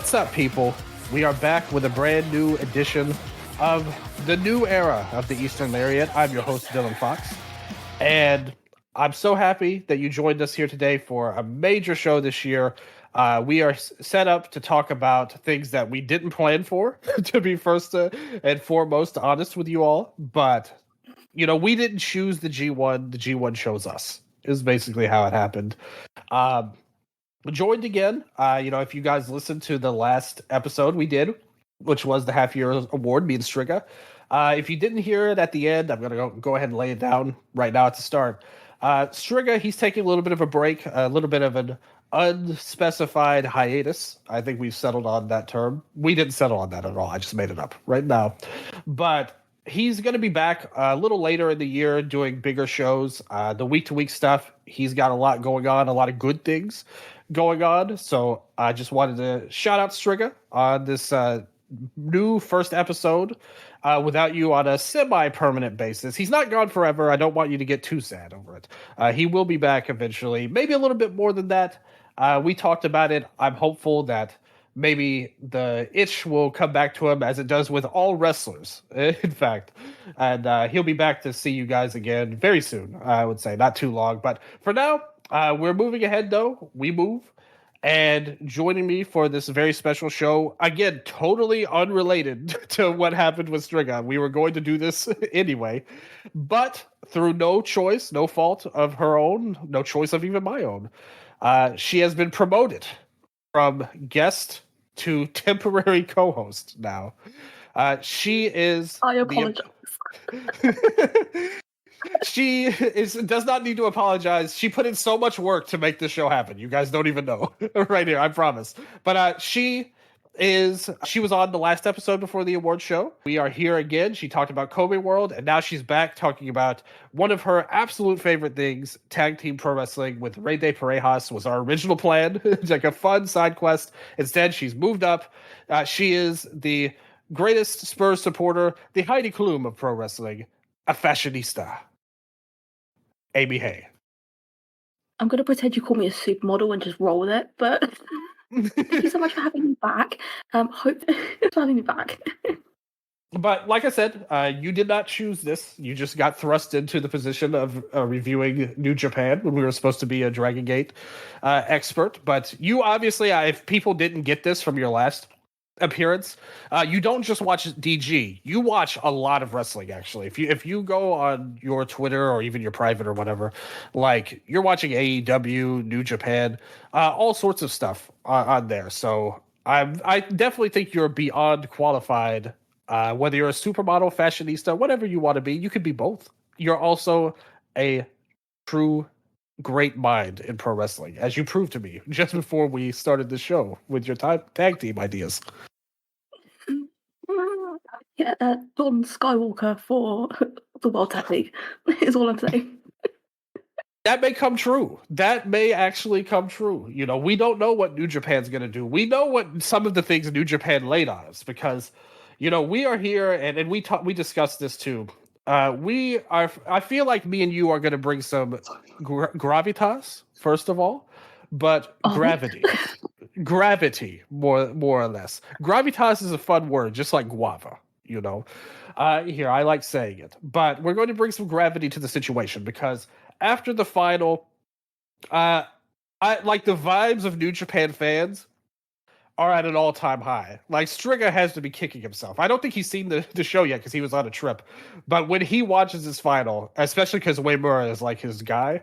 What's up, people? We are back with a brand new edition of the new era of the Eastern Lariat. I'm your host, Dylan Fox, and I'm so happy that you joined us here today for a major show this year. We are set up to talk about things that we didn't plan for, to be first and foremost honest with you all. But, you know, we didn't choose the G1. The G1 chose us, is basically how it happened. Joined again, if you guys listened to the last episode we did, which was the half-year award, me and STRIGGA. If you didn't hear it at the end, I'm going to go ahead and lay it down right now at the start. STRIGGA, he's taking a little bit of a break, a little bit of an unspecified hiatus. I think we've settled on that term. We didn't settle on that at all. I just made it up right now. But he's going to be back a little later in the year doing bigger shows. The week-to-week stuff, he's got a lot going on, a lot of good things going on. So I just wanted to shout out STRIGGA on this new first episode without you on a semi-permanent basis. He's not gone forever. I don't want you to get too sad over it. He will be back eventually, maybe a little bit more than that. We talked about it. I'm hopeful that maybe the itch will come back to him as it does with all wrestlers, in fact. And he'll be back to see you guys again very soon, I would say. Not too long. But for now, we're moving ahead, though. We move. And joining me for this very special show, again, totally unrelated to what happened with STRIGGA. We were going to do this anyway, but through no choice, no fault of her own, no choice of even my own, she has been promoted from guest to temporary co-host now. She is... I apologize. She does not need to apologize. She put in so much work to make this show happen. You guys don't even know right here, I promise. But she was on the last episode before the award show. We are here again. She talked about Kobe World, and now she's back talking about one of her absolute favorite things, tag team pro wrestling with Rey de Parejas was our original plan. It's like a fun side quest. Instead, she's moved up. She is the greatest Spurs supporter, the Heidi Klum of pro wrestling, a fashionista. Amy Hay. I'm going to pretend you call me a supermodel and just roll with it, but thank you so much for having me back. Hope for having me back. But like I said, you did not choose this. You just got thrust into the position of reviewing New Japan when we were supposed to be a DRAGONGATE expert. But you obviously, if people didn't get this from your last appearance, you don't just watch DG. You watch a lot of wrestling, actually. If you go on your Twitter or even your private or whatever, like you're watching AEW, New Japan, all sorts of stuff on there. So I definitely think you're beyond qualified. Whether you're a supermodel, fashionista, whatever you want to be, you could be both. You're also a true great mind in pro wrestling, as you proved to me just before we started the show with your tag team ideas. Yeah, Shun Skywalker for the World Tag League is all I'm saying. That may come true. That may actually come true. You know, we don't know what New Japan's going to do. We know what some of the things New Japan laid on us because, you know, we are here and we discussed this too. I feel like me and you are going to bring some gravitas, first of all, but gravity, more or less. Gravitas is a fun word, just like guava, you know. Here, I like saying it. But we're going to bring some gravity to the situation because after the final, I like the vibes of New Japan fans are at an all-time high. Like, STRIGGA has to be kicking himself. I don't think he's seen the show yet because he was on a trip. But when he watches his final, especially because Uemura is like his guy,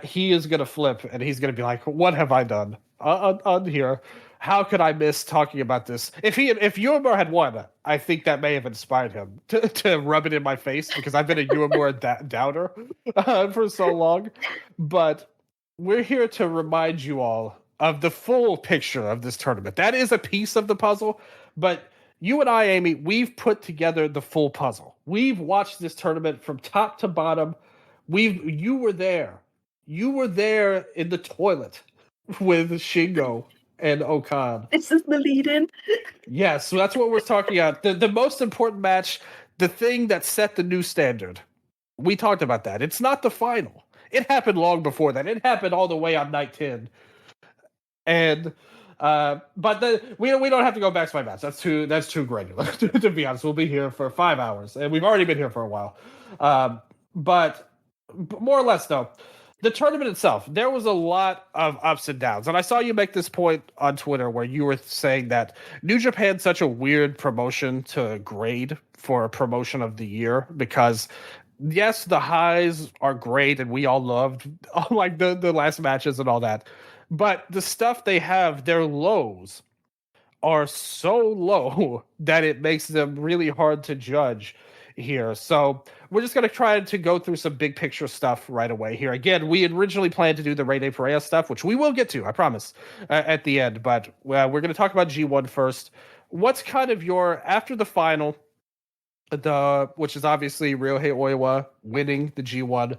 he is going to flip and he's going to be like, what have I done on here? How could I miss talking about this? If Uemura had won, I think that may have inspired him to rub it in my face because I've been a Uemura doubter for so long. But we're here to remind you all of the full picture of this tournament. That is a piece of the puzzle, but you and I, Amy, we've put together the full puzzle. We've watched this tournament from top to bottom. You were there. You were there in the toilet with Shingo and Okan. This is the lead-in. Yes, so that's what we're talking about. The most important match, the thing that set the new standard. We talked about that. It's not the final. It happened long before that. It happened all the way on night 10. And But we don't have to go match by match. That's too granular. To be honest, we'll be here for 5 hours, and we've already been here for a while. But more or less, though, the tournament itself, there was a lot of ups and downs. And I saw you make this point on Twitter where you were saying that New Japan's such a weird promotion to grade for a promotion of the year because, yes, the highs are great and we all loved like the last matches and all that. But the stuff they have, their lows are so low that it makes them really hard to judge here. So we're just going to try to go through some big picture stuff right away here. Again, we had originally planned to do the Rey de Parejas stuff, which we will get to, I promise, at the end. But we're going to talk about G1 first. What's kind of your, after the final, which is obviously Ryohei Oiwa winning the G1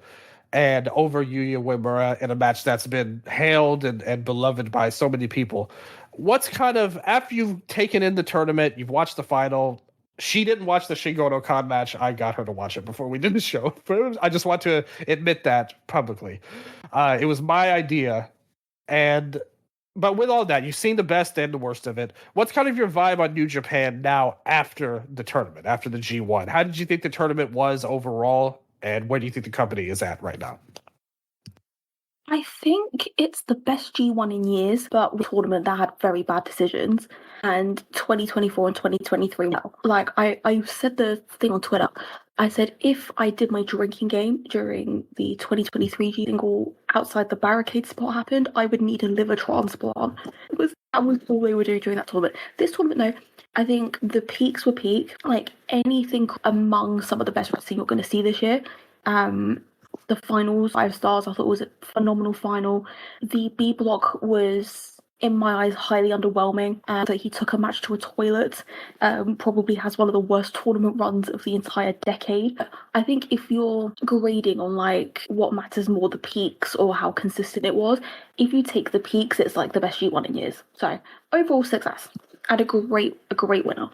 and over Yuya Uemura in a match that's been hailed and beloved by so many people. What's kind of, after you've taken in the tournament, you've watched the final, she didn't watch the Shingo no Khan match. I got her to watch it before we did the show. I just want to admit that publicly. It was my idea. But with all that, you've seen the best and the worst of it. What's kind of your vibe on New Japan now after the tournament, after the G1? How did you think the tournament was overall? And where do you think the company is at right now? I think it's the best G1 in years, but with a tournament that had very bad decisions. And 2024 and 2023 now. Like, I said the thing on Twitter. I said, if I did my drinking game during the 2023 single outside the barricade spot happened, I would need a liver transplant. That was all they were doing during that tournament. This tournament, though, I think the peaks were peak. Like, anything among some of the best wrestling you're going to see this year. The finals, 5 stars, I thought it was a phenomenal final. The B block was, in my eyes, highly underwhelming. That he took a match to a toilet, probably has one of the worst tournament runs of the entire decade. I think if you're grading on like what matters more, the peaks or how consistent it was, if you take the peaks, it's like the best G1 in years. So overall success and a great winner.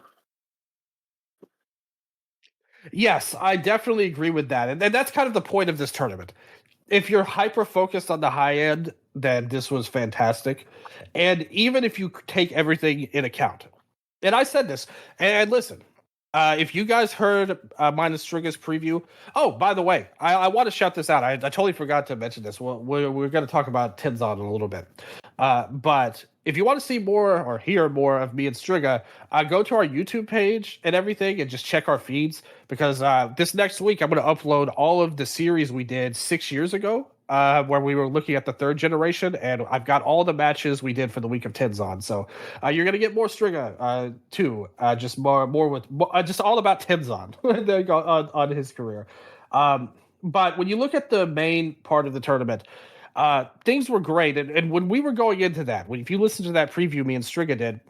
Yes, I definitely agree with that. And that's kind of the point of this tournament. If you're hyper focused on the high end, then this was fantastic. And even if you take everything in account, and I said this, and listen, if you guys heard mine and STRIGGA's preview, oh, by the way, I want to shout this out. I totally forgot to mention this. We're going to talk about Tenzan in a little bit. But if you want to see more or hear more of me and STRIGGA, go to our YouTube page and everything and just check our feeds because this next week I'm going to upload all of the series we did 6 years ago where we were looking at the 3rd generation, and I've got all the matches we did for the week of Tenzan. So you're going to get more STRIGGA too, just more with just all about Tenzan on his career. But when you look at the main part of the tournament, things were great. And when we were going into that, if you listen to that preview me and STRIGGA did,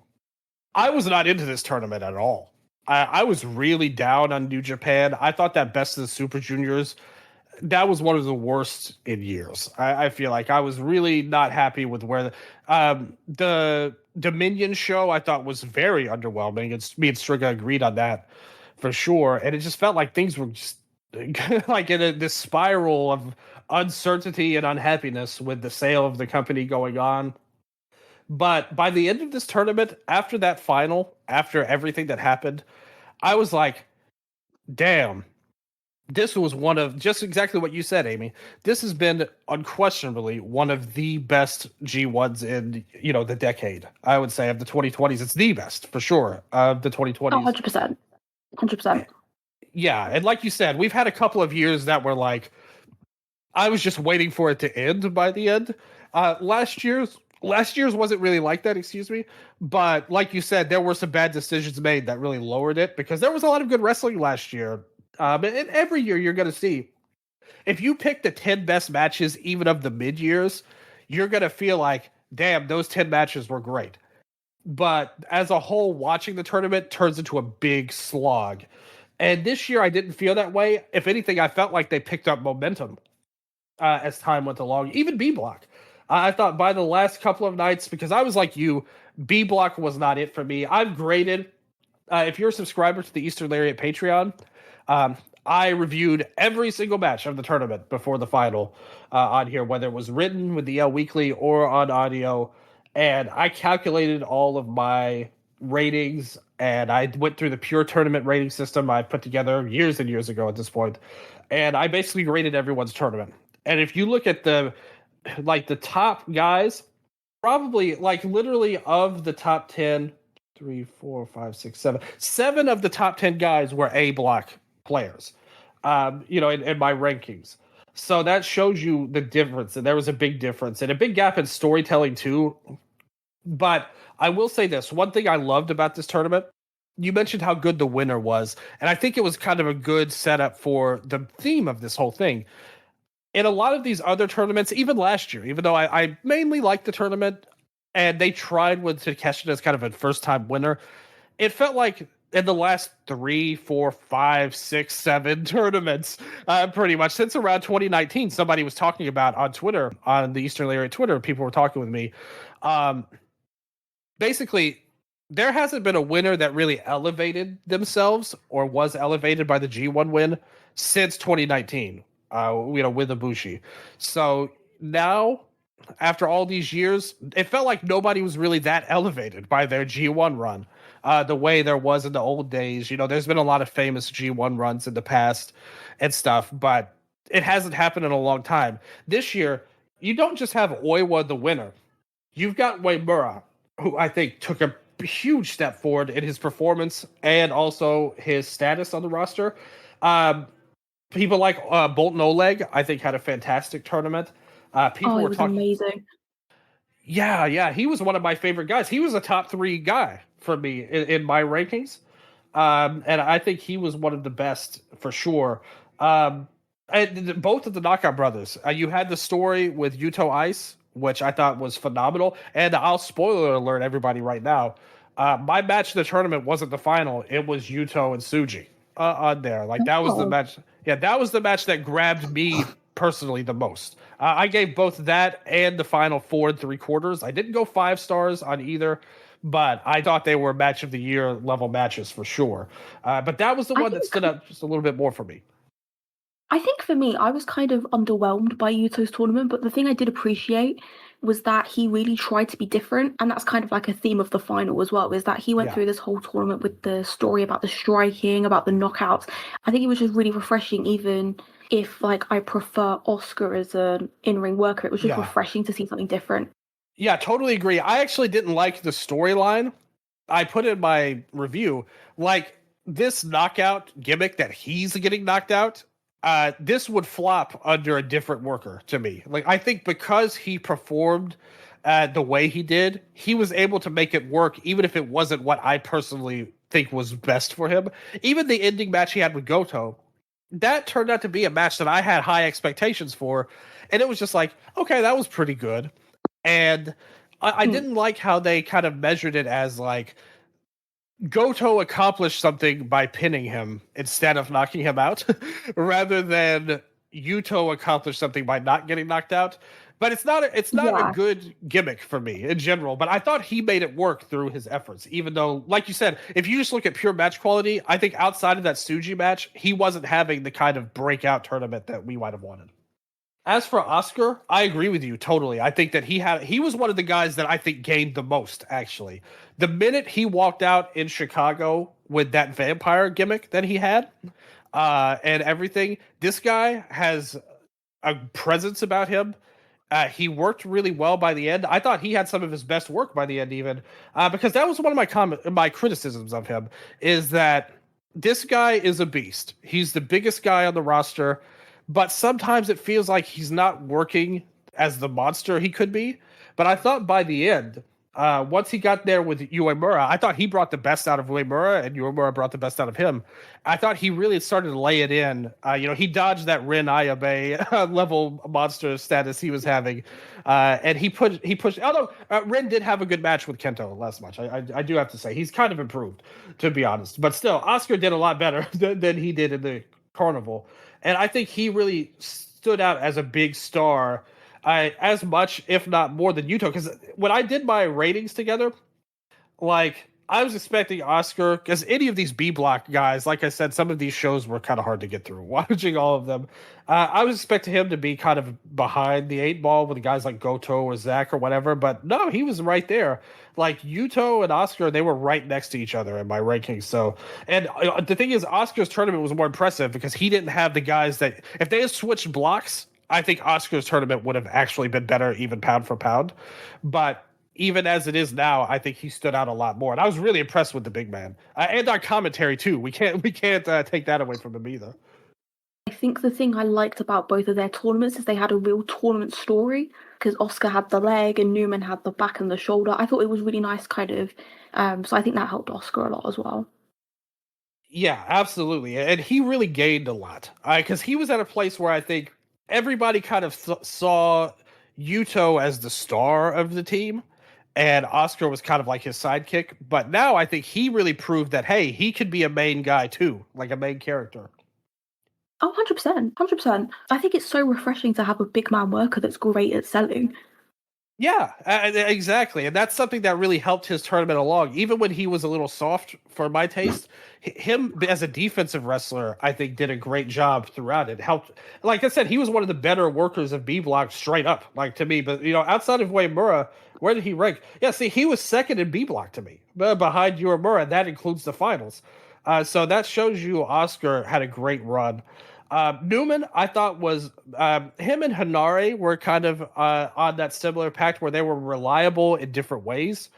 I was not into this tournament at all. I was really down on New Japan. I thought that Best of the Super Juniors, that was one of the worst in years. I feel like I was really not happy with where the Dominion show I thought was very underwhelming. Me and STRIGGA agreed on that for sure. And it just felt like things were just like in this spiral of uncertainty and unhappiness with the sale of the company going on. But by the end of this tournament, after that final, after everything that happened, I was like, damn, this was one of just exactly what you said, Amy. This has been unquestionably one of the best G1s in, the decade. I would say of the 2020s, it's the best for sure of the 2020s. 100%. 100%. Yeah, and like you said, we've had a couple of years that were like, I was just waiting for it to end by the end. Last year's wasn't really like that, excuse me. But like you said, there were some bad decisions made that really lowered it because there was a lot of good wrestling last year. And every year you're going to see, if you pick the 10 best matches, even of the mid years, you're going to feel like, damn, those 10 matches were great. But as a whole, watching the tournament turns into a big slog. And this year I didn't feel that way. If anything, I felt like they picked up momentum as time went along. Even B Block. I thought by the last couple of nights, because I was like you, B Block was not it for me. I've graded, if you're a subscriber to the Eastern Lariat Patreon, I reviewed every single match of the tournament before the final on here, whether it was written with the L Weekly or on audio. and I calculated all of my ratings, and I went through the pure tournament rating system I put together years and years ago at this point, and I basically rated everyone's tournament. And if you look at the top guys, probably like literally of the top 10, 3, 4, 5, 6, 7, 7 of the top 10 guys were A block players, in my rankings. So that shows you the difference, and there was a big difference and a big gap in storytelling too. But I will say this one thing I loved about this tournament. You mentioned how good the winner was, and I think it was kind of a good setup for the theme of this whole thing. In a lot of these other tournaments, even last year, even though I mainly liked the tournament, and they tried with Takeshita as kind of a first-time winner, it felt like in the last 3, 4, 5, 6, 7 tournaments, pretty much since around 2019, somebody was talking about on Twitter, on the Eastern Lariat Twitter, people were talking with me. Basically, there hasn't been a winner that really elevated themselves or was elevated by the G1 win since 2019, with Ibushi. So now, after all these years, it felt like nobody was really that elevated by their G1 run. The way there was in the old days. There's been a lot of famous G1 runs in the past and stuff, but it hasn't happened in a long time. This year, you don't just have Oiwa the winner. You've got Uemura, who I think took a huge step forward in his performance and also his status on the roster. People like Bolton Oleg, I think, had a fantastic tournament. People It were was talking. amazing. Yeah, he was one of my favorite guys. He was a top 3 guy for me in my rankings, and I think he was one of the best for sure. And both of the Knockout brothers. You had the story with Yuto Ice, which I thought was phenomenal. And I'll spoiler alert everybody right now. My match in the tournament wasn't the final. It was Yuto and Tsuji on there. Like that was the match. Yeah, that was the match that grabbed me personally the most. I gave both that and the final 4 3/4. I didn't go 5 stars on either, but I thought they were match of the year level matches for sure. But that was the one that stood out just a little bit more for me. I think for me, I was kind of underwhelmed by Yuto's tournament, but the thing I did appreciate was that he really tried to be different, and that's kind of like a theme of the final as well, is that he went through this whole tournament with the story about the striking, about the knockouts. I think it was just really refreshing, even if like I prefer Oscar as an in-ring worker. It was just refreshing to see something different. Yeah, totally agree. I actually didn't like the storyline. I put in my review, like this knockout gimmick that he's getting knocked out, this would flop under a different worker to me. Like, I think because he performed the way he did, he was able to make it work, even if it wasn't what I personally think was best for him. Even the ending match he had with Goto, that turned out to be a match that I had high expectations for. And it was just like, okay, that was pretty good. And I didn't like how they kind of measured it as like, Goto accomplished something by pinning him instead of knocking him out, rather than Yuto accomplished something by not getting knocked out. But it's not a good gimmick for me in general. But I thought he made it work through his efforts, even though, like you said, if you just look at pure match quality, I think outside of that Tsuji match, he wasn't having the kind of breakout tournament that we might have wanted. As for Oscar, I agree with you totally. I think that he was one of the guys that I think gained the most, actually. The minute he walked out in Chicago with that vampire gimmick that he had, and everything, this guy has a presence about him. He worked really well by the end. I thought he had some of his best work by the end, even because that was one of my criticisms of him, is that this guy is a beast. He's the biggest guy on the roster, but sometimes it feels like he's not working as the monster he could be. But I thought by the end, once he got there with Uemura, I thought he brought the best out of Uemura, and Uemura brought the best out of him. I thought he really started to lay it in. He dodged that Rin Ayabe level monster status he was having, and he pushed. Although Rin did have a good match with Kento last match, I do have to say he's kind of improved, to be honest. But still, Oscar did a lot better than he did in the Carnival, and I think he really stood out as a big star. As much, if not more, than Yuto. Because when I did my ratings together, like I was expecting Oscar, because any of these B block guys, like I said, some of these shows were kind of hard to get through. Watching all of them, I was expecting him to be kind of behind the 8 ball with guys like Goto or Zach or whatever, but no, he was right there. Like Yuto and Oscar, they were right next to each other in my rankings. So, and the thing is, Oscar's tournament was more impressive because he didn't have the guys that, if they had switched blocks, I think Oscar's tournament would have actually been better, even pound for pound. But even as it is now, I think he stood out a lot more, and I was really impressed with the big man and our commentary too. We can't take that away from him either. I think the thing I liked about both of their tournaments is they had a real tournament story, because Oscar had the leg and Newman had the back and the shoulder. I thought it was really nice, kind of. So I think that helped Oscar a lot as well. Yeah, absolutely, and he really gained a lot because he was at a place where I think everybody kind of saw Yuto as the star of the team, and Oscar was kind of like his sidekick. But now I think he really proved that, hey, he could be a main guy too, like a main character. Oh, 100%. 100%. I think it's so refreshing to have a big man worker that's great at selling. Yeah, exactly. And that's something that really helped his tournament along. Even when he was a little soft for my taste, him as a defensive wrestler, I think, did a great job throughout. It helped. Like I said, he was one of the better workers of B block straight up, like to me. But, outside of Uemura, where did he rank? Yeah, see, he was second in B block to me, behind Uemura, and that includes the finals. So that shows you Oscar had a great run. Newman, I thought, was him and Hanare were kind of on that similar pact where they were reliable in different ways.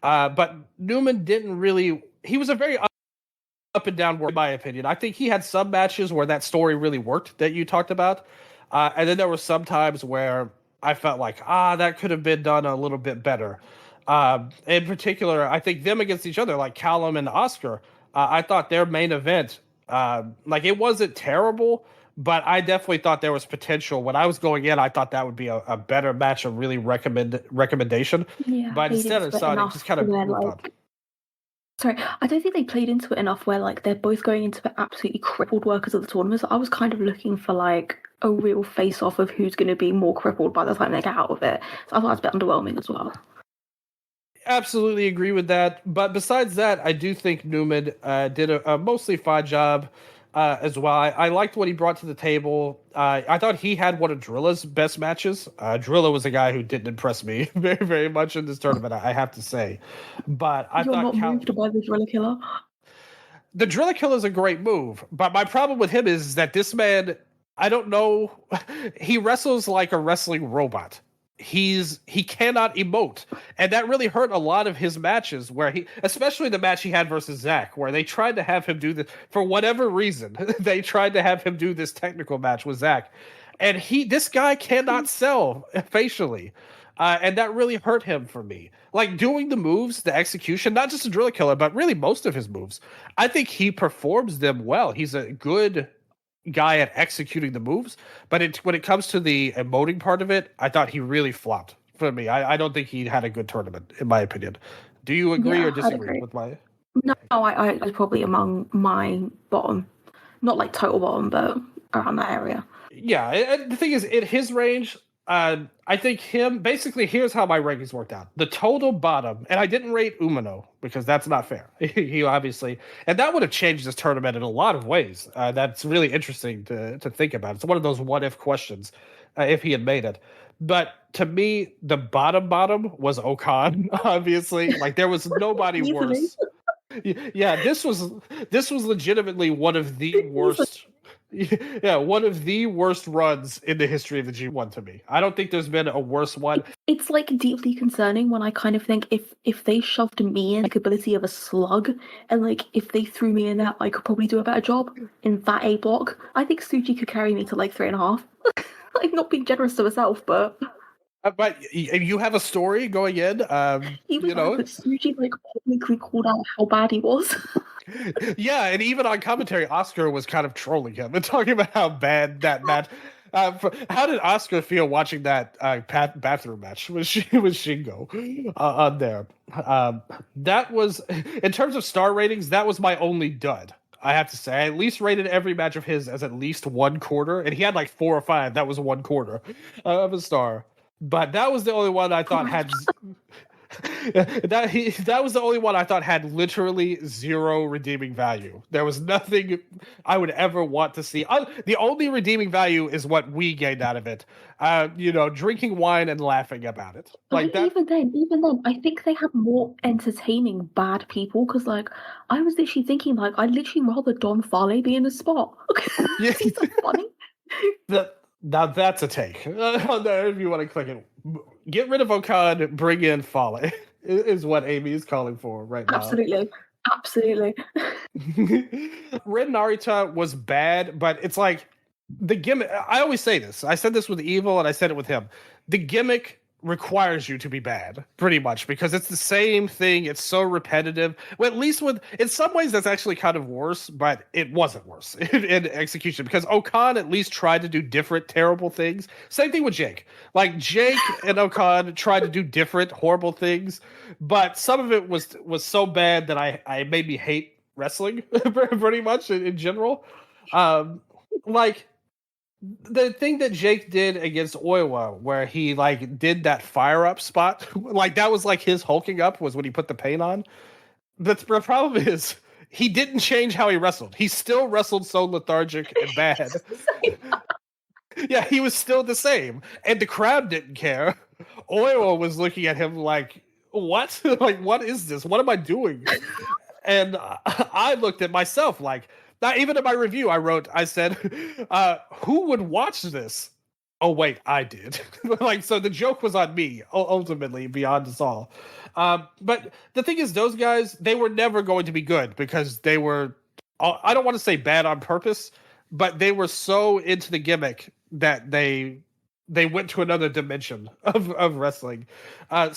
But Newman didn't really. He was a very up and down work, in my opinion. I think he had some matches where that story really worked that you talked about, and then there were some times where I felt like that could have been done a little bit better. In particular, I think them against each other, like Callum and Oscar. I thought their main event. Like it wasn't terrible, but I definitely thought there was potential. When I was going in, I thought that would be a better match, a really recommendation. Yeah, but instead I saw it just kind of moved on. Sorry, I don't think they played into it enough where like they're both going into the absolutely crippled workers of the tournament. So I was kind of looking for like a real face off of who's going to be more crippled by the time they get out of it. So I thought it was a bit underwhelming as well. Absolutely agree with that. But besides that, I do think Newman did a mostly fine job as well. I liked what he brought to the table. I thought he had one of Drilla's best matches. Drilla was a guy who didn't impress me very, very much in this tournament, I have to say. But I thought not moved by the Drilla Killer? The Drilla Killer is a great move. But my problem with him is that this man, I don't know, he wrestles like a wrestling robot. He cannot emote, and that really hurt a lot of his matches where especially the match he had versus Zach, where they tried to have him do this for whatever reason. They tried to have him do this technical match with Zach, and this guy cannot sell facially, and that really hurt him for me. Like doing the moves, the execution, not just a Driller Killer, but really most of his moves, I think he performs them well. He's a good guy at executing the moves, but when it comes to the emoting part of it, I thought he really flopped for me. I don't think he had a good tournament, in my opinion. Do you agree or disagree with my? No, I was probably among my bottom, not like total bottom, but around that area. Yeah, and the thing is, in his range, I think basically, here's how my rankings worked out. The total bottom, and I didn't rate Umino because that's not fair. He obviously, and that would have changed this tournament in a lot of ways. That's really interesting to think about. It's one of those what if questions if he had made it. But to me, the bottom was Okan, obviously. Like there was nobody worse. Yeah, this was legitimately one of the worst. Yeah, one of the worst runs in the history of the G1 to me. I don't think there's been a worse one. It's like deeply concerning when I kind of think if they shoved me in like ability of a slug, and like if they threw me in that, I could probably do a better job in that A block. I think Tsuji could carry me to like 3.5. Like not being generous to myself, but. But you have a story going in. Even but Tsuji like publicly called out how bad he was. Yeah, and even on commentary, Oscar was kind of trolling him and talking about how bad that match. How did Oscar feel watching that bathroom match with Shingo on there? That was, in terms of star ratings, that was my only dud. I have to say, I at least rated every match of his as at least 1/4, and he had like 4 or 5. That was 1/4 of a star. But that was the only one I thought had. That was the only one I thought had literally zero redeeming value. There was nothing I would ever want to see. The only redeeming value is what we gained out of it. Drinking wine and laughing about it. Like that. Even then, I think they have more entertaining bad people because, like, I was literally thinking, like, I'd literally rather Don Farley be in the spot. Yeah. He's so funny. Now that's a take. If you want to click it, get rid of Okan, bring in Farley, is what Amy is calling for right now. Absolutely. Ren Narita was bad, but it's like the gimmick. I always say this. I said this with Evil, and I said it with him. The gimmick requires you to be bad, pretty much, because it's the same thing. It's so repetitive. Well, at least in some ways, that's actually kind of worse, but it wasn't worse in execution because Okan at least tried to do different terrible things. Same thing with Jake. Like Jake and Okan tried to do different horrible things, but some of it was so bad that I made me hate wrestling pretty much in general. Like the thing that Jake did against Oiwa, where he like did that fire up spot, like that was like his hulking up was when he put the paint on. The problem is he didn't change how he wrestled. He still wrestled so lethargic and bad. Yeah, he was still the same, and the crowd didn't care. Oiwa was looking at him like, "What? Like, what is this? What am I doing?" And I looked at myself like. Not even in my review, I said, who would watch this? Oh, wait, I did. Like, so the joke was on me, ultimately, beyond us all. But the thing is, those guys, they were never going to be good because they were, I don't want to say bad on purpose, but they were so into the gimmick that they went to another dimension of wrestling. And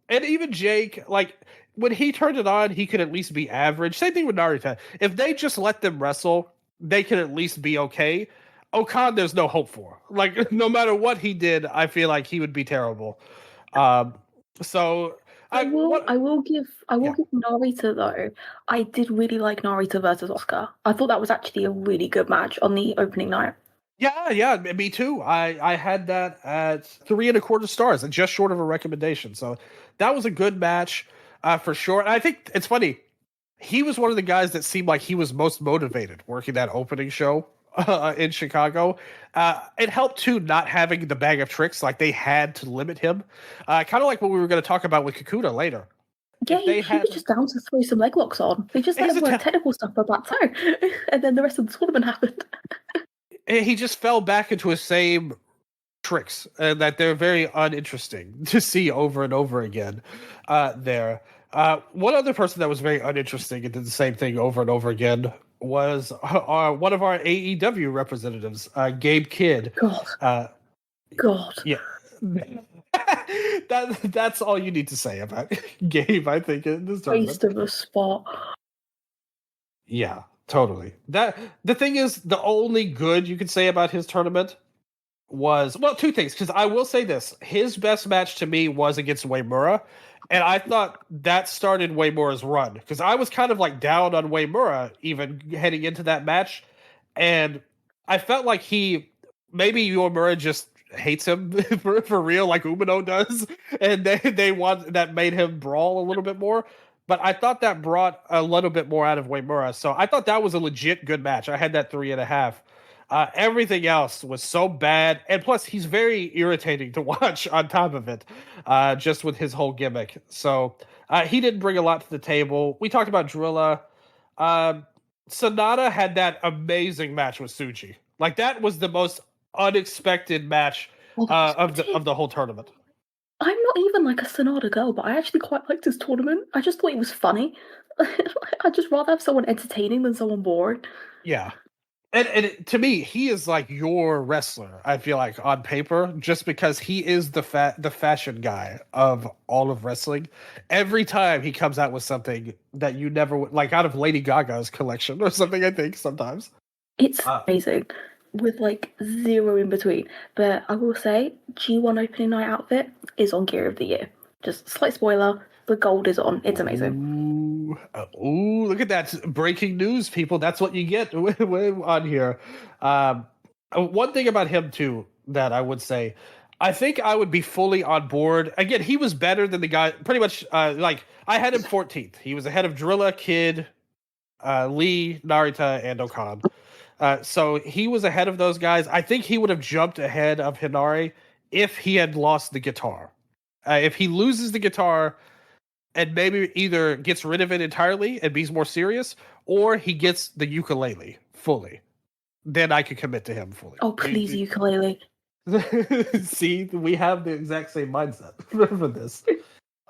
even Jake, like, when he turned it on, he could at least be average. Same thing with Narita. If they just let them wrestle, they could at least be okay. Okan, there's no hope for. Like, no matter what he did, I feel like he would be terrible. I will give Narita though. I did really like Narita versus Oscar. I thought that was actually a really good match on the opening night. Yeah, me too. I had that at 3.25 stars, and just short of a recommendation. So that was a good match. For sure. And I think it's funny. He was one of the guys that seemed like he was most motivated working that opening show in Chicago. It helped too not having the bag of tricks. Like they had to limit him. Kind of like what we were going to talk about with Kakuta later. Yeah, he was just down to throw some leg locks on. They just let him work technical stuff for about two. And then the rest of the tournament happened. He just fell back into his same tricks that they're very uninteresting to see over and over again there. One other person that was very uninteresting and did the same thing over and over again was one of our AEW representatives, Gabe Kidd. God. Yeah. That's all you need to say about Gabe, I think, in this tournament. Waste of a spot. Yeah, totally. The thing is, the only good you could say about his tournament was, well, two things, because I will say this. His best match to me was against Uemura, and I thought that started Uemura's run, because I was kind of like down on Uemura even heading into that match, and I felt like maybe Uemura just hates him for real, like Umino does, and that made him brawl a little bit more. But I thought that brought a little bit more out of Uemura, so I thought that was a legit good match. I had that 3.5. Everything else was so bad, and plus he's very irritating to watch on top of it, just with his whole gimmick. So he didn't bring a lot to the table. We talked about Drilla. Sonata had that amazing match with Tsuji. Like that was the most unexpected match of the whole tournament. I'm not even like a Sonata girl, but I actually quite liked this tournament. I just thought it was funny. I'd just rather have someone entertaining than someone boring. Yeah. And to me, he is like your wrestler, I feel like, on paper, just because he is the fashion guy of all of wrestling. Every time he comes out with something that you never would, like out of Lady Gaga's collection or something, I think, sometimes. It's amazing, with like zero in between. But I will say, G1 opening night outfit is on Gear of the Year. Just slight spoiler, the gold is on. It's amazing. Ooh, look at that. Breaking news, people. That's what you get on here. One thing about him, too, that I would say, I think I would be fully on board. Again, he was better than the guy. Pretty much, like I had him 14th. He was ahead of Drilla, Kid, Lee, Narita, and Okan. So he was ahead of those guys. I think he would have jumped ahead of Hinari if he had lost the guitar. If he loses the guitar and maybe either gets rid of it entirely and be more serious, or he gets the ukulele fully, then I could commit to him fully. Oh, please, ukulele. See, we have the exact same mindset for this.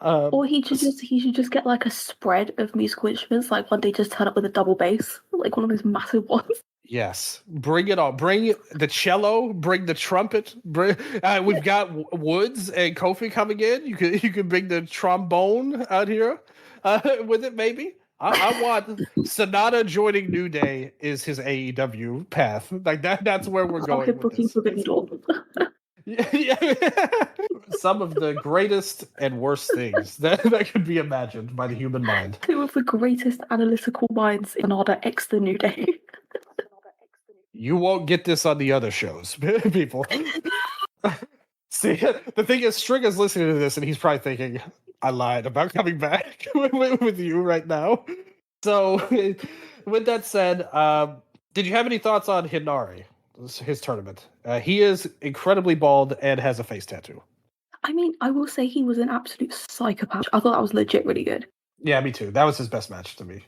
Or he should just get like a spread of musical instruments, like one day just turn up with a double bass, like one of those massive ones. Yes, bring it on. Bring the cello. Bring the trumpet. We've got Woods and Kofi coming in. You could bring the trombone out here with it. Maybe I want Sonata joining New Day is his AEW path. Like that. That's where we're going with this. Yeah. Some of the greatest and worst things that could be imagined by the human mind. Two of the greatest analytical minds in Sonata X the New Day. You won't get this on the other shows, people. See, the thing is, STRIGGA's listening to this, and he's probably thinking, I lied about coming back with you right now. So, with that said, did you have any thoughts on Hinari, his tournament? He is incredibly bald and has a face tattoo. I mean, I will say he was an absolute psychopath. I thought that was legit really good. Yeah, me too. That was his best match to me.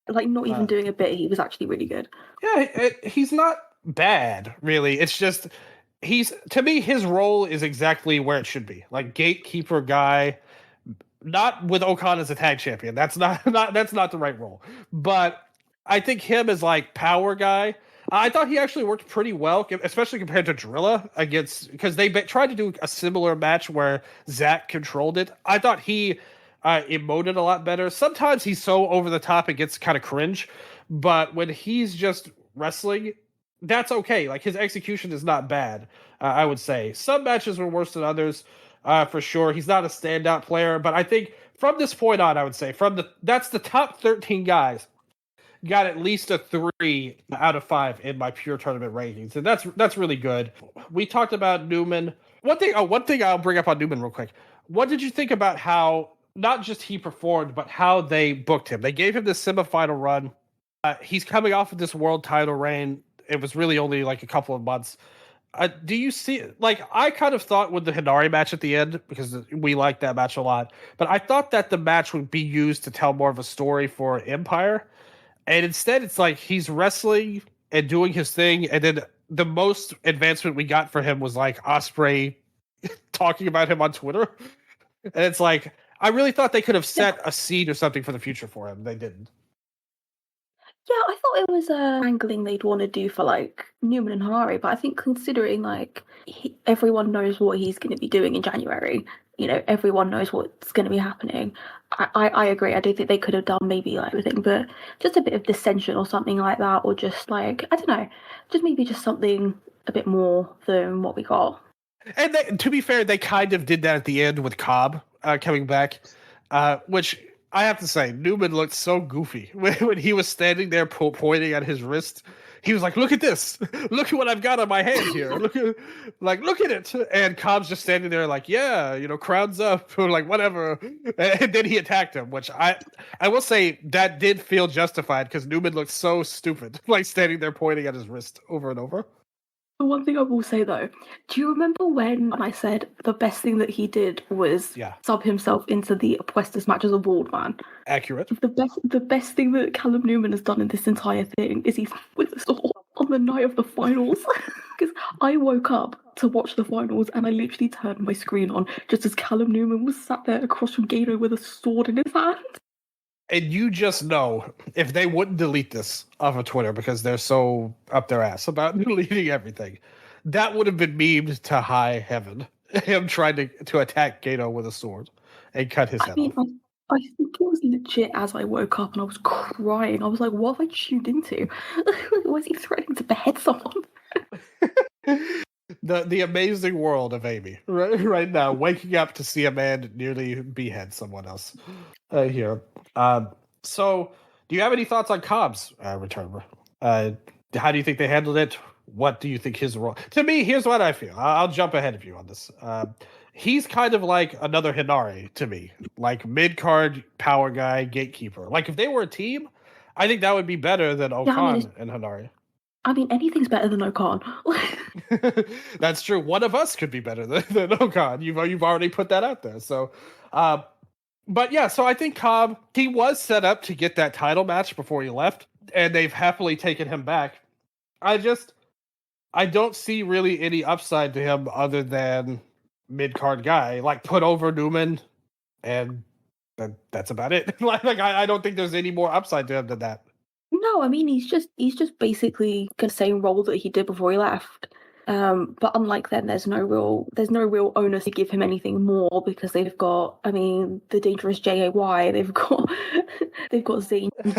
Like, not even doing a bit, he was actually really good. Yeah, he's not bad, really. It's just, to me, his role is exactly where it should be. Like, gatekeeper guy, not with Okan as a tag champion. That's not the right role. But I think him as, like, power guy, I thought he actually worked pretty well, especially compared to Drilla because they tried to do a similar match where Zach controlled it. I thought he emoted a lot better. Sometimes he's so over the top it gets kind of cringe, but when he's just wrestling, that's okay. Like his execution is not bad. I would say some matches were worse than others, for sure. He's not a standout player, but I think from this point on, I would say that's the top 13 guys got at least a 3 out of 5 in my pure tournament rankings, and that's really good. We talked about Newman. One thing I'll bring up on Newman real quick. What did you think about how not just he performed, but how they booked him? They gave him this semifinal run. He's coming off of this world title reign. It was really only like a couple of months. Do you see, like, I kind of thought with the Hinari match at the end, because we liked that match a lot, but I thought that the match would be used to tell more of a story for Empire. And instead, it's like he's wrestling and doing his thing, and then the most advancement we got for him was like Ospreay talking about him on Twitter. And it's like, I really thought they could have set a seed or something for the future for him. They didn't. Yeah, I thought it was angling they'd want to do for like Newman and Hinari, but I think considering like everyone knows what he's going to be doing in January, you know, everyone knows what's going to be happening. I agree. I don't think they could have done maybe like everything, but just a bit of dissension or something like that, or just like, I don't know, just maybe just something a bit more than what we got. And to be fair, they kind of did that at the end with Cobb coming back, which I have to say, Newman looked so goofy when he was standing there pointing at his wrist. He was like, "Look at this! Look at what I've got on my hand here! Look at it!" And Cobb's just standing there, like, "Yeah, you know, crowds up, or like whatever." And then he attacked him, which I will say that did feel justified because Newman looked so stupid, like standing there pointing at his wrist over and over. The one thing I will say though, do you remember when I said the best thing that he did was sub himself into the Apuestas match as a bald man? Accurate. The best thing that Callum Newman has done in this entire thing is he's with the sword on the night of the finals. Because I woke up to watch the finals and I literally turned my screen on just as Callum Newman was sat there across from Gato with a sword in his hand. And you just know, if they wouldn't delete this off of Twitter because they're so up their ass about deleting everything, that would have been memed to high heaven. Him trying to attack Gato with a sword and cut his head off. I think it was legit as I woke up and I was crying. I was like, what have I tuned into? Why is he threatening to behead someone? The amazing world of Amy right now, waking up to see a man nearly behead someone else here. So, do you have any thoughts on Cobb's return? How do you think they handled it? what do you think his role? To me, here's what I feel. I'll jump ahead of you on this. He's kind of like another Hinari to me, like mid card power guy, gatekeeper. Like if they were a team, I think that would be better than Okan and Hinari. I mean, anything's better than Okan. That's true. One of us could be better than Okan. You've already put that out there. So, but yeah. So I think Cobb, he was set up to get that title match before he left, and they've happily taken him back. I don't see really any upside to him other than mid card guy. Like put over Newman, and that's about it. like I don't think there's any more upside to him than that. No, I mean he's just basically the same role that he did before he left. But unlike then, there's no real onus to give him anything more because they've got, I mean, the dangerous JAY. They've got Zane J.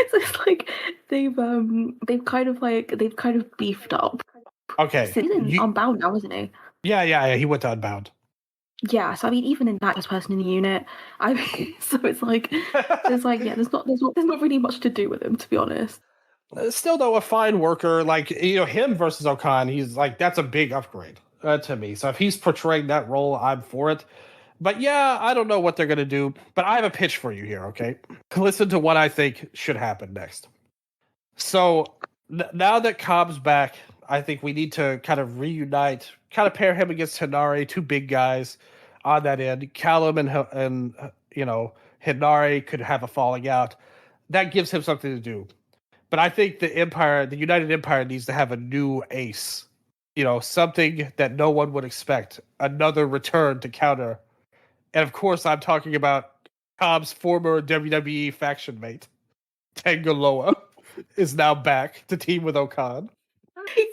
So it's like they've kind of beefed up. Okay, he's Unbound now, isn't he? Yeah. He went to Unbound. Yeah, so I mean, even in that, best person in the unit. I mean, so it's like, there's not really much to do with him, to be honest. Still, though, a fine worker. Like him versus Okan, he's like that's a big upgrade to me. So if he's portraying that role, I'm for it. But yeah, I don't know what they're gonna do. But I have a pitch for you here. Okay, listen to what I think should happen next. So now that Cobb's back, I think we need to kind of reunite, kind of pair him against Hinari, two big guys on that end. Callum and Hinari could have a falling out. That gives him something to do. But I think the United Empire needs to have a new ace. Something that no one would expect. Another return to counter. And of course, I'm talking about Cobb's former WWE faction mate, Tangaloa, is now back to team with Okan.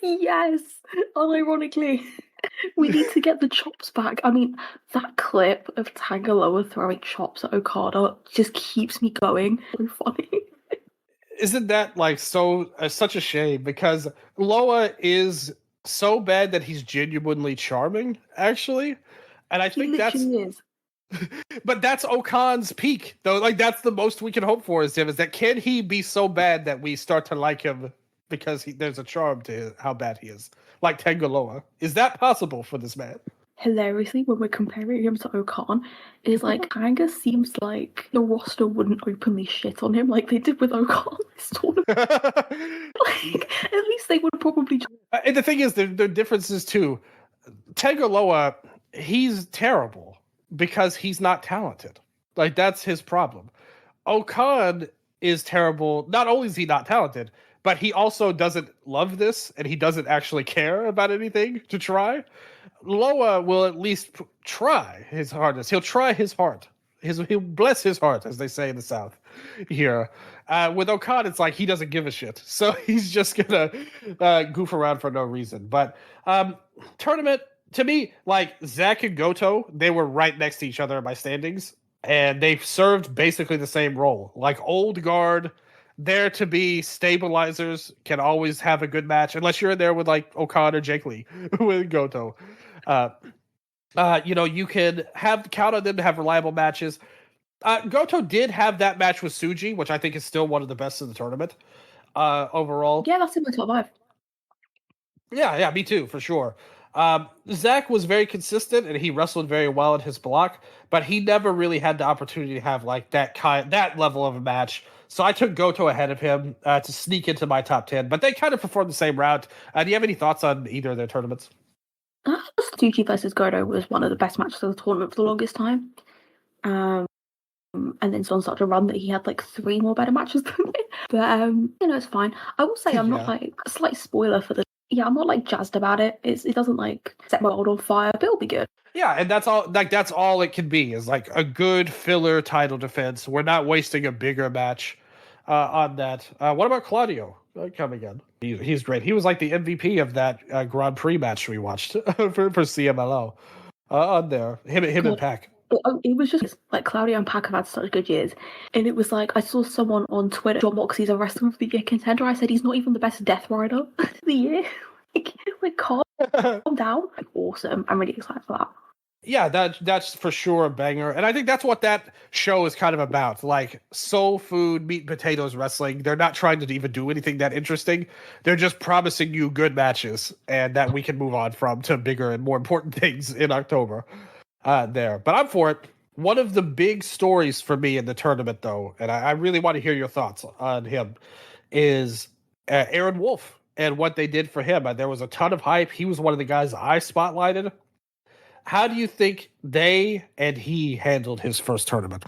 Yes, unironically, we need to get the chops back. I mean, that clip of Tangaloa throwing chops at Okada just keeps me going. So funny. Isn't that like such a shame? Because Loa is so bad that he's genuinely charming, actually, and I think that's. Is. But that's Okan's peak, though. Like that's the most we can hope for is that can he be so bad that we start to like him because there's a charm to how bad he is, like Tangaloa. Is that possible for this man? Hilariously, when we're comparing him to Okan, is like Anga seems like the roster wouldn't openly shit on him like they did with Okan this tournament. Like, at least they would probably. And the thing is, the differences too. Tangaloa, he's terrible because he's not talented. Like that's his problem. Okan is terrible. Not only is he not talented, but he also doesn't love this, and he doesn't actually care about anything to try. Loa will at least try his hardest. He'll try his heart. He'll bless his heart, as they say in the South here. With Okan, it's like he doesn't give a shit. So he's just going to goof around for no reason. But tournament, to me, like Zach and Goto, they were right next to each other in my standings. And they served basically the same role. Like old guard, there to be stabilizers, can always have a good match. Unless you're in there with like Okan or Jake Lee with Goto. You can count on them to have reliable matches. Goto did have that match with Tsuji, which I think is still one of the best in the tournament overall. Yeah, that's in my top 5. Yeah, me too, for sure. Zach was very consistent and he wrestled very well in his block, but he never really had the opportunity to have like that level of a match. So I took Goto ahead of him to sneak into my top 10, but they kind of performed the same route. Do you have any thoughts on either of their tournaments? Tsuji versus Goto was one of the best matches of the tournament for the longest time. And then it's on such a run that he had like 3 more better matches than me. But it's fine. I will say I'm not like a slight spoiler for the. Yeah, I'm not like jazzed about it. It doesn't like set my world on fire, but it'll be good. Yeah, and that's all. Like that's all it can be is like a good filler title defense. We're not wasting a bigger match on that. What about Claudio coming in? He's great. He was like the MVP of that Grand Prix match we watched for CMLO on there. Him and Pac. It was just like Claudio and Pac have had such good years, and it was like I saw someone on Twitter, John Moxley's a Wrestler of the Year contender. I said he's not even the best Death Rider of the year. like calm down. Awesome. I'm really excited for that. Yeah, that's for sure a banger. And I think that's what that show is kind of about. Like soul food, meat and potatoes wrestling. They're not trying to even do anything that interesting. They're just promising you good matches and that we can move on from to bigger and more important things in October. There. But I'm for it. One of the big stories for me in the tournament, though, and I really want to hear your thoughts on him, is Aaron Wolf and what they did for him. There was a ton of hype. He was one of the guys I spotlighted. How do you think they and he handled his first tournament?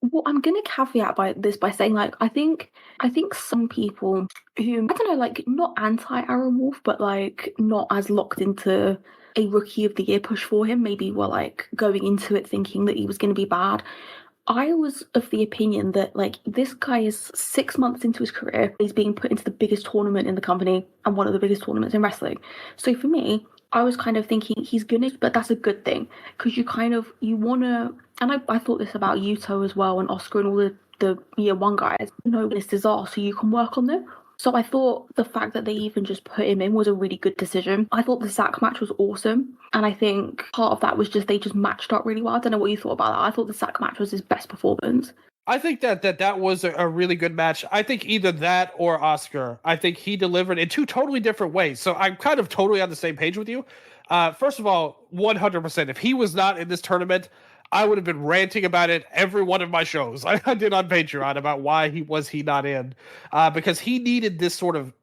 Well, I'm gonna caveat by saying like I think some people who I don't know, like not anti Aaron Wolf, but like not as locked into a rookie of the year push for him, maybe were like going into it thinking that he was gonna be bad. I was of the opinion that like this guy is 6 months into his career, he's being put into the biggest tournament in the company and one of the biggest tournaments in wrestling. So for me, I was kind of thinking he's gonna, but that's a good thing because you wanna, and I thought this about Yuto as well and Oscar and all the year one guys. No this are, so you can work on them. So I thought the fact that they even just put him in was a really good decision. I thought the Zach match was awesome. And I think part of that was just they just matched up really well. I don't know what you thought about that. I thought the Zach match was his best performance. I think that was a really good match. I think either that or Oscar. I think he delivered in two totally different ways. So I'm kind of totally on the same page with you. First of all, 100%. If he was not in this tournament, I would have been ranting about it every one of my shows I did on Patreon about why he not in, because he needed this sort of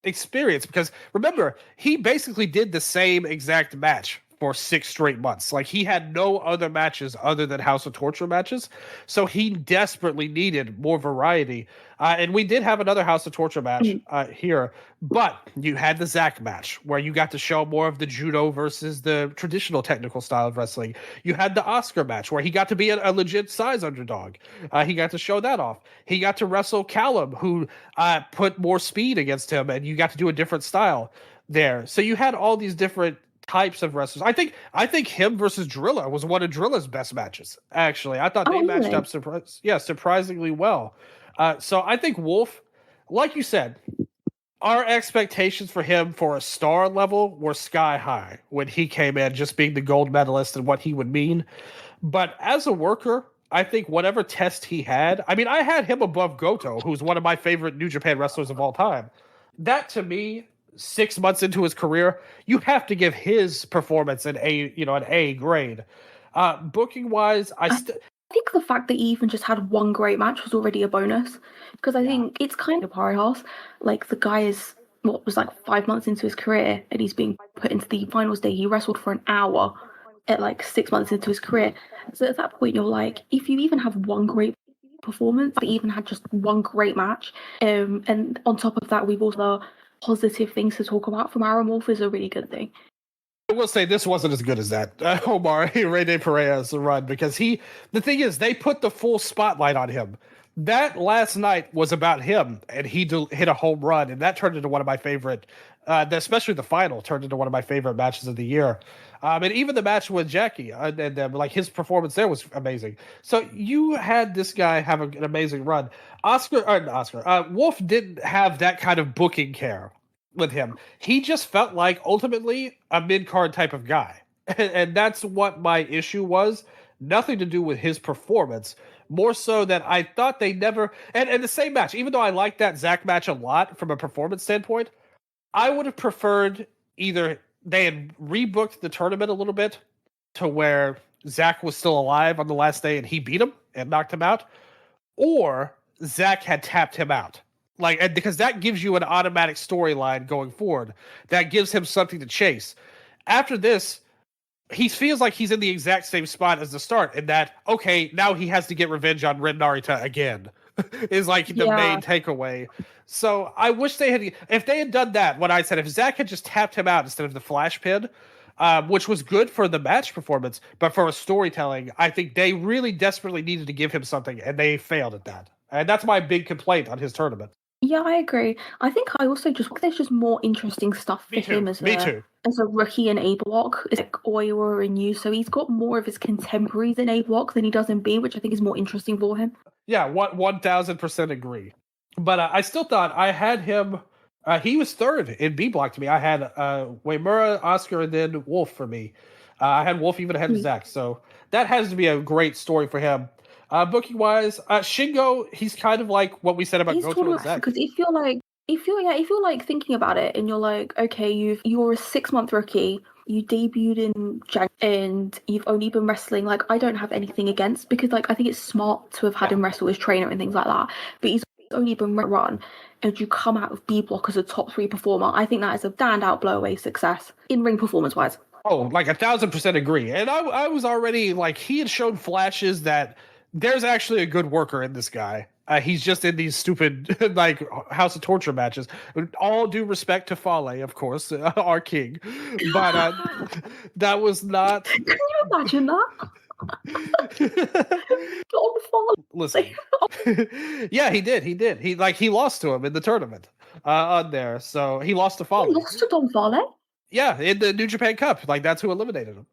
experience. Because remember, he basically did the same exact match for 6 straight months. Like he had no other matches other than House of Torture matches, so he desperately needed more variety. And we did have another House of Torture match here, but you had the Zach match where you got to show more of the judo versus the traditional technical style of wrestling. You had the Oscar match where he got to be a legit size underdog. He got to show that off. He got to wrestle Callum, who put more speed against him, and you got to do a different style there. So you had all these different types of wrestlers. I think him versus Drilla was one of Drilla's best matches. Actually, I thought they matched up surprisingly well. So I think Wolf, like you said, our expectations for him for a star level were sky high when he came in, just being the gold medalist and what he would mean. But as a worker, I think whatever test he had, I mean, I had him above Goto, who's one of my favorite New Japan wrestlers of all time. That to me, 6 months into his career, you have to give his performance an A grade. Booking wise, I think the fact that he even just had one great match was already a bonus because I think it's kind of Parejas. Like the guy is what was like 5 months into his career and he's being put into the finals day. He wrestled for an hour at like 6 months into his career. So at that point, you're like, if you even have one great performance, they even had just one great match, and on top of that, we've also positive things to talk about from Aaron Wolf is a really good thing. I will say this wasn't as good as that Omar Rey de Parejas run because the thing is they put the full spotlight on him. That last night was about him, and he hit a home run, and that turned into one of my favorite, especially the final turned into one of my favorite matches of the year. And even the match with Jackie, and like his performance there was amazing. So you had this guy have an amazing run. Wolf didn't have that kind of booking care with him. He just felt like ultimately a mid-card type of guy. And that's what my issue was. Nothing to do with his performance. More so that I thought they never... And the same match, even though I liked that Zach match a lot from a performance standpoint, I would have preferred either they had rebooked the tournament a little bit to where Zach was still alive on the last day and he beat him and knocked him out, or Zach had tapped him out. Because that gives you an automatic storyline going forward. That gives him something to chase. After this, he feels like he's in the exact same spot as the start, in that, okay, now he has to get revenge on Ren Narita again, is like the main takeaway. So I wish if they had done that, what I said, if Zach had just tapped him out instead of the flash pin, which was good for the match performance, but for a storytelling, I think they really desperately needed to give him something, and they failed at that. And that's my big complaint on his tournament. Yeah, I agree. I think I also just think there's just more interesting stuff for him as a rookie in A block. It's like Oiwa and you, so he's got more of his contemporaries in A block than he does in B, which I think is more interesting for him. Yeah, 1000% agree. But I still thought I had him. He was third in B block to me. I had Uemura, Oscar, and then Wolf for me. I had Wolf even ahead of Zach, so that has to be a great story for him. Booking wise, Shingo, he's kind of like what we said about Goto and Zach. Because if you're like thinking about it and you're like, okay, you're a 6-month rookie, you debuted in January and you've only been wrestling, like, I don't have anything against, because like I think it's smart to have had him wrestle as trainer and things like that, but he's only been run and you come out of B block as a top 3 performer. I think that is a standout blow-away success in ring performance wise. Oh, like 1,000% agree. And I was already like, he had shown flashes that there's actually a good worker in this guy. He's just in these stupid like House of Torture matches. All due respect to Fale, of course, our king, but that was not. Can you imagine that? Don Fale. Listen, yeah, he did. He lost to him in the tournament on there, so he lost to Fale. He lost to Don Fale. Yeah, in the New Japan Cup, like that's who eliminated him.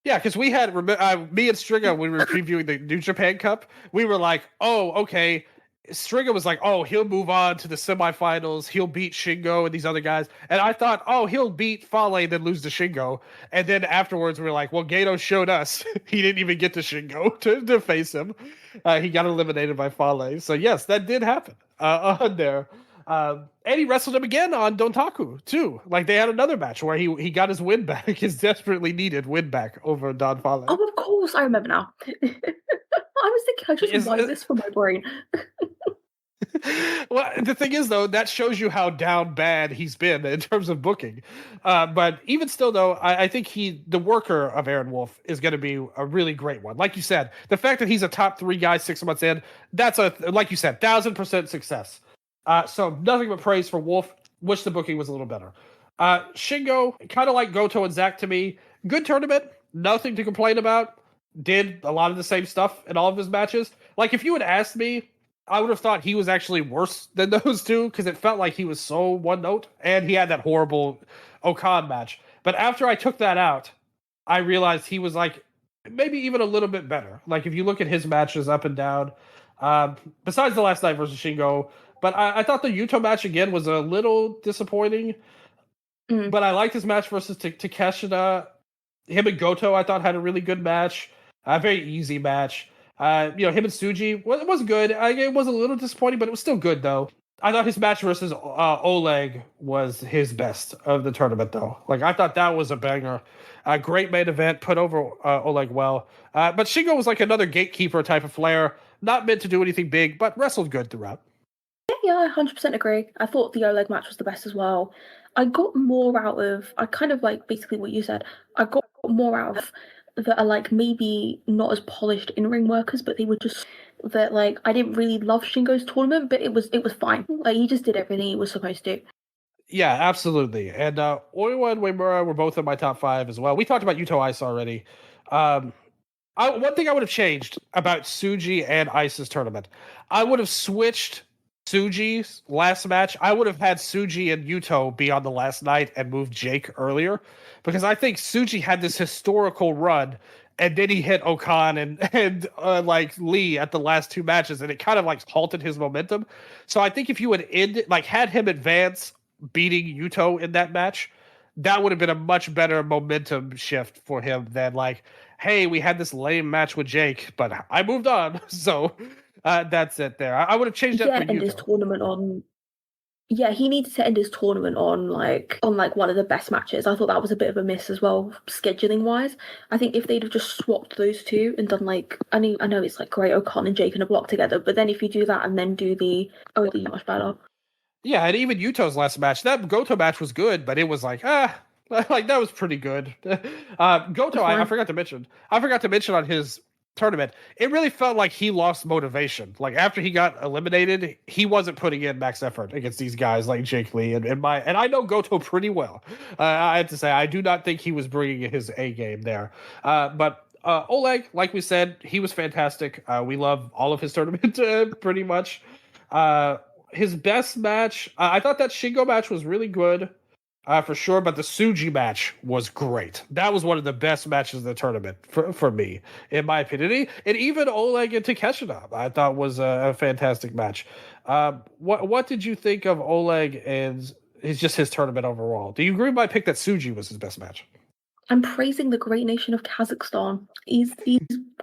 Yeah, because we had me and Strigga when we were previewing the New Japan Cup, we were like, oh, okay. Strigga was like, oh, he'll move on to the semifinals. He'll beat Shingo and these other guys. And I thought, oh, he'll beat Fale and then lose to Shingo. And then afterwards, we were like, well, Gato showed us he didn't even get to Shingo to face him. He got eliminated by Fale. So, yes, that did happen on there. And he wrestled him again on Dontaku, too. Like, they had another match where he got his win back, his desperately needed win back over Don Fale. Oh, of course, I remember now. I was thinking, I just wiped this from my brain. Well, the thing is, though, that shows you how down bad he's been in terms of booking. But even still, though, I think the worker of Aaron Wolf is going to be a really great one. Like you said, the fact that he's a top 3 guy 6 months in, that's like you said, 1,000% success. So nothing but praise for Wolf. Wish the booking was a little better. Shingo, kind of like Goto and Zach to me. Good tournament. Nothing to complain about. Did a lot of the same stuff in all of his matches. Like, if you had asked me, I would have thought he was actually worse than those two because it felt like he was so one note and he had that horrible Okan match. But after I took that out, I realized he was like maybe even a little bit better. Like, if you look at his matches up and down, besides the last night versus Shingo, but I thought the Yuta match again was a little disappointing. But I liked his match versus Takeshita. Him and Goto, I thought, had a really good match. A very easy match. Him and Tsuji, well, it was good. It was a little disappointing, but it was still good, though. I thought his match versus Oleg was his best of the tournament, though. Like, I thought that was a banger. A great main event, put over Oleg well. But Shingo was like another gatekeeper type of flair. Not meant to do anything big, but wrestled good throughout. Yeah, I 100% agree. I thought the Oleg match was the best as well. I got more out of, I kind of like basically what you said. I got more out of that are like maybe not as polished in-ring workers, but they were just that like I didn't really love Shingo's tournament, but it was fine. Like, he just did everything he was supposed to. Yeah, absolutely. And Oiwa and Uemura were both in my top 5 as well. We talked about Yuto Ice already. One thing I would have changed about Tsuji and Ice's tournament, I would have switched Tsuji's last match. I would have had Tsuji and Yuto be on the last night and moved Jake earlier, because I think Tsuji had this historical run and then he hit Okan and like Lee at the last 2 matches, and it kind of like halted his momentum. So I think if you had him advance beating Yuto in that match, that would have been a much better momentum shift for him than like, hey, we had this lame match with Jake, but I moved on. So that's it there. I would have changed that for Yuto. His tournament on. Yeah, he needed to end his tournament on one of the best matches. I thought that was a bit of a miss as well, scheduling wise. I think if they'd have just swapped those two and done like, I know it's like great Okan and Jake in a block together, but then if you do that and then do the much better. Yeah, and even Yuto's last match, that Goto match was good, but it was like like that was pretty good. Goto, I forgot to mention on his tournament, it really felt like he lost motivation. Like, after he got eliminated, he wasn't putting in max effort against these guys like Jake Lee and I know Goto pretty well. I have to say, I do not think he was bringing his A game there. But Oleg, like we said, he was fantastic. We love all of his tournament pretty much. His best match, I thought that Shingo match was really good. For sure, but the Tsuji match was great. That was one of the best matches of the tournament for me, in my opinion. And even Oleg and Takeshita, I thought was a fantastic match. What did you think of Oleg and his tournament overall? Do you agree with my pick that Tsuji was his best match? I'm praising the great nation of Kazakhstan. He's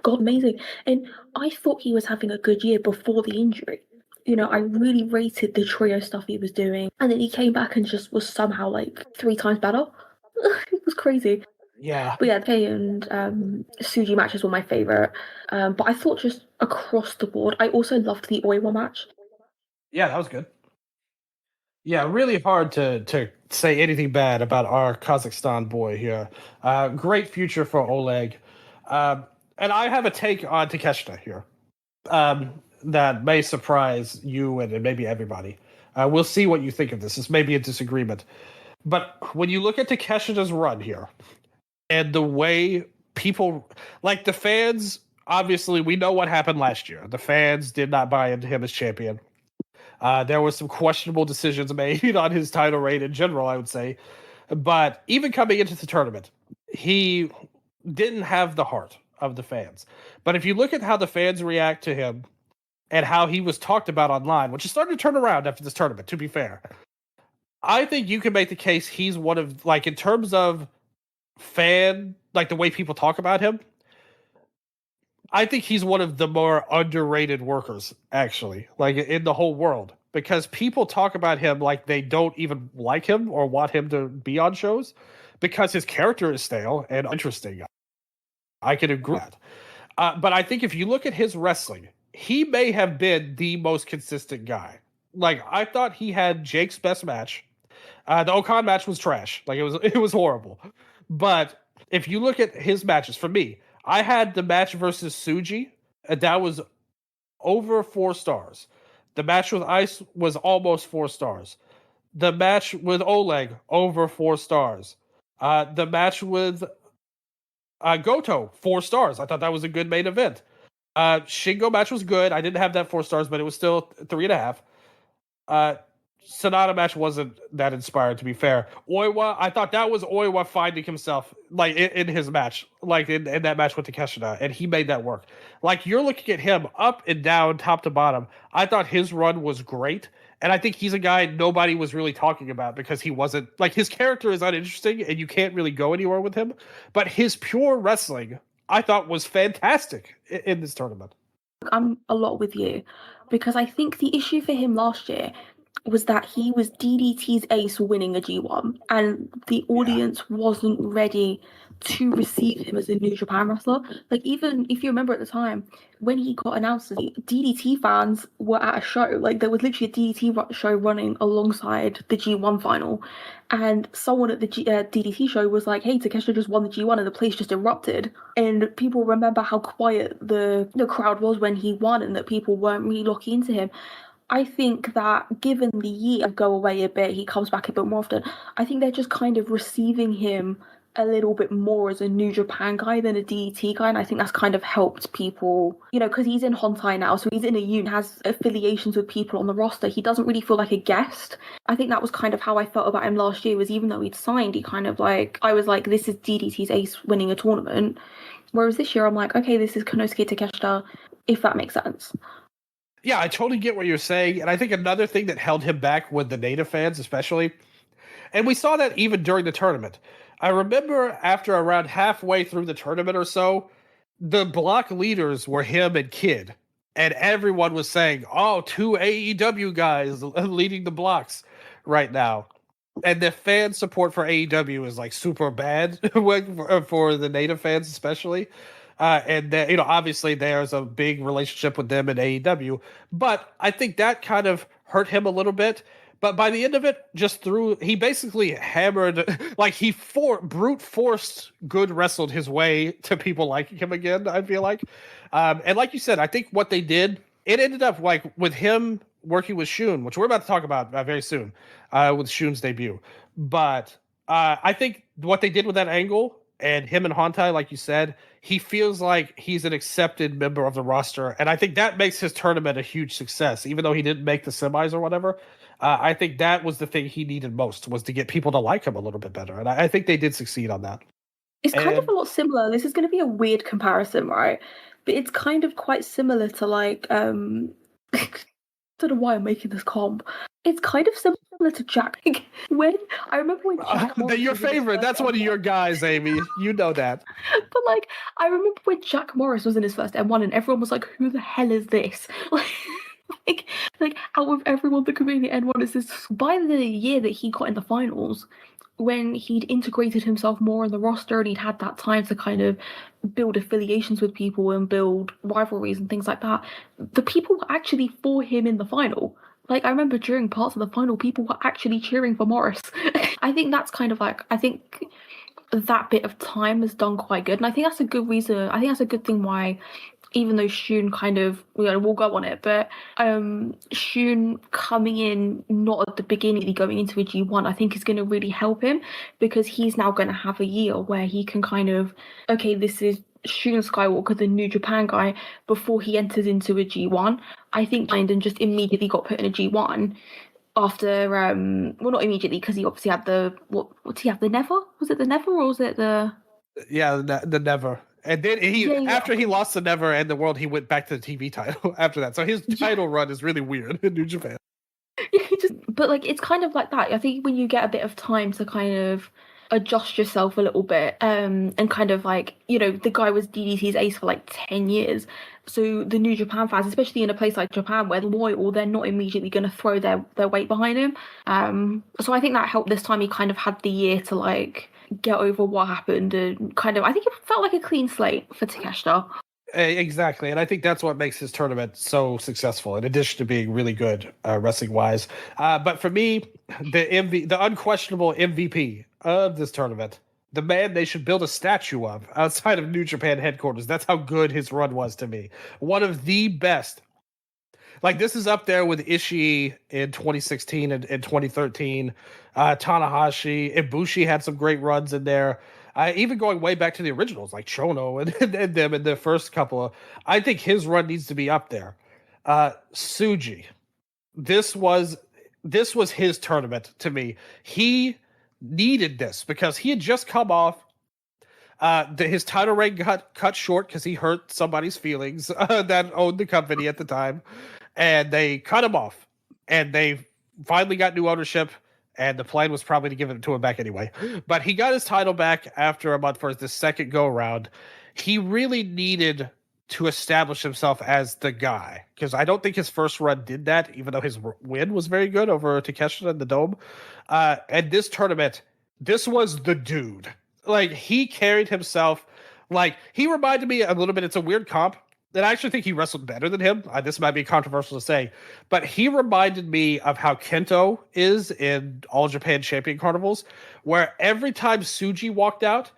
got amazing. And I thought he was having a good year before the injury. I really rated the trio stuff he was doing. And then he came back and just was somehow like 3 times better. It was crazy. Yeah. But yeah, Kei and Tsuji matches were my favourite. But I thought just across the board, I also loved the Oiwa match. Yeah, that was good. Yeah, really hard to say anything bad about our Kazakhstan boy here. Great future for Oleg. And I have a take on Takeshita here that may surprise you and maybe everybody. We'll see what you think of this. This may be a disagreement. But when you look at Takeshita's run here and the way people, like the fans, obviously we know what happened last year. The fans did not buy into him as champion. There were some questionable decisions made on his title reign in general, I would say. But even coming into the tournament, he didn't have the heart of the fans. But if you look at how the fans react to him and how he was talked about online, which is starting to turn around after this tournament, to be fair, I think you can make the case he's one of, like, in terms of fan, like the way people talk about him, I think he's one of the more underrated workers, actually, like in the whole world, because people talk about him like they don't even like him or want him to be on shows because his character is stale and interesting. I can agree with that. But I think if you look at his wrestling, he may have been the most consistent guy. Like, I thought he had Jake's best match. The Okan match was trash. Like, it was horrible. But if you look at his matches, for me, I had the match versus Tsuji, and that was over 4 stars. The match with Ice was almost 4 stars. The match with Oleg, over 4 stars. The match with Goto, 4 stars. I thought that was a good main event. Shingo match was good. I didn't have that 4 stars, but it was still 3.5. Sonata match wasn't that inspired, to be fair. Oiwa, I thought that was Oiwa finding himself, like, in his match, like in that match with Takeshita, and he made that work. Like, you're looking at him up and down, top to bottom. I thought his run was great, and I think he's a guy nobody was really talking about because he wasn't, like, his character is uninteresting, and you can't really go anywhere with him, but his pure wrestling, I thought, was fantastic in this tournament. I'm a lot with you because I think the issue for him last year was that he was DDT's ace winning a G1 and the audience wasn't ready to receive him as a New Japan wrestler. Like, even if you remember at the time when he got announced, DDT fans were at a show. Like, there was literally a DDT show running alongside the G1 final, and someone at the DDT show was like, "Hey, Takeshita just won the G1," and the place just erupted. And people remember how quiet the crowd was when he won, and that people weren't really locking into him. I think that given the year go away a bit, he comes back a bit more often. I think they're just kind of receiving him a little bit more as a New Japan guy than a DDT guy, and I think that's kind of helped people, because he's in Hontai now, so he's in a unit, has affiliations with people on the roster. He doesn't really feel like a guest. I think that was kind of how I felt about him last year, was even though he'd signed, he kind of like, I was like, this is DDT's ace winning a tournament. Whereas this year, I'm like, okay, this is Konosuke Takeshita, if that makes sense. Yeah, I totally get what you're saying. And I think another thing that held him back with the native fans, especially, and we saw that even during the tournament. I remember after around halfway through the tournament or so, the block leaders were him and Kid. And everyone was saying, oh, 2 AEW guys leading the blocks right now. And the fan support for AEW is like super bad for the native fans, especially. And obviously there's a big relationship with them in AEW, but I think that kind of hurt him a little bit. But by the end of it, he basically hammered, like he brute forced good wrestled his way to people liking him again, I feel like. And like you said, I think what they did, it ended up like with him working with Shun, which we're about to talk about very soon, with Shun's debut. But I think what they did with that angle and him and Hontai, like you said, he feels like he's an accepted member of the roster. And I think that makes his tournament a huge success, even though he didn't make the semis or whatever. I think that was the thing he needed most, was to get people to like him a little bit better. And I think they did succeed on that. It's kind of a lot similar. This is going to be a weird comparison, right? But it's kind of quite similar to like don't know why I'm making this comp. It's kind of similar to Jack. When I remember when Jack Morris your was in his favorite. first That's one of your guys, Amy. You know that. But like, I remember when Jack Morris was in his first M1, and everyone was like, "Who the hell is this?" Like out of everyone that could be in the N1, is this? By the year that he got in the finals, when he'd integrated himself more in the roster and he'd had that time to kind of build affiliations with people and build rivalries and things like that, the people were actually for him in the final. Like, I remember during parts of the final, people were actually cheering for Morris. I think that's kind of like, I think that bit of time has done quite good. And I think that's a good reason, I think that's a good thing why, even though Shun kind of, we'll go on it, but Shun coming in not at the beginning, going into a G1, I think is going to really help him, because he's now going to have a year where he can kind of, okay, this is Shun Skywalker, the New Japan guy, before he enters into a G1. I think Landon just immediately got put in a G1 after, well, not immediately, because he obviously had the, what did he have, the Never? Was it the Never, or was it the... Yeah, the Never. And then after he lost the Never and the World, he went back to the TV title after that. So his title run is really weird in New Japan. But like, it's kind of like that. I think when you get a bit of time to kind of adjust yourself a little bit, and kind of like, the guy was DDT's ace for like 10 years. So the New Japan fans, especially in a place like Japan where they're loyal, they're not immediately going to throw their weight behind him. So I think that helped this time. He kind of had the year to like get over what happened, and kind of, I think it felt like a clean slate for Takeshita. Exactly, and I think that's what makes his tournament so successful, in addition to being really good wrestling-wise. But for me, the unquestionable MVP of this tournament, the man they should build a statue of outside of New Japan headquarters, that's how good his run was to me. One of the best. Like, this is up there with Ishii in 2016 and 2013. Tanahashi, Ibushi had some great runs in there. Even going way back to the originals, like Chono and them in the first couple. I think his run needs to be up there. Tsuji, this was his tournament to me. He needed this because he had just come off. His title reign got cut short because he hurt somebody's feelings that owned the company at the time, and they cut him off. And they finally got new ownership, and the plan was probably to give it to him back anyway. But he got his title back after a month for the second go around. He really needed to establish himself as the guy, because I don't think his first run did that, even though his win was very good over Takeshita in the Dome. And this tournament, this was the dude. Like, he carried himself. Like, he reminded me a little bit. It's a weird comp. And I actually think he wrestled better than him. This might be controversial to say, but he reminded me of how Kento is in All Japan Champion Carnivals, where every time Tsuji walked out,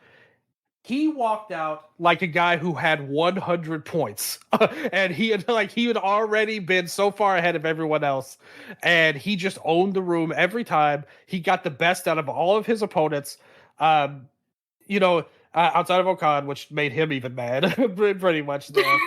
he walked out like a guy who had 100 points. And he had already been so far ahead of everyone else. And he just owned the room every time. He got the best out of all of his opponents. Outside of Okan, which made him even mad, pretty much there.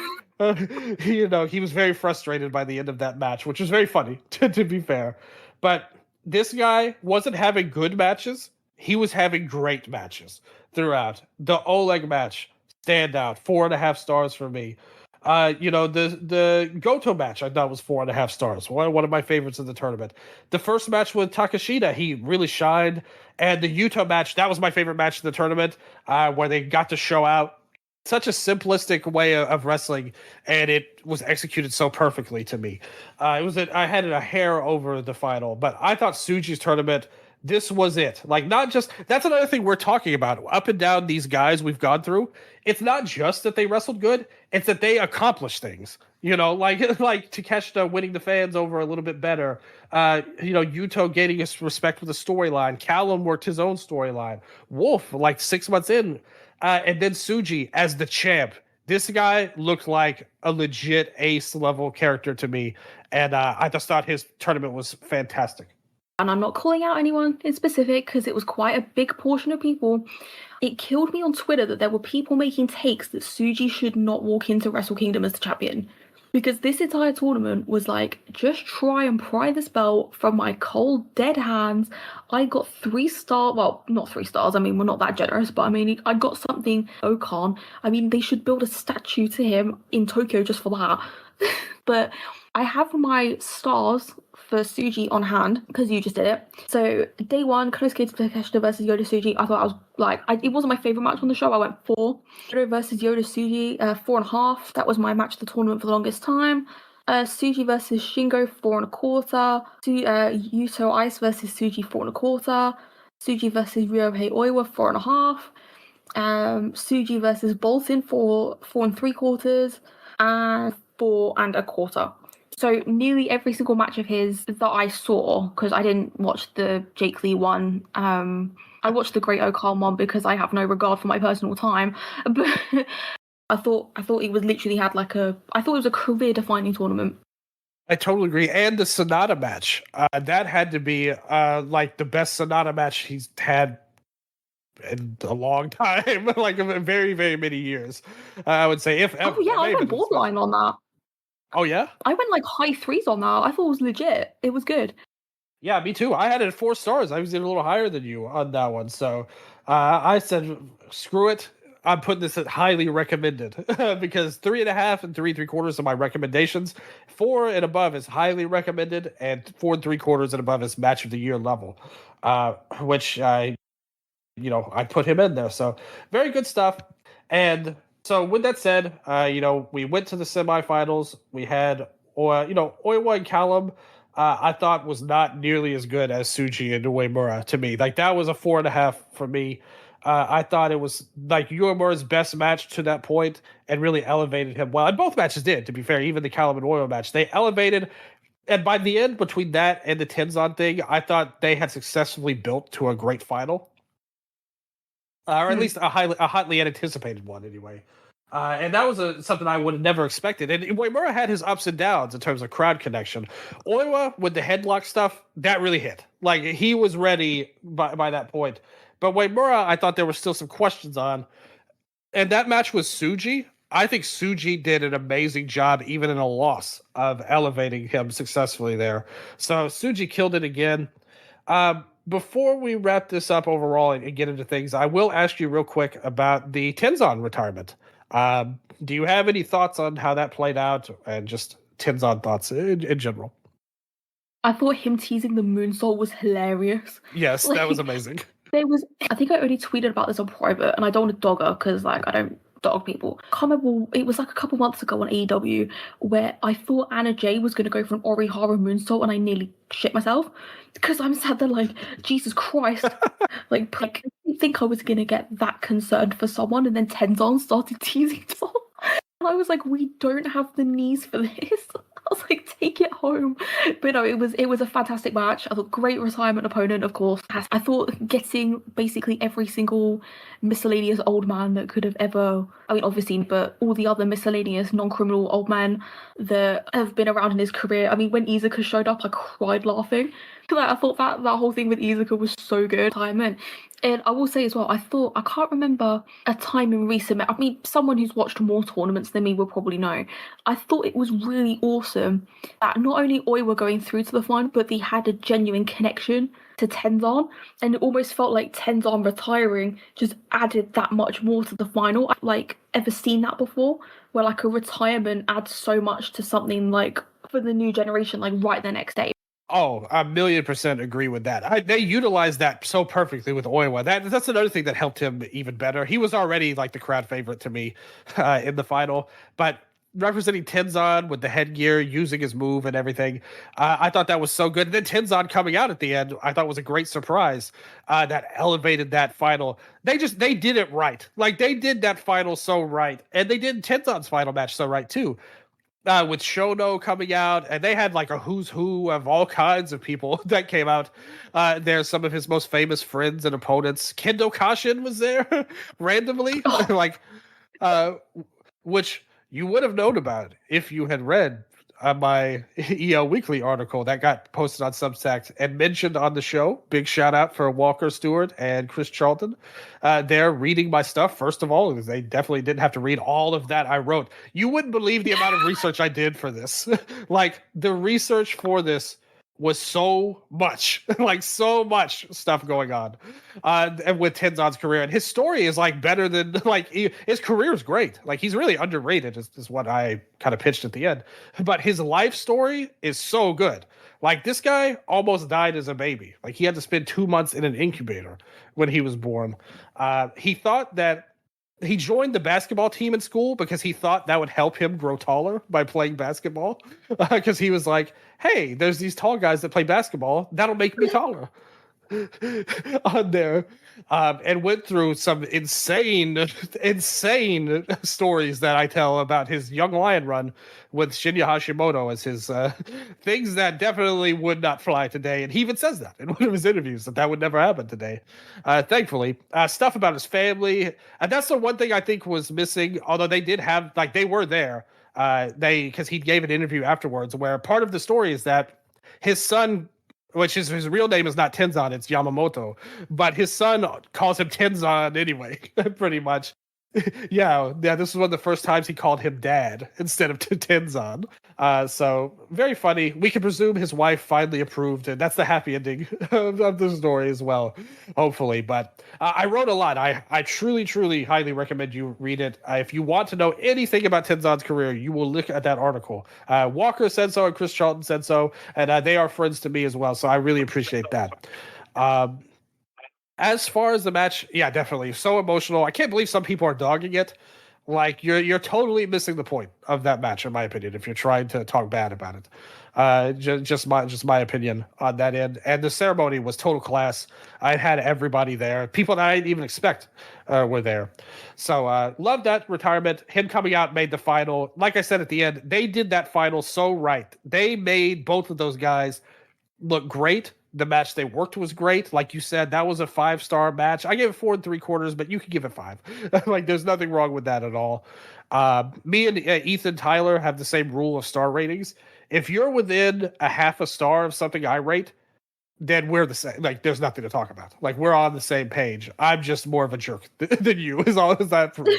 He was very frustrated by the end of that match, which was very funny, to be fair. But this guy wasn't having good matches. He was having great matches throughout. The Oleg match, standout, 4.5 stars for me. The Goto match I thought was 4.5 stars. One of my favorites of the tournament. The first match with Takeshita, he really shined. And the Yota match, that was my favorite match of the tournament, where they got to show out. Such a simplistic way of wrestling, and it was executed so perfectly to me. I had a hair over the final, but I thought Tsuji's tournament, this was it. Like, not just, that's another thing we're talking about. Up and down these guys we've gone through, it's not just that they wrestled good, it's that they accomplished things. Like Takeshita winning the fans over a little bit better. Yuto gaining his respect with the storyline. Callum worked his own storyline. Wolf, like 6 months in. And then Tsuji as the champ. This guy looked like a legit ace level character to me. And I just thought his tournament was fantastic. And I'm not calling out anyone in specific because it was quite a big portion of people. It killed me on Twitter that there were people making takes that Tsuji should not walk into Wrestle Kingdom as the champion. Because this entire tournament was like, just try and pry this belt from my cold, dead hands. I got 3 stars. Well, not 3 stars. I mean, we're not that generous. But I mean, I got something. Okan. I mean, they should build a statue to him in Tokyo just for that. But I have my stars for Tsuji on hand because you just did it. So day one, Konosuke Takeshita versus Yoda Tsuji. I thought I was like, it wasn't my favorite match on the show. I went 4. Yoda versus Yoda Tsuji, 4.5. That was my match of the tournament for the longest time. Tsuji versus Shingo, 4.25. Yuto Ice versus Tsuji, 4.25. Tsuji versus Ryohei Oiwa, 4.5. Tsuji versus Bolton, 4.75, and 4.25. So nearly every single match of his that I saw, because I didn't watch the Jake Lee one. I watched the Great O'Khan one because I have no regard for my personal time. But I thought he was literally had I thought it was a career-defining tournament. I totally agree. And the Sonata match, that had to be like the best Sonata match he's had in a long time, like very, very many years. I would say, if ever. Oh yeah, I went borderline on that. Oh yeah, I went like high 3s on that. I thought it was legit. It was good. Yeah, me too. I had it at 4 stars. I was a little higher than you on that one. So I said, screw it. I'm putting this at highly recommended because 3.5 and 3.75 are my recommendations. 4 and above is highly recommended, and 4.75 and above is match of the year level, which I put him in there. So very good stuff. And so with that said, we went to the semifinals. We had, Oiwa and Callum. I thought was not nearly as good as Tsuji and Uemura to me. Like that was a 4.5 for me. I thought it was like Uemura's best match to that point and really elevated him well. And both matches did, to be fair, even the Callum and Oiwa match. They elevated, and by the end, between that and the Tenzan thing, I thought they had successfully built to a great final. Or at least a hotly anticipated one, anyway. And that was something I would have never expected. And Uemura had his ups and downs in terms of crowd connection. Oiwa, with the headlock stuff, that really hit. Like, he was ready by that point. But Uemura, I thought there were still some questions on. And that match with Tsuji, I think Tsuji did an amazing job, even in a loss, of elevating him successfully there. So Tsuji killed it again. Before we wrap this up overall and get into things, I will ask you real quick about the Tenzan retirement. Do you have any thoughts on how that played out and just Tenzan thoughts in general? I thought him teasing the moonsault was hilarious. Yes, that was amazing. I think I already tweeted about this on private, and I don't want to dog her because I don't dog people. I can't remember, it was like a couple months ago on AEW where I thought Anna Jay was going to go for an Orihara moonsault and I nearly shit myself because I'm sat there like, Jesus Christ. I didn't think I was going to get that concerned for someone, and then Tenzan started teasing someone. And I was like, we don't have the knees for this. I was like, take it home. But no, it was a fantastic match. I thought great retirement opponent, of course. I thought getting basically every single miscellaneous old man that could have ever, obviously, but all the other miscellaneous non-criminal old men that have been around in his career. When Iizuka showed up, I cried laughing. I thought that whole thing with Iizuka was so good. And I will say as well, I can't remember a time in recent, someone who's watched more tournaments than me will probably know. I thought it was really awesome that not only Oiwa going through to the final, but they had a genuine connection to Tenzan. And it almost felt like Tenzan retiring just added that much more to the final. I've ever seen that before, where a retirement adds so much to something for the new generation, right the next day. Oh, 1,000,000% agree with that. They utilized that so perfectly with Oiwa. That's another thing that helped him even better. He was already the crowd favorite to me in the final, but representing Tenzan with the headgear, using his move and everything, I thought that was so good. And then Tenzan coming out at the end, I thought was a great surprise that elevated that final. They did it right. They did that final so right, and they did Tenzan's final match so right too. With Shono coming out, and they had a who's who of all kinds of people that came out. There's some of his most famous friends and opponents. Kendo Kashin was there randomly, which you would have known about if you had read my EL Weekly article that got posted on Substack and mentioned on the show. Big shout out for Walker Stewart and Chris Charlton. They're reading my stuff, first of all, because they definitely didn't have to read all of that I wrote. You wouldn't believe the amount of research I did for this. The research for this was so much, like so much stuff going on, and with Tenzan's career, and his story is like better than his career is great. Like he's really underrated, is what I kind of pitched at the end. But his life story is so good. Like this guy almost died as a baby. Like he had to spend 2 months in an incubator when he was born. He thought that he joined the basketball team in school because he thought that would help him grow taller by playing basketball. Because he was like, hey, there's these tall guys that play basketball. That'll make me taller. On there, and went through some insane stories that I tell about his Young Lion run with Shinya Hashimoto as his things that definitely would not fly today. And he even says that in one of his interviews that would never happen today. Thankfully, stuff about his family, and that's the one thing I think was missing. Although they did have, like, they were there. Because he gave an interview afterwards where part of the story is that his son, which is his real name is not Tenzan, it's Yamamoto, but his son calls him Tenzan anyway, pretty much. Yeah, this is one of the first times he called him dad instead of Tenzan. So very funny. We can presume his wife finally approved, and that's the happy ending of the story as well, hopefully. But I wrote a lot. I truly, truly highly recommend you read it. If you want to know anything about Tenzan's career, you will look at that article. Walker said so, and Chris Charlton said so, and they are friends to me as well, so I really appreciate that. As far as the match, yeah, definitely. So emotional. I can't believe some people are dogging it. Like you're totally missing the point of that match, in my opinion, if you're trying to talk bad about it. Just my opinion on that end. And the ceremony was total class. I had everybody there. People that I didn't even expect were there. So love that retirement. Him coming out made the final. Like I said at the end, they did that final so right. They made both of those guys look great. The match they worked was great. Like you said, that was a 5-star match. I gave it 4 3/4, but you could give it 5. Like, there's nothing wrong with that at all. Me and Ethan Tyler have the same rule of star ratings. If you're within a half a star of something I rate, then we're the same. Like, there's nothing to talk about. Like, we're on the same page. I'm just more of a jerk than you, as all as that proves.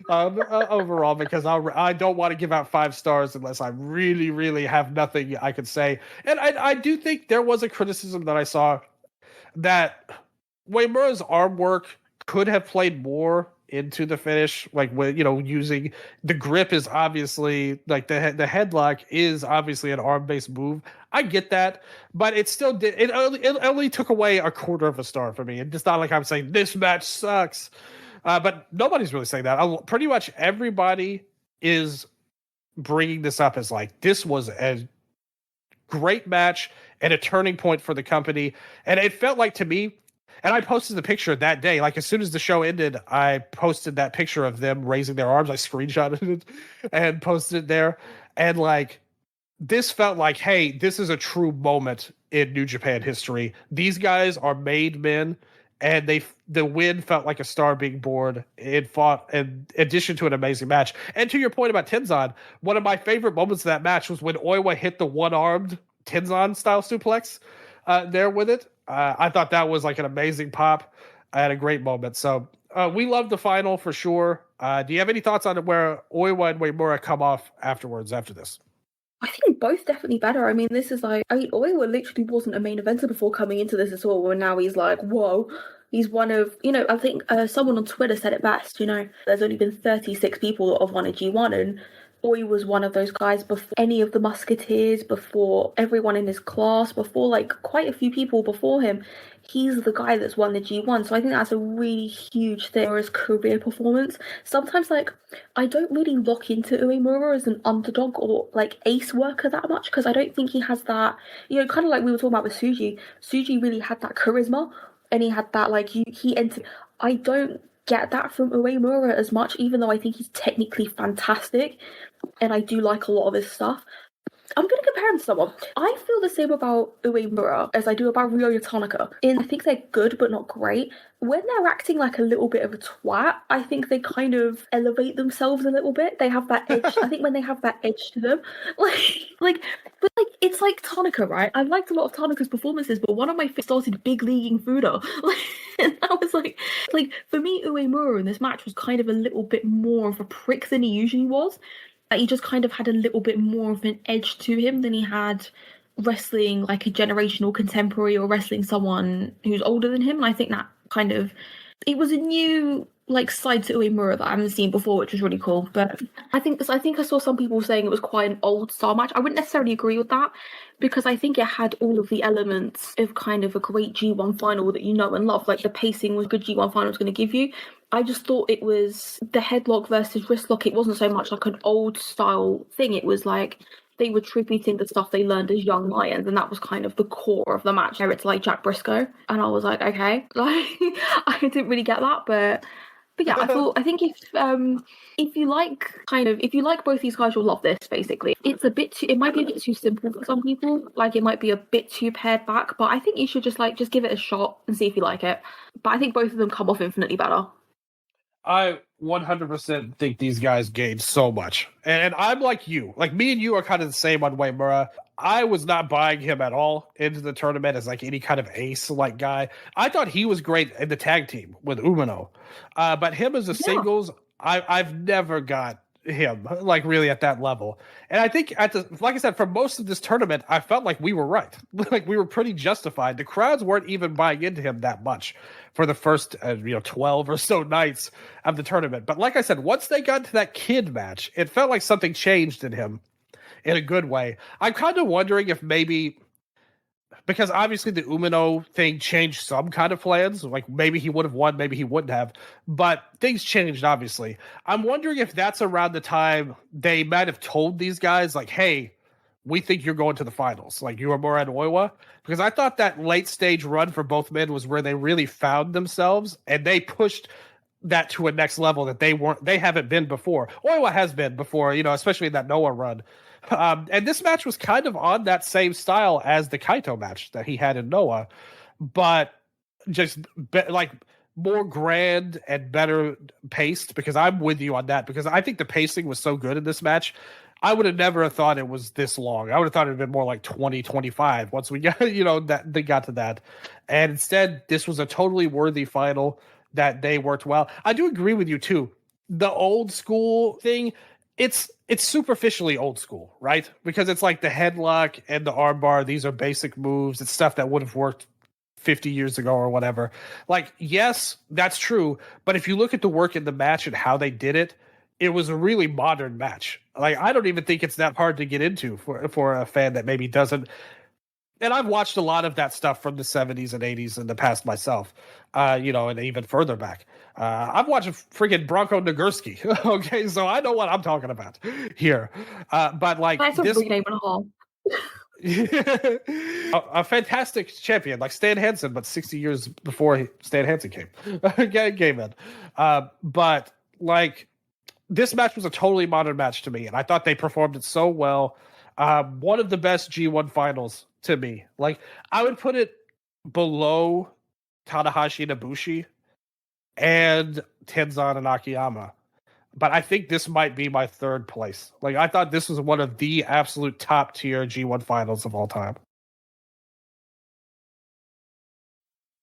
Overall, because I don't want to give out 5 stars unless I really, really have nothing I can say. And I do think there was a criticism that I saw that Uemura's arm work could have played more into the finish, like when using the grip is obviously like the headlock is obviously an arm-based move. I get that, but it still did. It only took away a 1/4 of a star for me. It's not like I'm saying this match sucks, but nobody's really saying that. Pretty much everybody is bringing this up as like this was a great match and a turning point for the company, and it felt like to me. And I posted the picture that day. Like, as soon as the show ended, I posted that picture of them raising their arms. I screenshotted it and posted it there. And, like, this felt like, hey, this is a true moment in New Japan history. These guys are made men, and the win felt like a star being born. It fought in addition to an amazing match. And to your point about Tenzan, one of my favorite moments of that match was when Oiwa hit the one-armed Tenzan-style suplex there with it. I thought that was like an amazing pop. I had a great moment. So we love the final for sure. Do you have any thoughts on where Oiwa and Uemura come off afterwards after this? I think both definitely better. I mean, this is like, Oiwa literally wasn't a main eventer before coming into this at all, and now he's like, whoa. He's one of, I think someone on Twitter said it best, there's only been 36 people that have won a G1, and Oi was one of those guys before any of the Musketeers, before everyone in his class, before like quite a few people before him. He's the guy that's won the G1. So I think that's a really huge thing for his career performance. Sometimes, like, I don't really lock into Uemura as an underdog or like ace worker that much because I don't think he has that, kind of like we were talking about with Tsuji. Tsuji really had that charisma and he had that, like, he entered. I don't get that from Uemura as much, even though I think he's technically fantastic and I do like a lot of his stuff. I'm going to compare him to someone. I feel the same about Uemura as I do about Ryohei Oiwa. I think they're good, but not great. When they're acting like a little bit of a twat, I think they kind of elevate themselves a little bit. They have that edge. I think when they have that edge to them, but it's like Tanaka, right? I liked a lot of Tanaka's performances, but one of my favorites started big leaguing Fuda. And I was like, for me, Uemura in this match was kind of a little bit more of a prick than he usually was. He just kind of had a little bit more of an edge to him than he had wrestling like a generational contemporary or wrestling someone who's older than him. And I think that kind of, it was a new like side to Uemura that I haven't seen before, which was really cool. But I think I saw some people saying it was quite an old style match. I wouldn't necessarily agree with that, because I think it had all of the elements of kind of a great G1 final that you know and love. Like the pacing was good, G1 final was going to give you. I just thought it was the headlock versus wrist lock. It wasn't so much like an old style thing. It was like they were tributing the stuff they learned as young lions, and that was kind of the core of the match. It's like Jack Briscoe, and I was like, okay, like I didn't really get that, but yeah, I think if you like both these guys, you'll love this. Basically, it might be a bit too simple for some people. Like it might be a bit too pared back, but I think you should just give it a shot and see if you like it. But I think both of them come off infinitely better. I 100% think these guys gained so much. And I'm like you. Like, me and you are kind of the same on Uemura. I was not buying him at all into the tournament as, like, any kind of ace-like guy. I thought he was great in the tag team with Umino. But him as a singles, I've never got him, like, really at that level. And I think, like I said, for most of this tournament, I felt like we were right. Like, we were pretty justified. The crowds weren't even buying into him that much for the first 12 or so nights of the tournament. But like I said, once they got to that kid match, it felt like something changed in him in a good way. I'm kind of wondering if maybe, because obviously the Umino thing changed some kind of plans. Like maybe he would have won, maybe he wouldn't have. But things changed, obviously. I'm wondering if that's around the time they might have told these guys, like, hey, we think you're going to the finals, like Uemura and Oiwa. Because I thought that late stage run for both men was where they really found themselves, and they pushed that to a next level that they haven't been before. Oiwa has been before, especially in that Noah run. And this match was kind of on that same style as the Kaito match that he had in Noah, but just like more grand and better paced, because I'm with you on that, because I think the pacing was so good in this match. I would have never thought it was this long. I would have thought it would have been more like 20, 25 once we got, that they got to that. And instead, this was a totally worthy final that they worked well. I do agree with you too. The old school thing, it's superficially old school, right? Because it's like the headlock and the armbar. These are basic moves. It's stuff that would have worked 50 years ago or whatever. Like, yes, that's true. But if you look at the work in the match and how they did it, it was a really modern match. Like, I don't even think it's that hard to get into for a fan that maybe doesn't. And I've watched a lot of that stuff from the 70s and 80s in the past myself, and even further back. I've watched friggin' Bronco Nagurski. Okay, so I know what I'm talking about here. But like, that's a big name and a half. a fantastic champion like Stan Hansen, but 60 years before Stan Hansen came in. But like, this match was a totally modern match to me, and I thought they performed it so well. One of the best G1 finals to me. Like, I would put it below Tanahashi and Ibushi and Tenzan and Akiyama. But I think this might be my third place. Like, I thought this was one of the absolute top tier G1 finals of all time.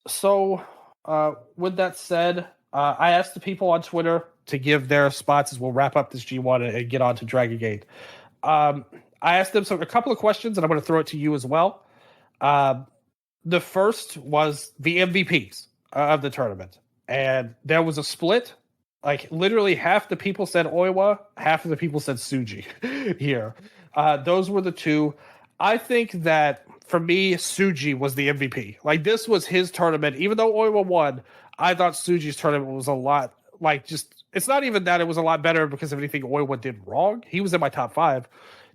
So, with that said, I asked the people on Twitter to give their spots as we'll wrap up this G1 and get on to DRAGONGATE. I asked them a couple of questions, and I'm going to throw it to you as well. The first was the MVPs of the tournament, and there was a split. Like, literally half the people said Oiwa, half of the people said Tsuji here. Those were the two. I think that, for me, Tsuji was the MVP. Like, this was his tournament. Even though Oiwa won, I thought Tsuji's tournament was a lot, like, just, it's not even that it was a lot better because of anything Oiwa did wrong. He was in my top 5,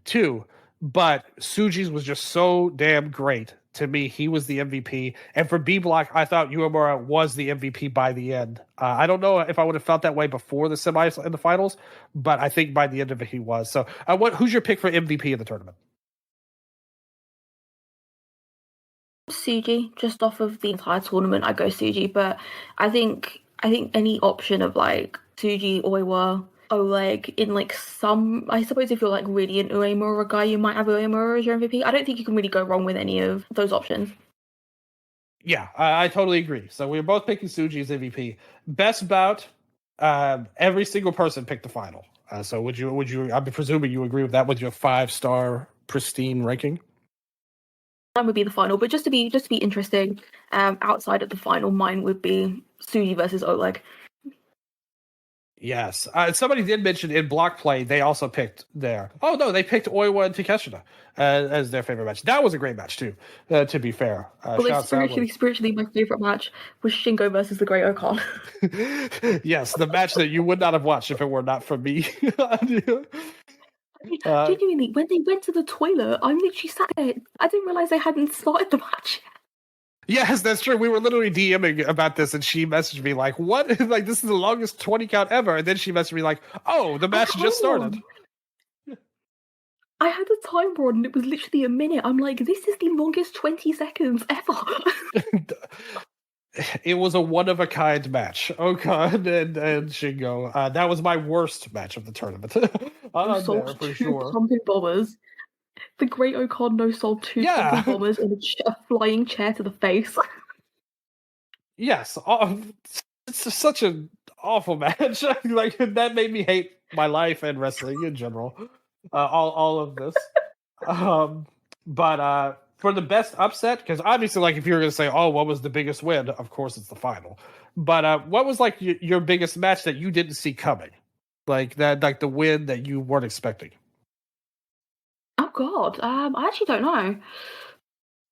too. But Tsuji's was just so damn great. To me, he was the MVP. And for B Block, I thought Uemura was the MVP by the end. I don't know if I would have felt that way before the semis and the finals, but I think by the end of it, he was. So who's your pick for MVP of the tournament? Tsuji, just off of the entire tournament, I go Tsuji. But I think any option of like Tsuji, Oiwa, Oleg in like some, I suppose if you're like really an Uemura guy, you might have Uemura as your MVP. I don't think you can really go wrong with any of those options. Yeah, I totally agree. So we're both picking Tsuji as MVP. Best bout, every single person picked the final. So would you? I'm presuming you agree with that with your 5-star pristine ranking. Mine would be the final, but just to be interesting, outside of the final, mine would be Tsuji versus Oleg. Yes. Somebody did mention in block play, they also picked there. Oh, no, they picked Oiwa and Takeshita as their favorite match. That was a great match, too, to be fair. Although spiritually, my favorite match was Shingo versus the Great Okan. Yes, the match that you would not have watched if it were not for me. Genuinely, when they went to the toilet, I'm literally sat there. I didn't realize they hadn't started the match. Yes, that's true. We were literally DMing about this, and she messaged me like, "What? Like, this is the longest 20 count ever." And then she messaged me like, "Oh, the match just started." I had a timer on, and it was literally a minute. I'm like, "This is the longest 20 seconds ever." It was a one-of-a-kind match. Okan and Shingo. That was my worst match of the tournament. Sold two pumping bombers. The Great Okan sold two pumping bombers and a flying chair to the face. Yes, it's such an awful match. Like, that made me hate my life and wrestling in general. All of this. But for the best upset, because obviously, like, if you were going to say, "Oh, what was the biggest win?" Of course, it's the final. But what was like your biggest match that you didn't see coming, like the win that you weren't expecting? Oh God, I actually don't know.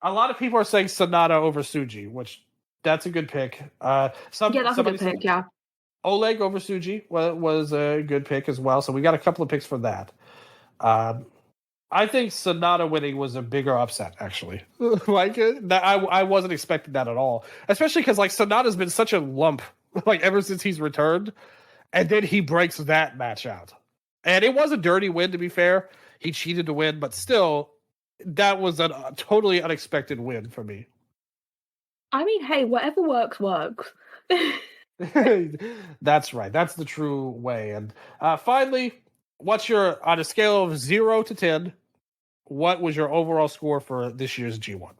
A lot of people are saying Sonata over Tsuji, which that's a good pick. That's a good pick. Yeah. Oleg over Tsuji was a good pick as well. So we got a couple of picks for that. I think Sonata winning was a bigger upset, actually. Like, I wasn't expecting that at all, especially because like Sonata's been such a lump like ever since he's returned, and then he breaks that match out, and it was a dirty win, to be fair. He cheated to win, but still, that was a totally unexpected win for me. I mean, hey, whatever works, works. That's right. That's the true way. And finally, what's your, on a scale of 0 to 10, what was your overall score for this year's G1?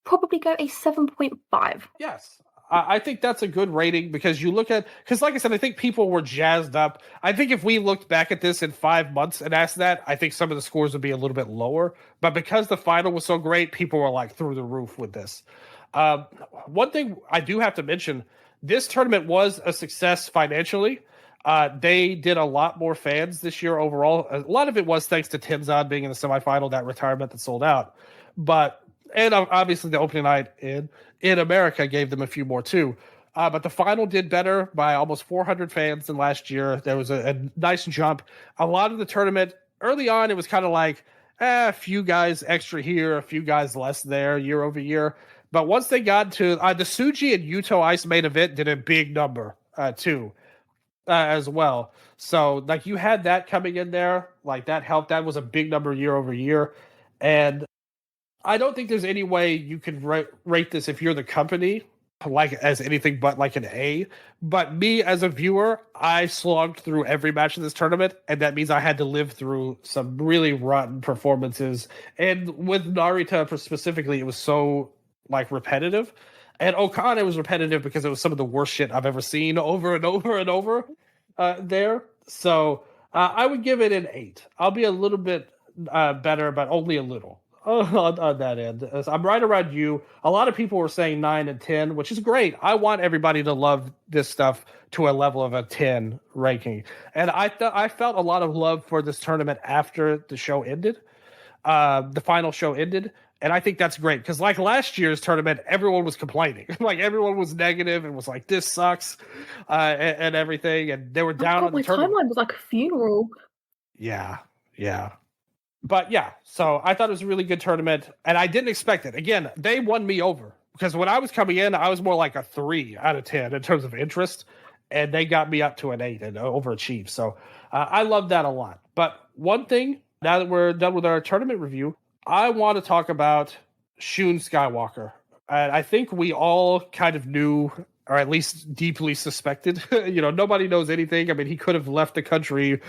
Probably go a 7.5. Yes. I think that's a good rating because you look at, because like I said, I think people were jazzed up. I think if we looked back at this in 5 months and asked that, I think some of the scores would be a little bit lower. But because the final was so great, people were like through the roof with this. One thing I do have to mention, this tournament was a success financially. They did a lot more fans this year overall. A lot of it was thanks to Tenzan being in the semifinal, that retirement that sold out. And obviously the opening night in America gave them a few more too. But the final did better by almost 400 fans than last year. There was a nice jump. A lot of the tournament, early on, it was kind of like a few guys extra here, a few guys less there year over year. But once they got to the Tsuji and Yuto Ice main event did a big number too. As well. So like you had that coming in there, like that helped. That was a big number year over year. And I don't think there's any way you could rate this if you're the company like as anything but like an A. But me as a viewer, I slogged through every match in this tournament, and that means I had to live through some really rotten performances. And with Narita specifically, it was so like repetitive. And Okada was repetitive because it was some of the worst shit I've ever seen over and over and over there. So I would give it an 8. I'll be a little bit better, but only a little on that end. I'm right around you. A lot of people were saying 9 and 10, which is great. I want everybody to love this stuff to a level of a 10 ranking. And I felt a lot of love for this tournament after the show ended. The final show ended. And I think that's great because, like last year's tournament, everyone was complaining. Like everyone was negative and was like, "This sucks," and everything. And they were down on the tournament. My timeline was like a funeral. Yeah. But yeah, so I thought it was a really good tournament, and I didn't expect it. Again, they won me over because when I was coming in, I was more like a 3 out of 10 in terms of interest, and they got me up to an 8 and overachieved. So I love that a lot. But one thing, now that we're done with our tournament review, I want to talk about Shun Skywalker. And I think we all kind of knew, or at least deeply suspected. Nobody knows anything. I mean, he could have left the country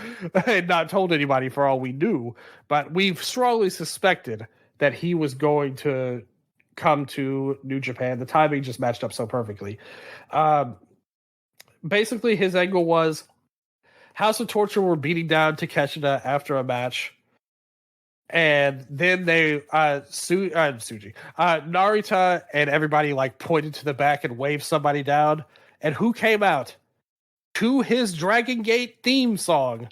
and not told anybody for all we knew. But we've strongly suspected that he was going to come to New Japan. The timing just matched up so perfectly. Basically, his angle was House of Torture were beating down Takeshita after a match. And then Tsuji, Narita and everybody like pointed to the back and waved somebody down. And who came out to his Dragon Gate theme song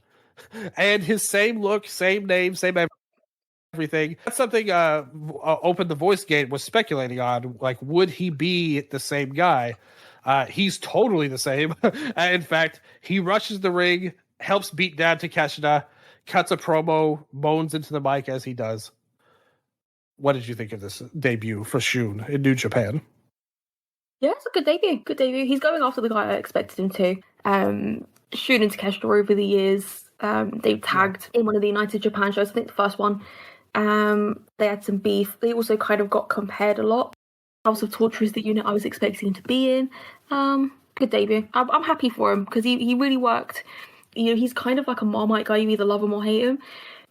and his same look, same name, same everything. That's something Open the Voice Gate was speculating on. Like, would he be the same guy? He's totally the same. In fact, he rushes the ring, helps beat down Takeshita, cuts a promo, moans into the mic as he does. What did you think of this debut for Shun in New Japan? Yeah, it's a good debut. Good debut. He's going after the guy I expected him to. Shun and Takeshita over the years, they've tagged in one of the United Japan shows. I think the first one. They had some beef. They also kind of got compared a lot. House of Torture is the unit I was expecting him to be in. Good debut. I'm happy for him because he really worked. You know, he's kind of like a Marmite guy. You either love him or hate him.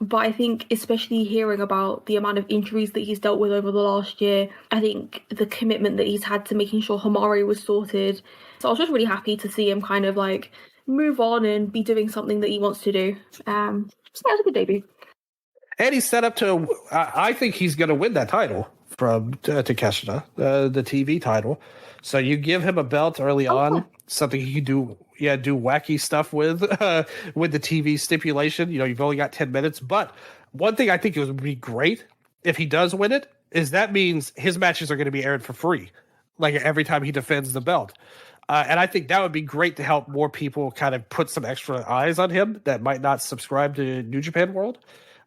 But I think, especially hearing about the amount of injuries that he's dealt with over the last year, I think the commitment that he's had to making sure Hamari was sorted. So I was just really happy to see him kind of like move on and be doing something that he wants to do. So that was a good debut. And he's set up to, I think he's going to win that title from Takeshita, the TV title. So you give him a belt early on, something he can do wacky stuff with the TV stipulation. You know, you've only got 10 minutes. But one thing I think it would be great if he does win it is that means his matches are going to be aired for free, like every time he defends the belt. And I think that would be great to help more people kind of put some extra eyes on him that might not subscribe to New Japan World.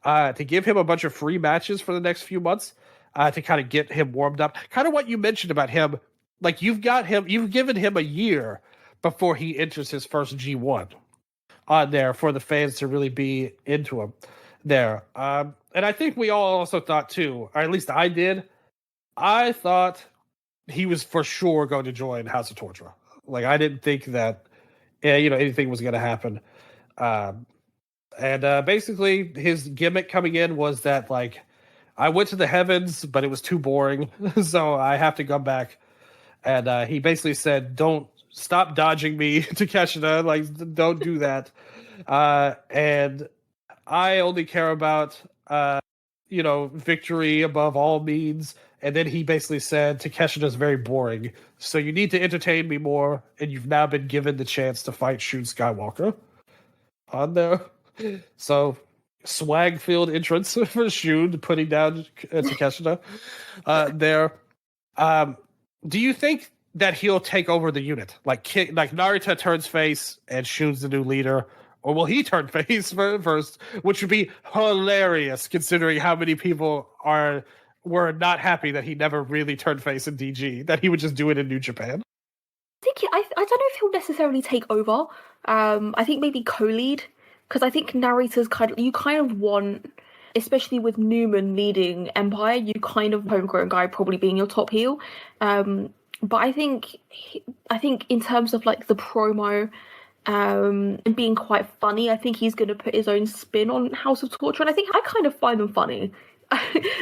To give him a bunch of free matches for the next few months to kind of get him warmed up. Kind of what you mentioned about him. Like, you've given him a year before he enters his first G1 on there for the fans to really be into him there. And I think we all also thought too, or at least I did, I thought he was for sure going to join House of Torture. Like, I didn't think that, anything was going to happen. And basically, his gimmick coming in was that, like, I went to the heavens, but it was too boring, so I have to come back. And he basically said, don't stop dodging me, Takeshita. Like, don't do that. And I only care about, victory above all means. And then he basically said, Takeshita's very boring, so you need to entertain me more, and you've now been given the chance to fight Shun Skywalker on there. So, swag-filled entrance for Shun, putting down Takeshita there. Do you think that he'll take over the unit? Like Narita turns face and Shun's the new leader? Or will he turn face first? Which would be hilarious, considering how many people were not happy that he never really turned face in DG, that he would just do it in New Japan. I don't know if he'll necessarily take over. I think maybe co-lead. Because I think Narita's you kind of want, especially with Newman leading Empire, you kind of homegrown guy probably being your top heel. But I think in terms of like the promo and being quite funny, I think he's going to put his own spin on House of Torture. And I think I kind of find them funny.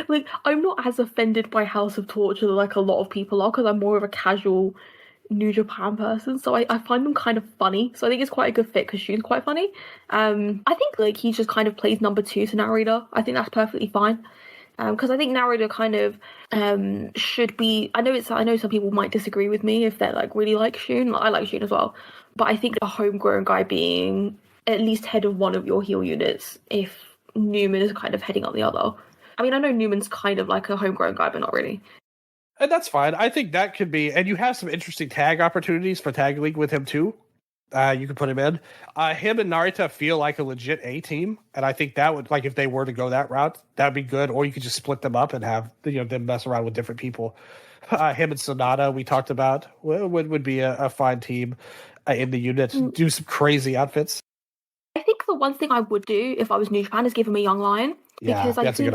Like, I'm not as offended by House of Torture like a lot of people are, because I'm more of a casual New Japan person, so I find them kind of funny. So I think it's quite a good fit because Shun's quite funny. I think like he just kind of plays number 2 to Narita. I think that's perfectly fine. Because I think Narita kind of should be. I know some people might disagree with me if they're like really like Shun. I like Shun as well, but I think a homegrown guy being at least head of one of your heel units, if Newman is kind of heading up the other. I mean, I know Newman's kind of like a homegrown guy, but not really. And that's fine. I think that could be, and you have some interesting tag opportunities for Tag League with him too. You could put him in. Him and Narita feel like a legit A team, and I think that would, like, if they were to go that route, that'd be good. Or you could just split them up and have them mess around with different people. Him and Sonata, we talked about, would be a fine team in the unit. Do some crazy outfits. I think the one thing I would do if I was New Japan is give him a young lion. Because I think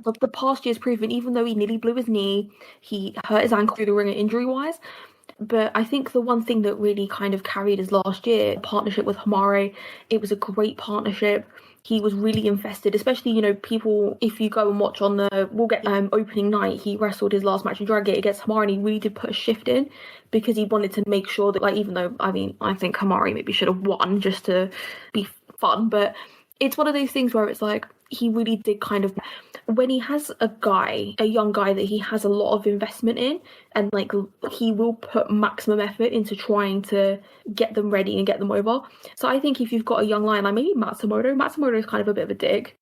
what the past year's proven, even though he nearly blew his knee, he hurt his ankle through the ringer injury-wise. But I think the one thing that really kind of carried his last year, partnership with Hamari, it was a great partnership. He was really invested, especially, people, if you go and watch on we'll get opening night, he wrestled his last match in DRAGONGATE against Hamari, and he really did put a shift in because he wanted to make sure that, like, even though, I think Hamari maybe should have won just to be fun, but it's one of those things where it's like he really did kind of, when he has a young guy that he has a lot of investment in, and like he will put maximum effort into trying to get them ready and get them over. So I think if you've got a young lion, like maybe Matsumoto is kind of a bit of a dick.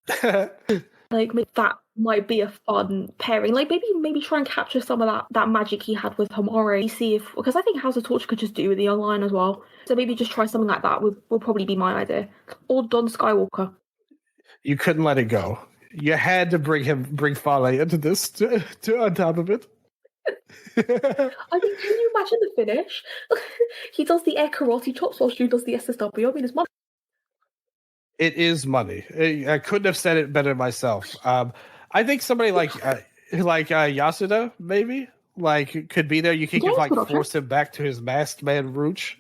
Like that might be a fun pairing. Like maybe try and capture some of that magic he had with Homare. See if, because I think House of Torch could just do with the young lion as well. So maybe just try something like that will probably be my idea. Or Don Skywalker. You couldn't let it go. You had to bring Fale into this to on top of it. I mean, can you imagine the finish? He does the air karate chops while Shu does the SSW. I mean, it's money. It is money. I couldn't have said it better myself. I think somebody like Yasuda maybe could be there. You can force him back to his masked man roots,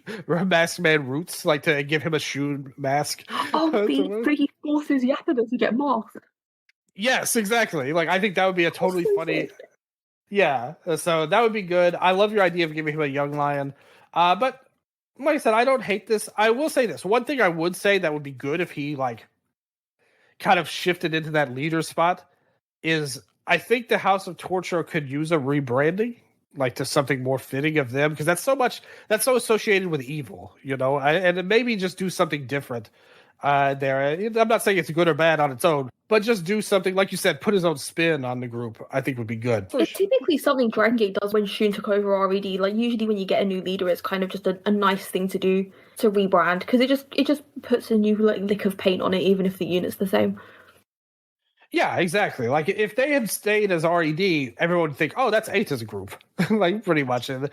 like to give him a Shun mask. Oh, so he forces Yasuda to get masked. Yes, exactly. Like I think that would be a totally funny. Yeah, so that would be good. I love your idea of giving him a young lion, but like I said, I don't hate this. I will say this. One thing I would say that would be good if he kind of shifted into that leader spot is I think the House of Torture could use a rebranding, like to something more fitting of them, because that's so associated with evil, and maybe just do something different there. I'm not saying it's good or bad on its own, but just do something, like you said, put his own spin on the group, I think would be good. It's typically something Dragon Gate does when Shun took over RED. Like usually when you get a new leader, it's kind of just a nice thing to do to rebrand, because it just puts a new lick of paint on it, even if the unit's the same. Yeah, exactly. Like if they had stayed as RED, everyone would think, "Oh, that's Eita's group," like pretty much. And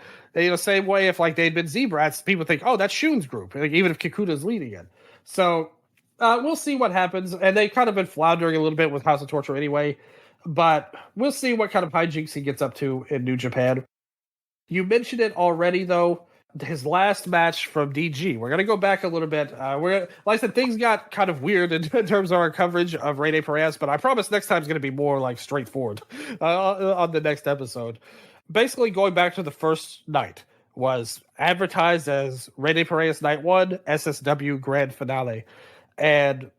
same way if they'd been Zebrats, people think, "Oh, that's Shun's group," even if Kikuta's leading it. So we'll see what happens. And they kind of been floundering a little bit with House of Torture anyway, but we'll see what kind of hijinks he gets up to in New Japan. You mentioned it already, though. His last match from DG. We're going to go back a little bit. Like I said, things got kind of weird in terms of our coverage of Rey de Parejas, but I promise next time is going to be more straightforward on the next episode. Basically, going back to the first night was advertised as Rey de Parejas Night 1, SSW Grand Finale. And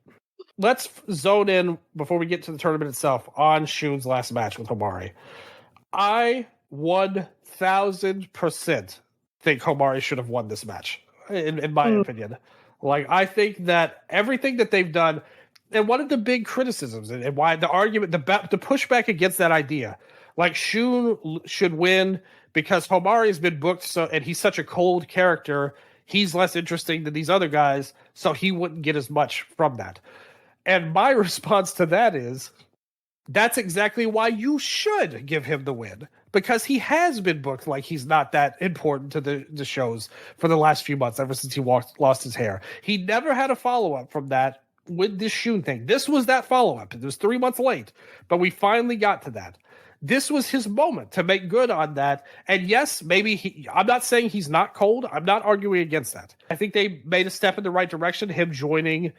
let's zone in before we get to the tournament itself on Shun's last match with Homare. I 1000% think Homare should have won this match, in my opinion. I think that everything that they've done, and one of the big criticisms and why the argument, the pushback against that idea, Shun should win because Homare has been booked and he's such a cold character, he's less interesting than these other guys, so he wouldn't get as much from that. And my response to that is, that's exactly why you should give him the win, because he has been booked like he's not that important to the shows for the last few months, ever since he lost his hair. He never had a follow-up from that with this Shun thing. This was that follow-up. It was 3 months late, but we finally got to that. This was his moment to make good on that. And yes, maybe I'm not saying he's not cold. I'm not arguing against that. I think they made a step in the right direction, him joining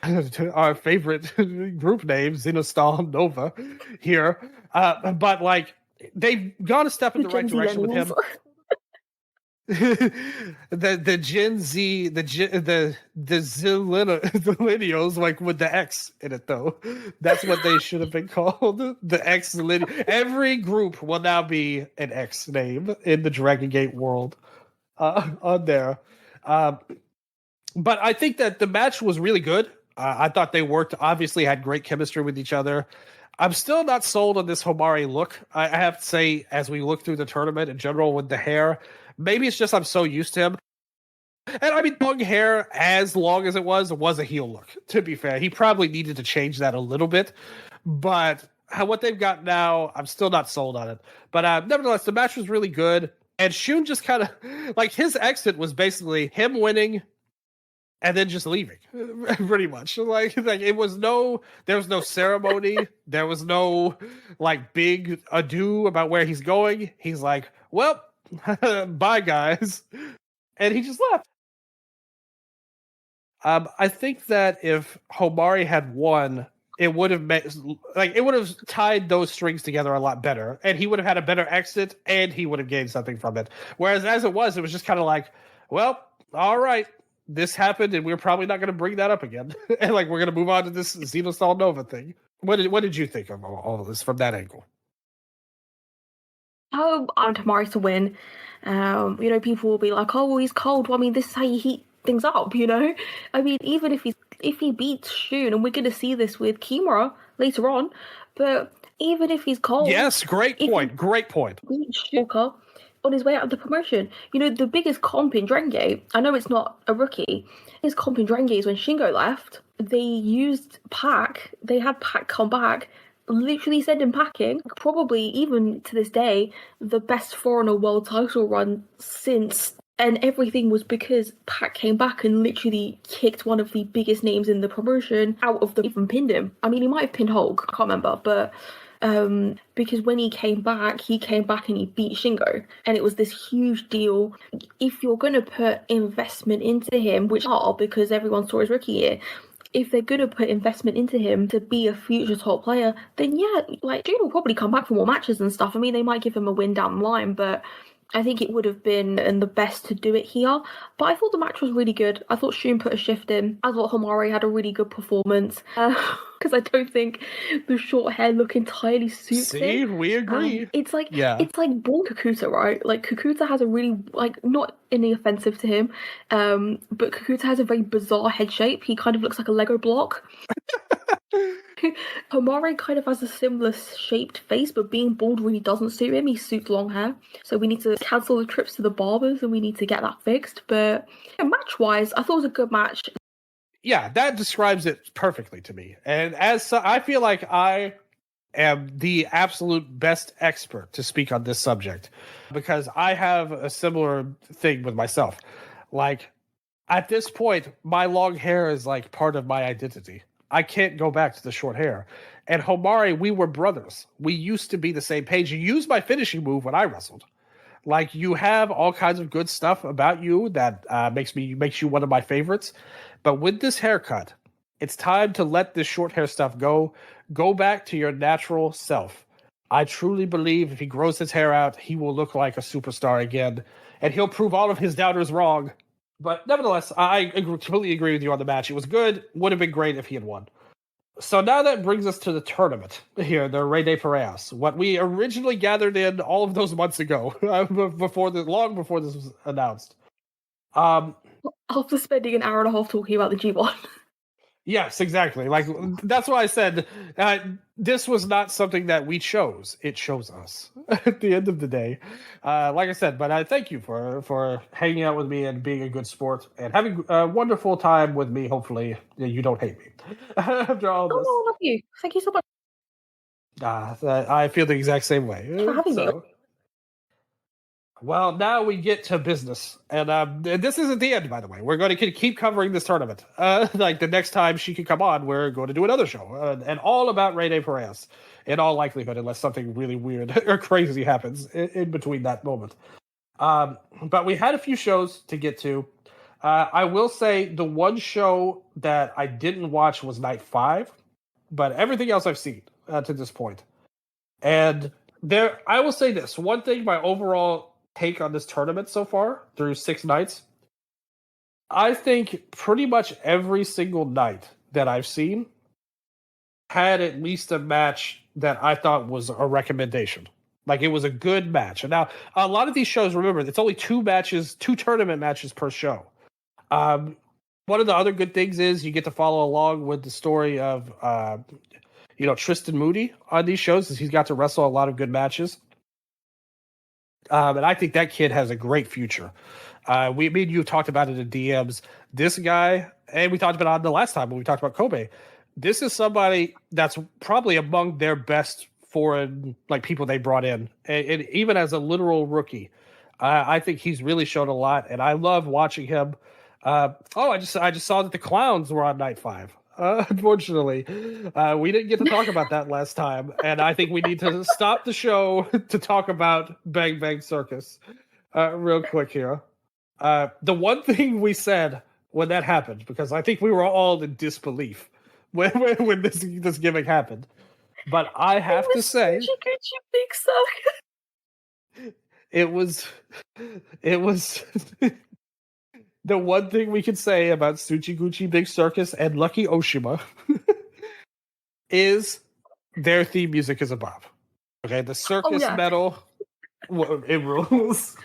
our favorite group name, Xenostal Nova here. But they've gone a step in the right direction with him. the Gen Z, the Zillennials, with the X in it, though. That's what they should have been called. The X Zillennials. Every group will now be an X name in the Dragon Gate world on there. But I think that the match was really good. I thought they obviously had great chemistry with each other. I'm still not sold on this Homare look. I have to say, as we look through the tournament in general with the hair, maybe it's just I'm so used to him. And I mean, long hair, as long as it was a heel look, to be fair. He probably needed to change that a little bit. But what they've got now, I'm still not sold on it. But nevertheless, the match was really good. And Shun just kind of, his exit was basically him winning and then just leaving, pretty much. There was no ceremony. There was no big ado about where he's going. He's like, well, bye guys. And he just left. I think that if Homare had won, it would have tied those strings together a lot better, and he would have had a better exit, and he would have gained something from it. Whereas as it was just kind of well, all right, this happened, and we're probably not going to bring that up again. And like we're going to move on to this Xenostal Nova thing. What did you think of all of this from that angle? I want Tamari to win. People will be like, "Oh, well, he's cold." Well, I mean, this is how you heat things up. I mean, even if he beats Shun, and we're going to see this with Kimura later on, but even if he's cold, yes, great point. Great point. Shulker on his way out of the promotion. The biggest comp in Drengate, I know it's not a rookie, his comp in Drengate is when Shingo left. They used Pac. They had Pac come back, literally send him packing. Probably, even to this day, the best foreigner world title run since. And everything was because Pac came back and literally kicked one of the biggest names in the promotion out of even pinned him. I mean, he might have pinned Hulk, I can't remember, but because when he came back and he beat Shingo, and it was this huge deal. If you're going to put investment into him, which are because everyone saw his rookie year, if they're going to put investment into him to be a future top player, then yeah, like June will probably come back for more matches and stuff. I mean, they might give him a win down the line, but I think it would have been the best to do it here. But I thought the match was really good. I thought Shun put a shift in. I thought Homare had a really good performance. Because I don't think the short hair look entirely suits him. See, we agree. It's like bald Kakuta, right? Like Kakuta has a really, like, not any offensive to him, but Kakuta has a very bizarre head shape. He kind of looks like a Lego block. Homare kind of has a similar shaped face, but being bald really doesn't suit him. He suits long hair. So we need to cancel the trips to the barbers and we need to get that fixed. But match-wise, I thought it was a good match. Yeah, that describes it perfectly to me. And I feel like I am the absolute best expert to speak on this subject because I have a similar thing with myself. Like, at this point, my long hair is like part of my identity. I can't go back to the short hair. And Homare, we were brothers. We used to be the same page. You used my finishing move when I wrestled. Like, you have all kinds of good stuff about you that makes you one of my favorites. But with this haircut, it's time to let this short hair stuff go. Go back to your natural self. I truly believe if he grows his hair out, he will look like a superstar again. And he'll prove all of his doubters wrong. But nevertheless, I completely agree with you on the match. It was good. Would have been great if he had won. So now that brings us to the tournament here, the Rey de Parejas. What we originally gathered in all of those months ago, long before this was announced. After spending an hour and a half talking about the G1. Yes, exactly. Like, that's why I said this was not something that we chose. It chose us at the end of the day. Like I said, but I thank you for hanging out with me and being a good sport and having a wonderful time with me. Hopefully you don't hate me after all this. Oh, I love you. Thank you so much. I feel the exact same way. For having me. Well, now we get to business. And this isn't the end, by the way. We're going to keep covering this tournament. Like, the next time she can come on, we're going to do another show. And all about Rey de Parejas, in all likelihood, unless something really weird or crazy happens in between that moment. But we had a few shows to get to. I will say the one show that I didn't watch was Night 5. But everything else I've seen to this point. And I will say this. One thing, my overall take on this tournament so far through 6 nights, I think pretty much every single night that I've seen had at least a match that I thought was a recommendation. Like, it was a good match. And now a lot of these shows, remember, it's only 2 tournament matches per show. One of the other good things is you get to follow along with the story of Tristan Moody on these shows, as he's got to wrestle a lot of good matches. And I think that kid has a great future. Me and you talked about it in DMs. This guy, and we talked about it on the last time when we talked about Kobe. This is somebody that's probably among their best foreign people they brought in, and even as a literal rookie, I think he's really shown a lot, and I love watching him. I just saw that the Clowns were on Night 5. Unfortunately, we didn't get to talk about that last time, and I think we need to stop the show to talk about Bang Bang Circus real quick here. The one thing we said when that happened, because I think we were all in disbelief when this gimmick happened, but I have to say, it was the one thing we can say about Tsuji Big Circus and Lucky Oshima is their theme music is above. Okay, the circus metal, it rules.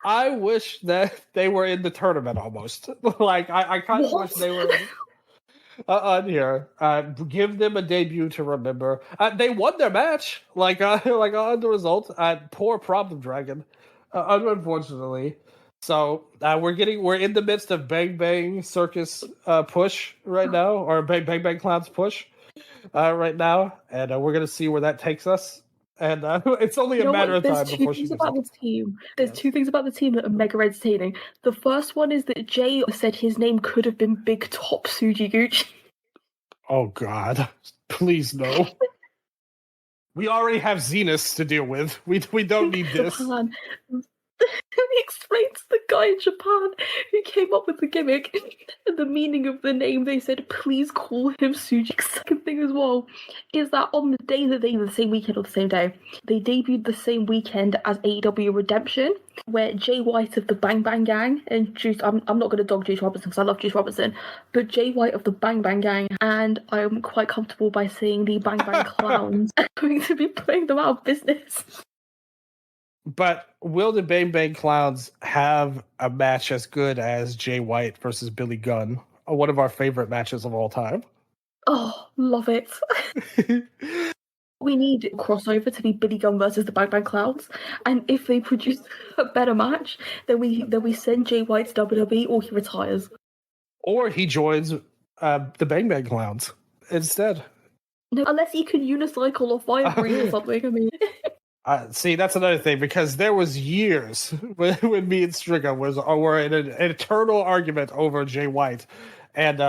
I wish that they were in the tournament almost. Like, I kind of wish they were on here. Give them a debut to remember. They won their match. Like on the result. Poor Problem Dragon, unfortunately. So we're in the midst of Bang Bang Circus push right now, or Bang Bang Clowns push right now, and we're gonna see where that takes us. And it's only a matter of time before she. There's two things about the team that are mega entertaining. The first one is that Jay said his name could have been Big Top Tsuji. Oh God! Please no. We already have Zenith to deal with. We don't need this. Japan. He explained to the guy in Japan who came up with the gimmick and the meaning of the name. They said, please call him Tsuji. Second thing as well is that on the day that the same weekend or the same day, they debuted the same weekend as AEW Redemption, where Jay White of the Bang Bang Gang and Juice, I'm not going to dog Juice Robinson because I love Juice Robinson, but Jay White of the Bang Bang Gang, and I'm quite comfortable by saying the Bang Bang Clowns are going to be putting them out of business. But will the Bang Bang Clowns have a match as good as Jay White versus Billy Gunn? One of our favorite matches of all time. Oh, love it. We need crossover to be Billy Gunn versus the Bang Bang Clowns. And if they produce a better match, then we send Jay White to WWE, or he retires. Or he joins the Bang Bang Clowns instead. No, unless he can unicycle or fire breathe or something, I mean... See, that's another thing, because there was years when me and STRIGGA were in an eternal argument over Jay White, and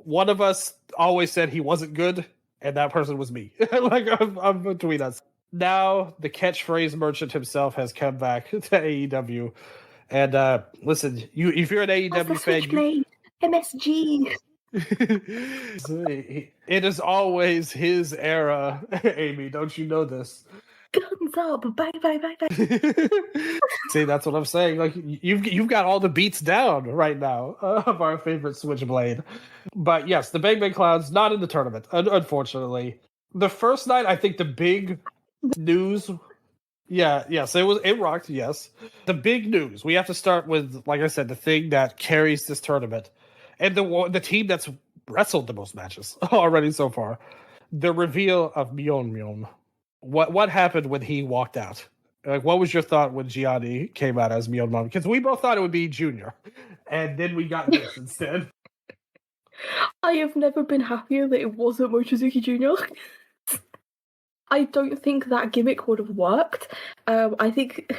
one of us always said he wasn't good, and that person was me. Like, I'm between us. Now the catchphrase merchant himself has come back to AEW, and listen, if you're an AEW fan, MSG. It is always his era, Amy. Don't you know this? Guns up, bang, bang, bang, bang. See, that's what I'm saying. Like, you've got all the beats down right now of our favorite Switchblade. But yes, the Bang Bang Clowns not in the tournament, unfortunately. The first night, I think the big news. Yes, it rocked. Yes, the big news. We have to start with, like I said, the thing that carries this tournament, and the team that's wrestled the most matches already so far. The reveal of Myeon. What happened when he walked out? Like, what was your thought when Gianni came out as Myeon? Because we both thought it would be Junior, and then we got this instead. I have never been happier that it wasn't Mochizuki Jr. I don't think that gimmick would have worked. I think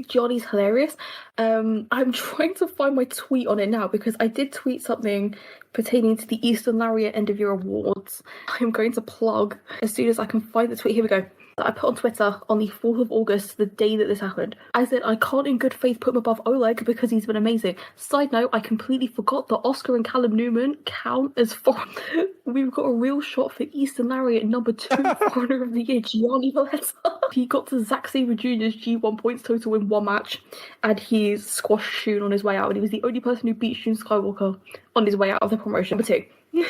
Johnny's hilarious. I'm trying to find my tweet on it now because I did tweet something pertaining to the Eastern Lariat End of Year Awards. I'm going to plug as soon as I can find the tweet. Here we go. That I put on Twitter on the 4th of August, the day that this happened. I said, I can't in good faith put him above Oleg because he's been amazing. Side note, I completely forgot that Oscar and Callum Newman count as foreign. We've got a real shot for Eastern Lariat number 2 foreigner of the year, Gianni Valletta. He got to Zack Sabre Jr.'s G1 points total in one match, and he squashed Shun on his way out, and he was the only person who beat Shun Skywalker on his way out of the promotion. Number 2.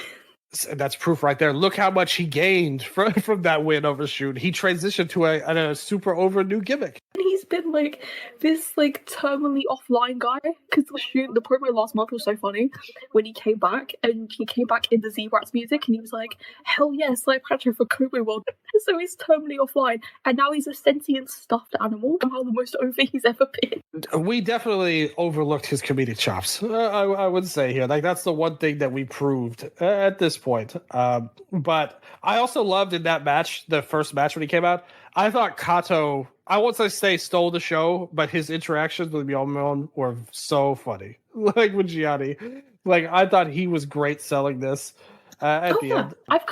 That's proof right there. Look how much he gained from that win over Shun. He transitioned to a super over new gimmick. He's been like this terminally offline guy because the promo last month was so funny when he came back in the Z-Rats music and he was like, hell yes, like Patrick for Kobe World. So he's terminally offline and now he's a sentient stuffed animal. Somehow the most over he's ever been. We definitely overlooked his comedic chops. I would say here, like, that's the one thing that we proved at this point. But I also loved in that match, the first match when he came out, I thought Kato, I won't say stole the show, but his interactions with Myeon were so funny. Like with Gianni. Like, I thought he was great selling this at the end. I've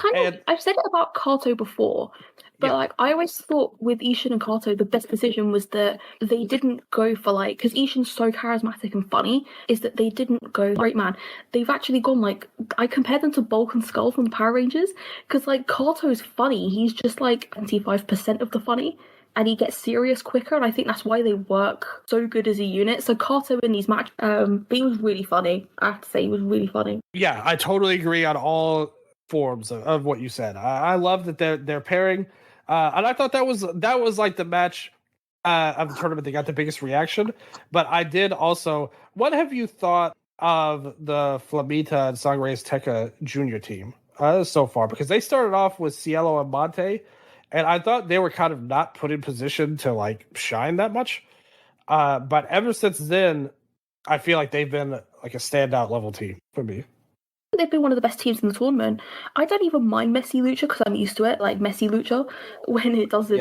said it about Kato before, but like I always thought with Ishin and Kato, the best decision was that they didn't go for like, because Ishin's so charismatic and funny, is that they didn't go great man. They've actually gone like, I compared them to Bulk and Skull from the Power Rangers, because like Kato's funny, he's just like 25% of the funny. and he gets serious quicker, and I think that's why they work so good as a unit. So Kato in these matches, he was really funny. I have to say, he was really funny. Yeah, I totally agree on all forms of what you said. I love that they're pairing, and I thought that was like the match of the tournament that got the biggest reaction. But I did also. What have you thought of the Flamita and Sangre Azteca junior team so far? Because they started off with Cielo and Monte, and I thought they were kind of not put in position to like shine that much. But ever since then, I feel like they've been like a standout level team for me. They've been one of the best teams in the tournament. I don't even mind messy lucha because I'm used to it, like messy lucha, when it doesn't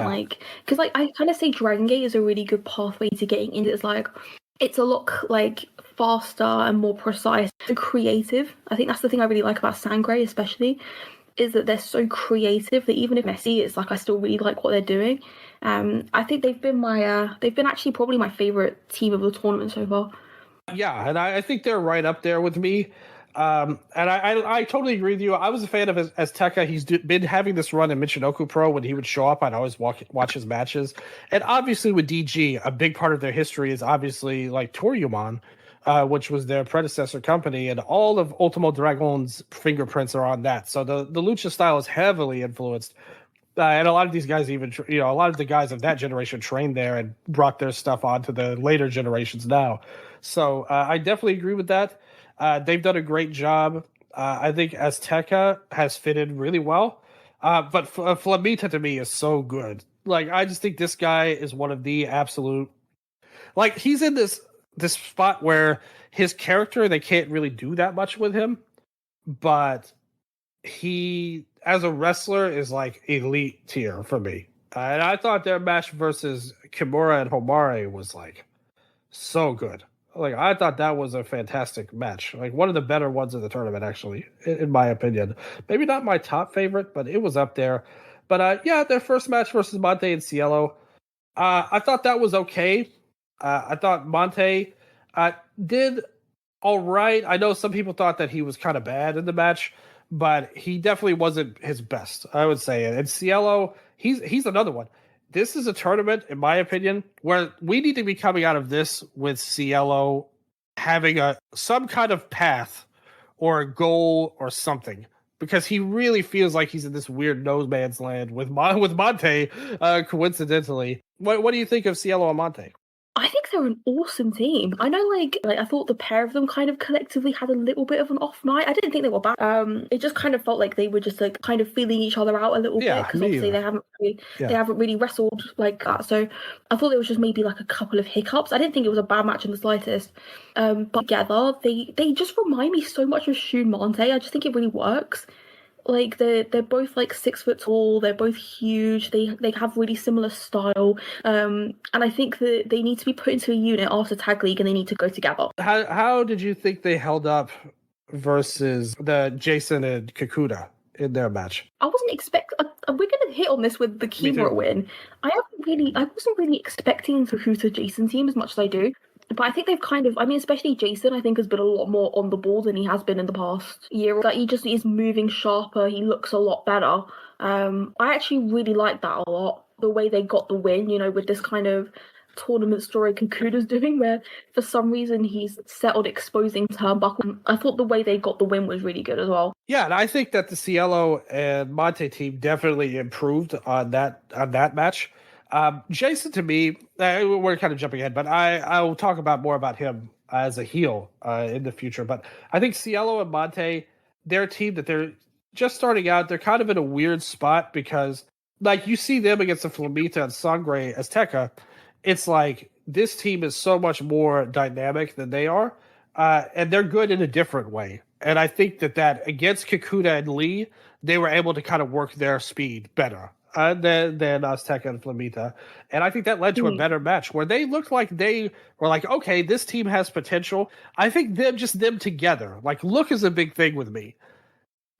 because like I kind of say Dragon Gate is a really good pathway to getting into. It's like it's a lot like faster and more precise and creative. I think that's the thing I really like about Sangre, especially, is that they're so creative that even if messy, it's like I still really like what they're doing. I think they've been actually probably my favorite team of the tournament so far. Yeah, and I think they're right up there with me. And I totally agree with you. I was a fan of Azteca. He's been having this run in Michinoku Pro. When he would show up, I'd always watch his matches. And obviously with DG, a big part of their history is obviously like Toryumon, which was their predecessor company. And all of Ultimo Dragon's fingerprints are on that. So the lucha style is heavily influenced. And a lot of these guys even, a lot of the guys of that generation trained there and brought their stuff onto the later generations now. So I definitely agree with that. They've done a great job. I think Azteca has fitted really well. But Flamita to me is so good. Like, I just think this guy is one of the absolute... Like, he's in this spot where his character, they can't really do that much with him. But he, as a wrestler, is like elite tier for me. And I thought their match versus Kimura and Homare was like so good. Like, I thought that was a fantastic match. Like, one of the better ones of the tournament, actually, in my opinion. Maybe not my top favorite, but it was up there. But yeah, their first match versus Monte and Cielo, I thought that was okay. I thought Monte did all right. I know some people thought that he was kind of bad in the match, but he definitely wasn't his best, I would say. And Cielo, he's another one. This is a tournament, in my opinion, where we need to be coming out of this with Cielo having some kind of path or a goal or something, because he really feels like he's in this weird no man's land with Monte, coincidentally. What do you think of Cielo and Monte? I think they're an awesome team. I know, like I thought the pair of them kind of collectively had a little bit of an off night. I didn't think they were bad. It just kind of felt like they were just like kind of feeling each other out a little bit, because obviously they haven't really wrestled like that. So I thought there was just maybe like a couple of hiccups. I didn't think it was a bad match in the slightest. But together, they just remind me so much of Shun Monte. I just think it really works. Like they're both like 6 foot tall. They're both huge. They have really similar style. And I think that they need to be put into a unit after Tag League, and they need to go together. How did you think they held up versus the Jason and Kakuta in their match? I wasn't expecting. We're going to hit on this with the Kimura win. I wasn't really expecting Kakuta Jason team as much as I do. But I think they've kind of, especially Jason, I think has been a lot more on the ball than he has been in the past year. Like, he just is moving sharper. He looks a lot better. I actually really like that a lot. The way they got the win, with this kind of tournament story Kakuta's doing, where for some reason he's settled exposing turnbuckle. I thought the way they got the win was really good as well. Yeah, and I think that the Cielo and Monte team definitely improved on that match. Jason, to me, we're kind of jumping ahead, but I will talk more about him as a heel in the future. But I think Cielo and Monte, they're a team that they're just starting out. They're kind of in a weird spot because, like, you see them against the Flamita and Sangre Azteca. It's like this team is so much more dynamic than they are, and they're good in a different way. And I think that against Kakuta and Lee, they were able to kind of work their speed better than Azteca and Flamita. And I think that led to a better match where they looked like they were like, okay, this team has potential. I think them together, like, look is a big thing with me.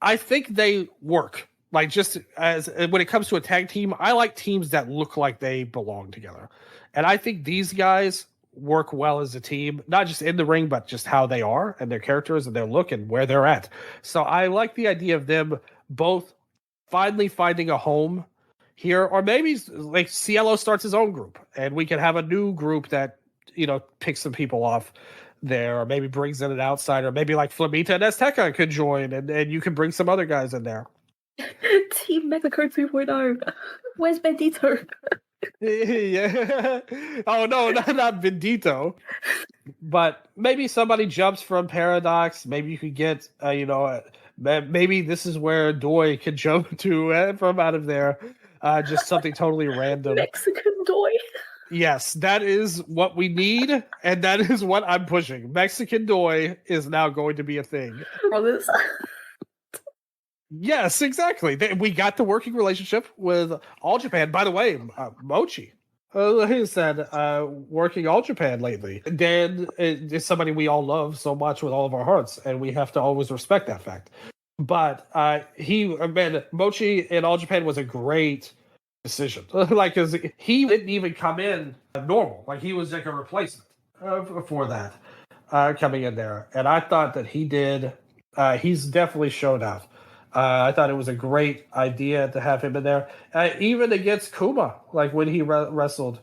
I think they work. Like, just as when it comes to a tag team, I like teams that look like they belong together. And I think these guys work well as a team, not just in the ring, but just how they are and their characters and their look and where they're at. So I like the idea of them both finally finding a home here, or maybe like Cielo starts his own group, and we can have a new group that picks some people off there, or maybe brings in an outsider. Maybe like Flamita and Azteca could join, and you can bring some other guys in there. Team Mexico 2.0. Where's Bendito? Yeah. Oh no, not Bendito. But maybe somebody jumps from Paradox. Maybe you could get, maybe this is where Doi could jump to from out of there. Just something totally random. Mexican Doi. Yes, that is what we need, and that is what I'm pushing. Mexican Doi is now going to be a thing. Brothers. Yes, exactly. We got the working relationship with All Japan. By the way, Mochi, he said, working All Japan lately. Dan is somebody we all love so much with all of our hearts, and we have to always respect that fact. But Mochi in All Japan was a great decision. Like, cause he didn't even come in normal. Like, he was like a replacement for that coming in there. And I thought that he did. He's definitely showed out. I thought it was a great idea to have him in there, even against Kuma. Like when he wrestled,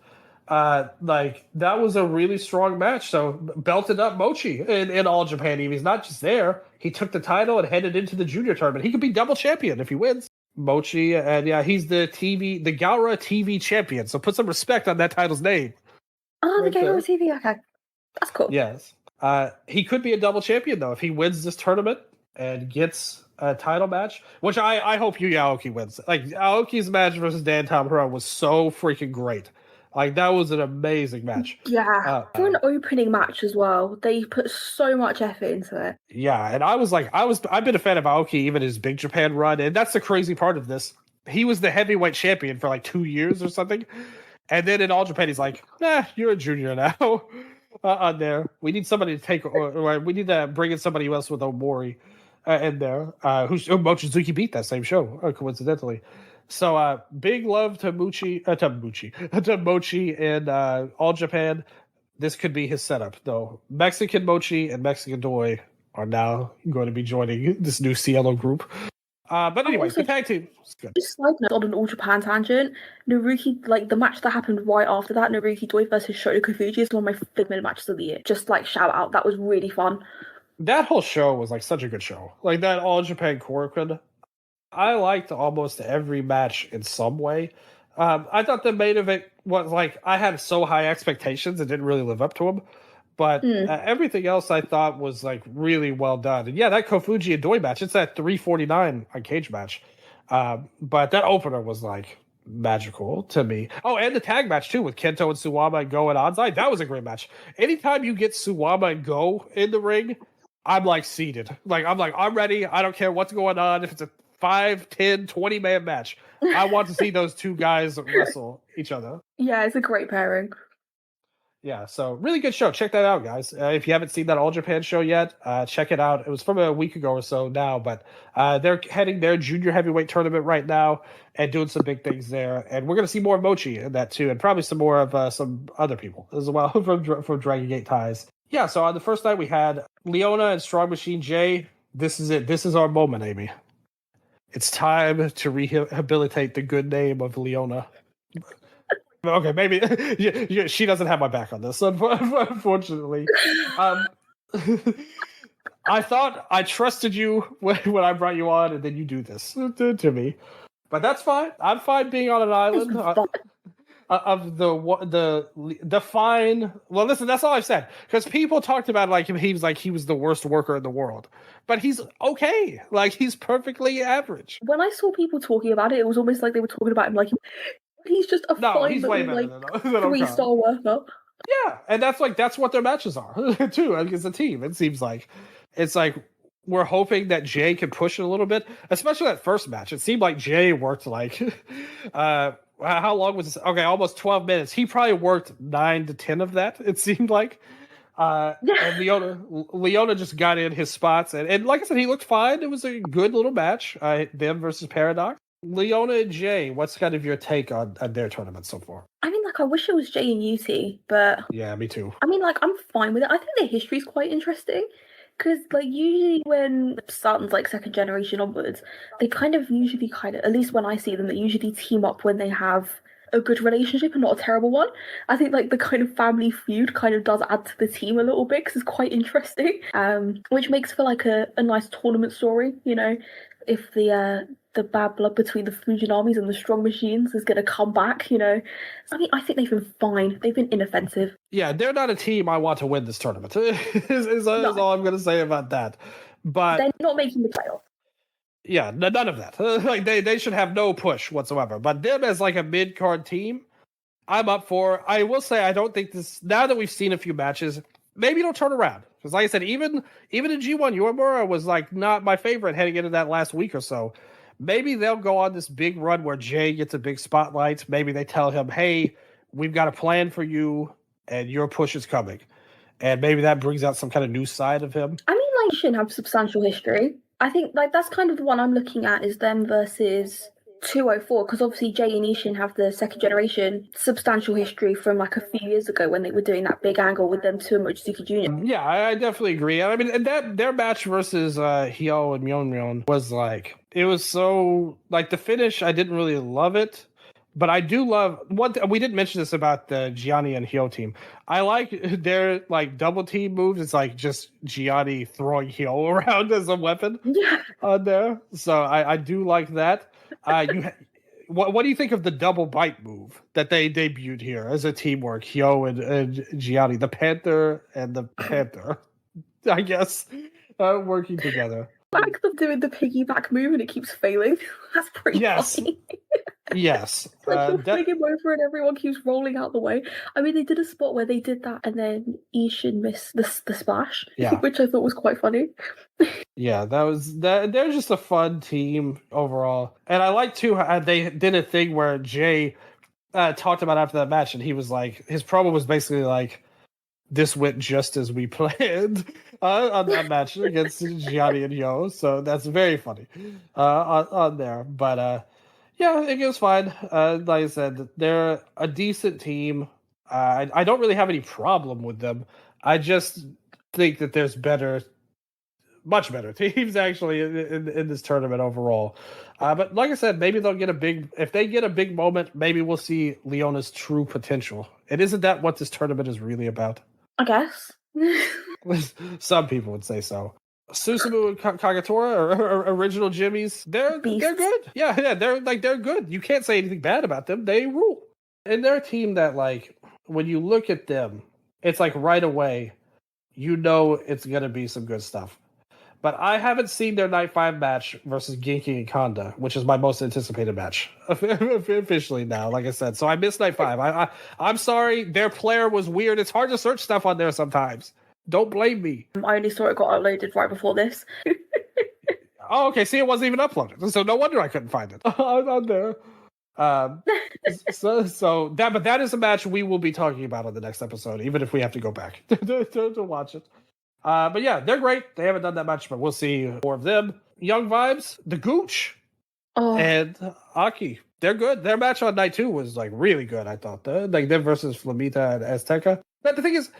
like that was a really strong match. So belted up Mochi in All Japan. He's not just there; he took the title and headed into the junior tournament. He could be double champion if he wins. Mochi, and yeah, he's the Gaura TV champion. So put some respect on that title's name. Oh, the Gaura TV. Okay, that's cool. Yes, he could be a double champion though if he wins this tournament and gets a title match, which I hope Yuya Aoki wins. Like Aoki's match versus Dan Tamura was so freaking great. Like that was an amazing match. Yeah, for an opening match as well, they put so much effort into it. Yeah, and I've been a fan of Aoki even his Big Japan run, and that's the crazy part of this. He was the heavyweight champion for like 2 years or something, and then in All Japan he's like, you're a junior now. On there, we need somebody to take, or we need to bring in somebody else with Omori. In there, Mochizuki beat that same show, coincidentally. So, big love to Mochi in All Japan. This could be his setup, though. Mexican Mochi and Mexican Doi are now going to be joining this new Cielo group. But anyway, the tag team is good. Just side note on an All Japan tangent, Naruki, like the match that happened right after that, Naruki Doi versus Shota Fuji is one of my favorite matches of the year. Just like shout out, that was really fun. That whole show was like such a good show. Like that All Japan Korakuen. I liked almost every match in some way. I thought the main event was like, I had so high expectations and didn't really live up to them. But everything else I thought was like really well done. And yeah, that Kofuji and Doi match, it's that 349 on Cage match. But that opener was like magical to me. Oh, and the tag match too with Kento and Suwama and Go and Onside. That was a great match. Anytime you get Suwama and Go in the ring, I'm like seated. I'm ready. I don't care what's going on. If it's a 5, 10, 20-man match, I want to see those two guys wrestle each other. Yeah, it's a great pairing. Yeah, so really good show. Check that out, guys. If you haven't seen that All Japan show yet, check it out. It was from a week ago or so now, but they're heading their junior heavyweight tournament right now and doing some big things there. And we're going to see more Mochi in that too, and probably some more of some other people as well from Dragon Gate ties. Yeah, so on the first night we had Leona and Strong Machine J. This is it. This is our moment, Amy. It's time to rehabilitate the good name of Leona. Okay, maybe she doesn't have my back on this, unfortunately. I thought I trusted you when I brought you on, and then you do this to me. But that's fine. I'm fine being on an island. Of the fine. Well, listen, that's all I've said, because people talked about like him. He was the worst worker in the world, but he's okay. Like he's perfectly average. When I saw people talking about it, it was almost like they were talking about him like he's just a fine, he's way better than 3-star worker. Yeah, and that's what their matches are too. As a team, it seems like it's like we're hoping that Jay can push it a little bit, especially that first match. It seemed like Jay worked like. How long was this? Okay, almost 12 minutes. He probably worked 9 to 10 of that, it seemed like. And Leona just got in his spots. And like I said, he looked fine. It was a good little match. Them versus Paradox. Leona and Jay, what's kind of your take on their tournament so far? I mean, like, I wish it was Jay and UT, but... Yeah, me too. I mean, like, I'm fine with it. I think their history is quite interesting. Because like usually when Suns like second generation onwards, they usually at least when I see them, they usually team up when they have a good relationship and not a terrible one. I think like the kind of family feud kind of does add to the team a little bit because it's quite interesting. Which makes for like a nice tournament story, you know, if the bad blood between the Fujin armies and the strong machines is going to come back, you know. I mean, I think they've been fine. They've been inoffensive. Yeah, they're not a team I want to win this tournament. is all I'm going to say about that. But they're not making the playoffs. Yeah, none of that. Like they should have no push whatsoever. But them as like a mid-card team, I'm up for. I will say I don't think this. Now that we've seen a few matches, maybe it'll turn around. Because like I said, even in G1, Uemura was like not my favorite heading into that last week or so. Maybe they'll go on this big run where Jay gets a big spotlight. Maybe they tell him, "Hey, we've got a plan for you, and your push is coming." And maybe that brings out some kind of new side of him. I mean, like, shouldn't have substantial history. I think like that's kind of the one I'm looking at is them versus 204, because obviously Jay and Ishin have the second generation substantial history from like a few years ago when they were doing that big angle with them to Mochizuki Jr. Yeah, I definitely agree. I mean, and that their match versus Hyo and Myeon was like, it was so like the finish. I didn't really love it, but I do love we didn't mention this about the Gianni and Hyo team. I like their like double team moves. It's like just Gianni throwing Hyo around as a weapon on there. So I do like that. What do you think of the double bite move that they debuted here as a teamwork? Hyo and Gianni, the Panther and the Panther, I guess, working together. I like them doing the piggyback move and it keeps failing. That's pretty funny. Yes. Like you'll fling him over and everyone keeps rolling out the way. I mean, they did a spot where they did that and then Ishin missed the splash, which I thought was quite funny. Yeah, they're just a fun team overall. And I like too how they did a thing where Jay talked about after that match and he was like, his promo was basically like, this went just as we planned on that match against Gianni and Yo. So that's very funny on there. But yeah, it goes fine. Like I said, they're a decent team. I don't really have any problem with them. I just think that there's much better teams actually in this tournament overall. But like I said, maybe they'll get if they get a big moment, maybe we'll see Leona's true potential. And isn't that what this tournament is really about? I guess. Some people would say so. Susumu and Kagatora are original Jimmies. They're good. Yeah, they're good. You can't say anything bad about them. They rule. And they're a team that like when you look at them, it's like right away, you know it's gonna be some good stuff. But I haven't seen their Night 5 match versus Genki and Kanda, which is my most anticipated match officially now, like I said. So I missed Night 5. I'm sorry. Their player was weird. It's hard to search stuff on there sometimes. Don't blame me. I only saw it got uploaded right before this. Oh, okay. See, it wasn't even uploaded. So no wonder I couldn't find it on there. But that is a match we will be talking about on the next episode, even if we have to go back to watch it. But yeah, they're great. They haven't done that much, but we'll see more of them. Young Vibes, the Gooch, and Aki. They're good. Their match on night 2 was like really good, I thought. Like them versus Flamita and Azteca. But the thing is,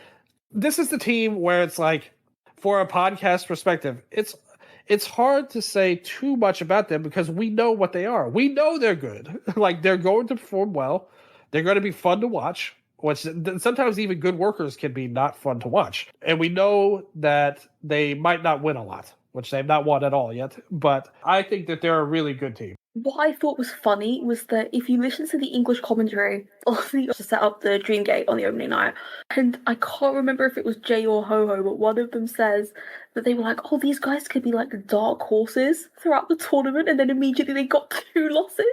this is the team where it's like, for a podcast perspective, it's hard to say too much about them because we know what they are. We know they're good. Like they're going to perform well. They're going to be fun to watch. Which sometimes even good workers can be not fun to watch. And we know that they might not win a lot, which they've not won at all yet. But I think that they're a really good team. What I thought was funny was that if you listen to the English commentary, obviously to set up the Dream Gate on the opening night, and I can't remember if it was Jay or Ho-Ho, but one of them says that they were like, oh, these guys could be like dark horses throughout the tournament, and then immediately they got 2 losses.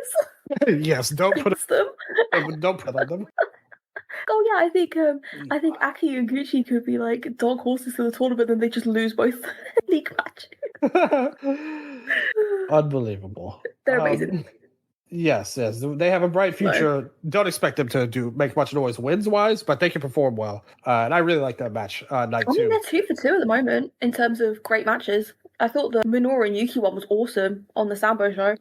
Yes, don't put them. Don't put on them. Oh yeah, I think Aki and Gucci could be like dog horses to the tournament, and they just lose both league matches. Unbelievable. They're amazing. Yes, they have a bright future. Don't expect them to make much noise wins wise, but they can perform well. And I really like that match night 2. I mean, they're 2 for 2 at the moment in terms of great matches. I thought the Minoru and Yuki one was awesome on the Sambo show.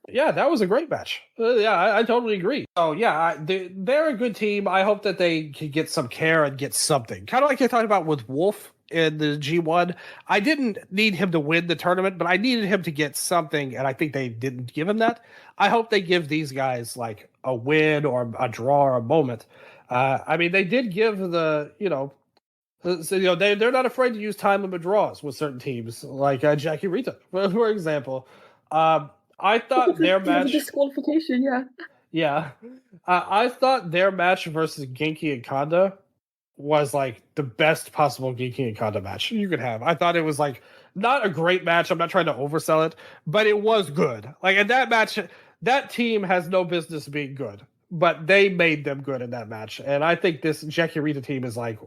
Yeah, that was a great match. I totally agree. So yeah, they're a good team. I hope that they can get some care and get something. Kind of like you're talking about with Wolf in the G1. I didn't need him to win the tournament, but I needed him to get something, and I think they didn't give him that. I hope they give these guys like a win or a draw or a moment. I mean, they did give the, so, they're not afraid to use time limit draws with certain teams, like Jackie Rita, for example. I thought their match disqualification, yeah. Yeah, I thought their match versus Genki and Kanda was like the best possible Genki and Kanda match you could have. I thought it was like not a great match. I'm not trying to oversell it, but it was good. Like in that match, that team has no business being good, but they made them good in that match. And I think this Jackie Rita team is like,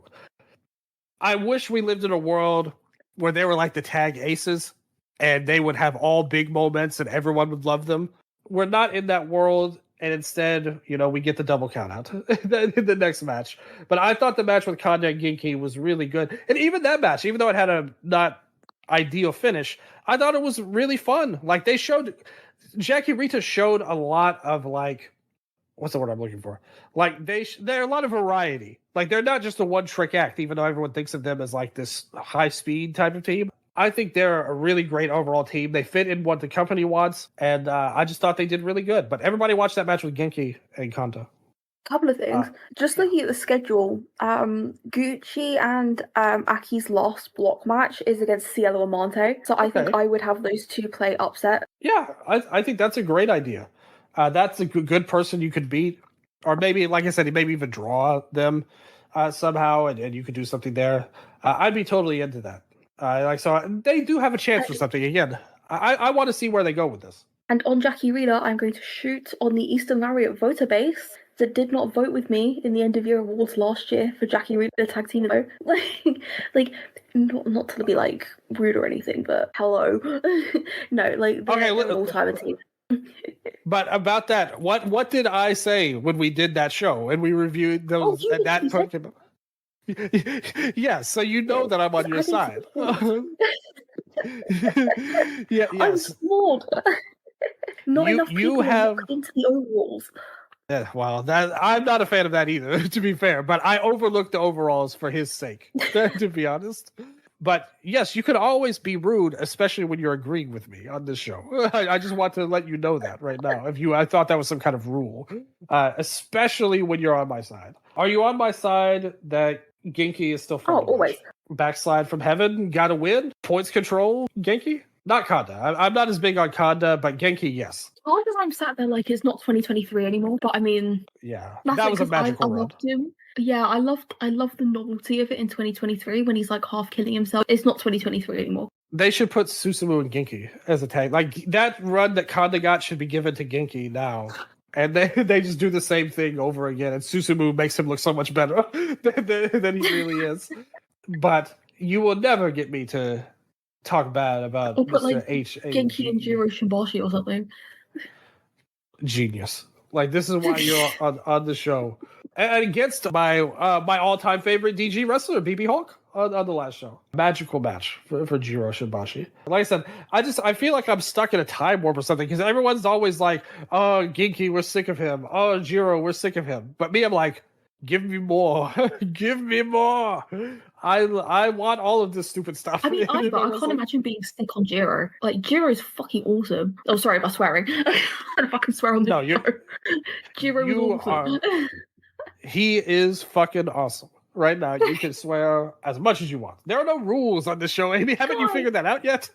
I wish we lived in a world where they were like the tag aces and they would have all big moments and everyone would love them. We're not in that world. And instead, we get the double count out in the next match. But I thought the match with Kanda and Genki was really good. And even that match, even though it had a not ideal finish, I thought it was really fun. Like Jackie Rita showed a lot of like, what's the word I'm looking for? Like they're a lot of variety. Like they're not just a one trick act, even though everyone thinks of them as like this high speed type of team. I think they're a really great overall team. They fit in what the company wants, and I just thought they did really good. But everybody watched that match with Genki and Kanta. Couple of things. Just looking at the schedule, Gucci and Aki's last block match is against Cielo Amante. So I think I would have those two play upset. Yeah, I think that's a great idea. That's a good person you could beat. Or maybe, like I said, maybe even draw them somehow, and you could do something there. I'd be totally into that. So they do have a chance for something again. I want to see where they go with this. And on Jackie Rita, I'm going to shoot on the Eastern Lariat voter base that did not vote with me in the end of year awards last year for Jackie Rita tag team. Like not to be like rude or anything, but hello, no, like they're all time team. But about that, what did I say when we did that show and we reviewed those that? Yes, so that I'm on your side. Yes. I'm flawed. Not enough people have into the overalls. Yeah, well, I'm not a fan of that either, to be fair. But I overlooked the overalls for his sake, to be honest. But yes, you could always be rude, especially when you're agreeing with me on this show. I just want to let you know that right now. I thought that was some kind of rule, especially when you're on my side. Are you on my side that Genki is still fun? Oh, always. Backslide from heaven, gotta win. Points control, Genki? Not Kanda. I'm not as big on Kanda, but Genki, yes. All because I'm sat there like it's not 2023 anymore. But I mean, yeah, that was a magical run. I loved him. Yeah, I loved the novelty of it in 2023 when he's like half killing himself. It's not 2023 anymore. They should put Susumu and Genki as a tag. Like that run that Kanda got should be given to Genki now. And they just do the same thing over again. And Susumu makes him look so much better than he really is. But you will never get me to talk bad about Mr. H. Genki and Jiro Shibashi or something. Genius. Like, this is why you're on the show. And against my all-time favorite DG wrestler, BB Hawk, on the last show. Magical match for Jiro Shibashi. Like I said, I feel like I'm stuck in a time warp or something, because everyone's always like, oh, Genki, we're sick of him. Oh, Jiro, we're sick of him. But me, I'm like, give me more. Give me more. I want all of this stupid stuff. I mean, I can't imagine being sick on Jiro. Like, Jiro's fucking awesome. Oh, sorry about swearing. I don't know if I can swear on the show. Jiro is awesome. He is fucking awesome. Right now, you can swear as much as you want. There are no rules on this show, Amy. Haven't you figured that out yet?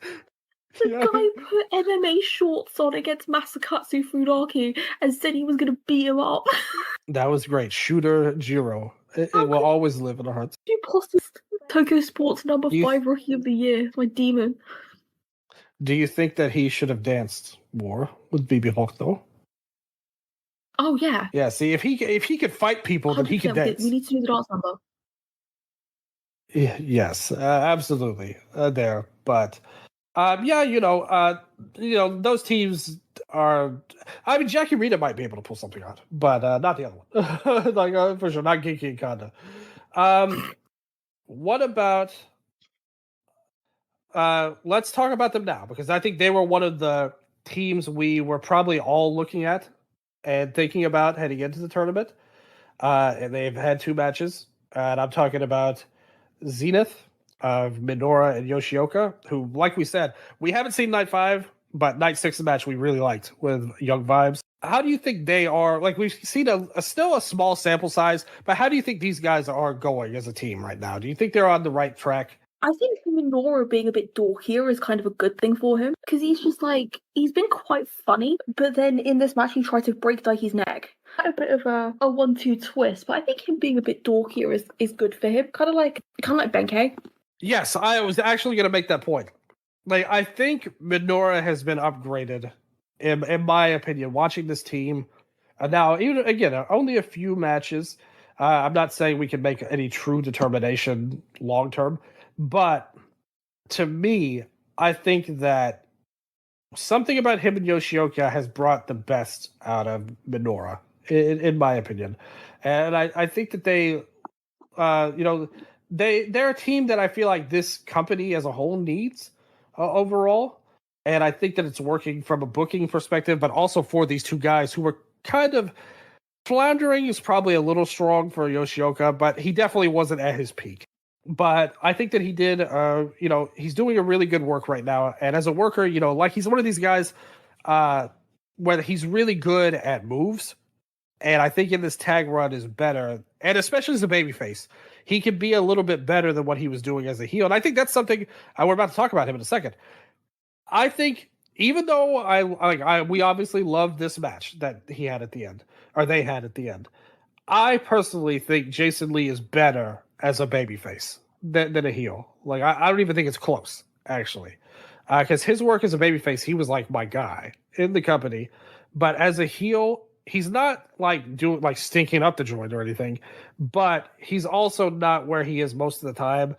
The guy put MMA shorts on against Masakatsu Funaki and said he was going to beat him up. That was great. Shooter Jiro. It will always live in our hearts. You posted Tokyo Sports number 5 Rookie of the Year. My demon. Do you think that he should have danced more with BB Hawk, though? Oh, yeah. Yeah, see, if he could fight people, then he could dance. We need to do the dance number. Yeah, yes, absolutely. There. But, those teams are... I mean, Jackie Rita might be able to pull something out, but not the other one. For sure, not Genki and Kanda. What about... let's talk about them now, because I think they were one of the teams we were probably all looking at and thinking about heading into the tournament. And they've had 2 matches. And I'm talking about Zenith of Minoura and Yoshioka, who, like we said, we haven't seen Night 5, but Night 6 match we really liked with Young Vibes. How do you think they are? Like, we've seen still a small sample size, but how do you think these guys are going as a team right now? Do you think they're on the right track? I think Minoura being a bit dorkier is kind of a good thing for him, because he's just like, he's been quite funny, but then in this match he tried to break Daiki's neck. A bit of a 1-2 twist, but I think him being a bit dorkier is good for him. Kind of like Benkei. Yes, I was actually going to make that point. Like, I think Minoura has been upgraded, in my opinion, watching this team. Now, even again, only a few matches. I'm not saying we can make any true determination long term, but to me, I think that something about him and Yoshioka has brought the best out of Minoura, in my opinion. And I think that they, they're a team that I feel like this company as a whole needs overall. And I think that it's working from a booking perspective, but also for these two guys who were kind of floundering is probably a little strong for Yoshioka, but he definitely wasn't at his peak. But I think that he did, he's doing a really good work right now. And as a worker, like he's one of these guys where he's really good at moves. And I think in this tag run is better. And especially as a babyface, he can be a little bit better than what he was doing as a heel. And I think that's something we're about to talk about him in a second. I think even though we obviously love this match that he had at the end, or they had at the end, I personally think Jason Lee is better as a babyface than a heel. Like, I don't even think it's close, actually. Because his work as a babyface, he was like my guy in the company. But as a heel, he's not like stinking up the joint or anything, but he's also not where he is most of the time.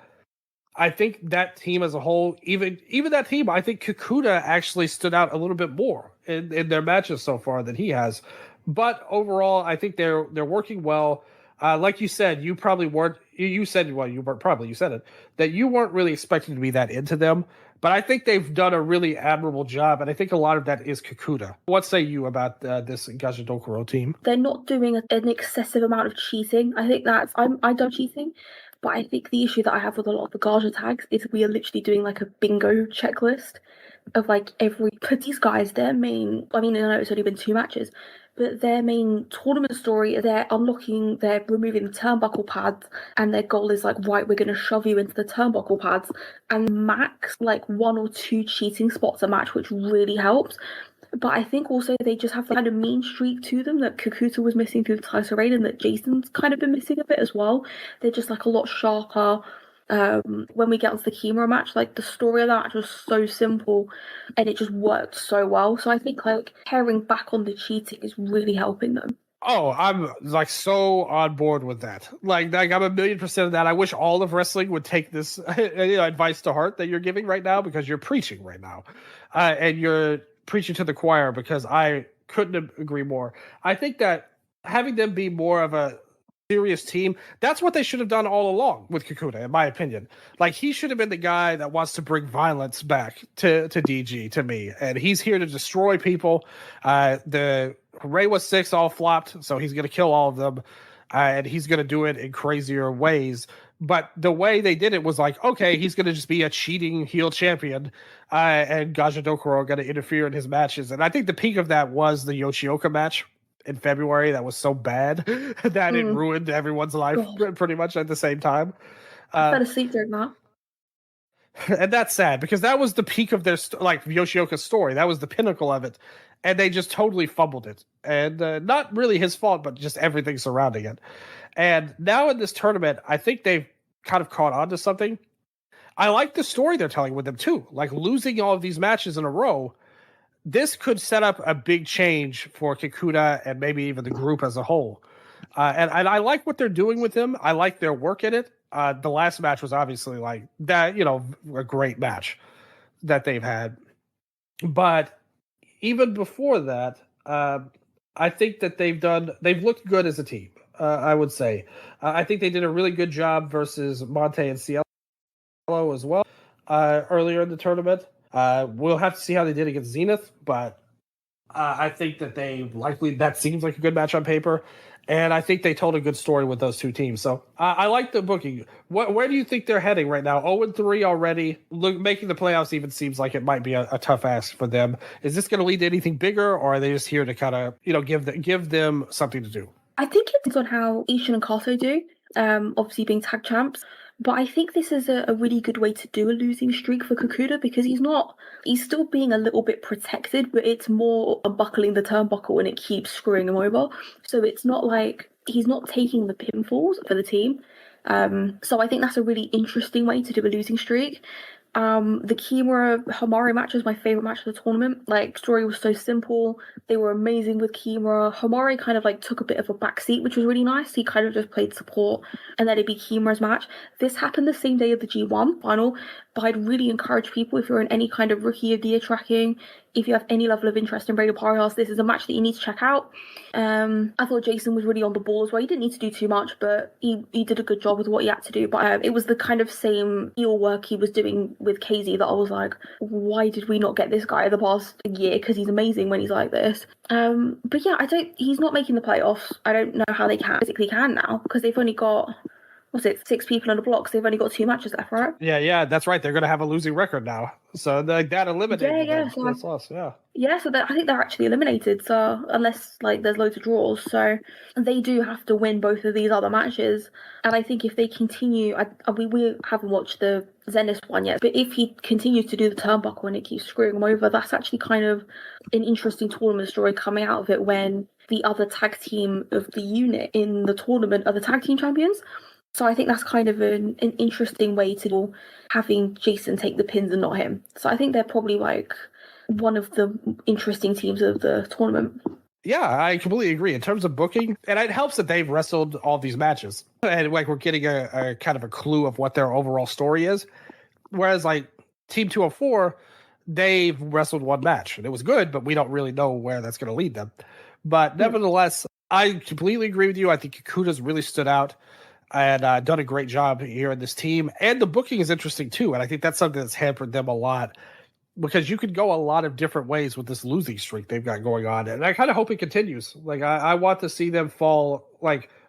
I think that team as a whole, even that team, I think Kakuta actually stood out a little bit more in their matches so far than he has. But overall, I think they're working well. Like you said, you probably weren't. You said it that you weren't really expecting to be that into them. But I think they've done a really admirable job, and I think a lot of that is Kakuta. What say you about this Gajadokuro team? They're not doing an excessive amount of cheating. I think I don't cheating, but I think the issue that I have with a lot of the Gaja tags is we are literally doing like a bingo checklist of like because these guys, their main, I mean, I know it's only been 2 matches, but their main tournament story, they're removing the turnbuckle pads, and their goal is like, right, we're going to shove you into the turnbuckle pads and max like 1 or 2 cheating spots a match, which really helps. But I think also they just have kind of mean streak to them that Kakuta was missing through the title reign, and that Jason's kind of been missing a bit as well. They're just like a lot sharper. When we get onto the Kimura match, like the story of that match was so simple and it just worked so well. So I think like paring back on the cheating is really helping them. Oh, I'm like so on board with that. Like I'm 1,000,000% of that. I wish all of wrestling would take this advice to heart that you're giving right now, because you're preaching right now, and you're preaching to the choir, because I couldn't agree more. I think that having them be more of a serious team, that's what they should have done all along with Kakuta, in my opinion. Like, he should have been the guy that wants to bring violence back to DG, to me, and he's here to destroy people. The Reiwa 6 all flopped, so he's going to kill all of them, and he's going to do it in crazier ways. But the way they did it was like, okay, he's going to just be a cheating heel champion, and Gajadokuro are going to interfere in his matches. And I think the peak of that was the Yoshioka match in February. That was so bad that it ruined everyone's life pretty much at the same time. I fell asleep during that. And that's sad, because that was the peak of their Yoshioka's story. That was the pinnacle of it. And they just totally fumbled it. And not really his fault, but just everything surrounding it. And now in this tournament, I think they've kind of caught on to something. I like the story they're telling with them too. Like, losing all of these matches in a row, this could set up a big change for Kakuta and maybe even the group as a whole. And I like what they're doing with him. I like their work in it. The last match was obviously like that, a great match that they've had. But even before that, I think that they've looked good as a team, I would say. I think they did a really good job versus Monte and Cielo as well earlier in the tournament. We'll have to see how they did against Zenith, but I think that that seems like a good match on paper. And I think they told a good story with those two teams. So I like the booking. Where do you think they're heading right now? 0-3 already. Making the playoffs even seems like it might be a tough ask for them. Is this going to lead to anything bigger, or are they just here to kind of give them something to do? I think it depends on how Ishin and Kato do. Obviously being tag champs. But I think this is a really good way to do a losing streak for Kakuda because he's still being a little bit protected, but it's more unbuckling the turnbuckle and it keeps screwing him over. So it's not like he's not taking the pinfalls for the team. So I think that's a really interesting way to do a losing streak. The Kimura Homare match was my favorite match of the tournament. Like, story was so simple. They were amazing with Kimura. Homare kind of like took a bit of a backseat, which was really nice. He kind of just played support, and then it'd be Kimura's match. This happened the same day of the G1 final, but I'd really encourage people, if you're in any kind of Rookie of the Year tracking, if you have any level of interest in Rey de Parejas, this is a match that you need to check out. I thought Jason was really on the ball as well. He didn't need to do too much, but he did a good job with what he had to do. But it was the kind of same heel work he was doing with KZ that I was like, why did we not get this guy the past year? Because he's amazing when he's like this. But yeah, he's not making the playoffs. I don't know how they physically can now because they've only got, 6 people on the blocks. They've only got 2 matches left, right? Yeah, that's right. They're going to have a losing record now. So that eliminated them. So that's lost, Yeah, so I think they're actually eliminated. So unless there's loads of draws, so they do have to win both of these other matches. And I think if they continue, we haven't watched the Zenith one yet, but if he continues to do the turnbuckle and it keeps screwing him over, that's actually kind of an interesting tournament story coming out of it when the other tag team of the unit in the tournament are the tag team champions. So I think that's kind of an interesting way to do having Jason take the pins and not him. So I think they're probably one of the interesting teams of the tournament. Yeah, I completely agree. In terms of booking, and it helps that they've wrestled all these matches. And we're getting a kind of a clue of what their overall story is. Whereas Team 204, they've wrestled one match. And it was good, but we don't really know where that's going to lead them. But nevertheless, I completely agree with you. I think Kakuda's really stood out and done a great job here in this team. And the booking is interesting too. And I think that's something that's hampered them a lot because you could go a lot of different ways with this losing streak they've got going on. And I kind of hope it continues. I want to see them fall,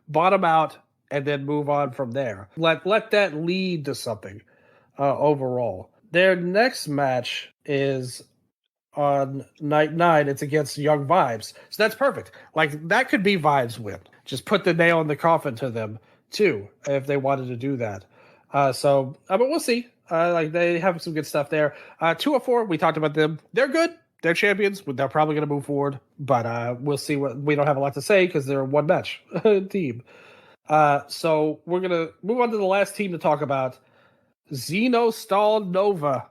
bottom out and then move on from there. Let that lead to something overall. Their next match is on night 9. It's against Young Vibes. So that's perfect. That could be Vibes win. Just put the nail in the coffin to them too, if they wanted to do that. But we'll see. They have some good stuff there. 204, we talked about them. They're good. They're champions. They're probably going to move forward, but we'll see. We don't have a lot to say because they're a one match team. So we're going to move on to the last team to talk about. Xenostal Nova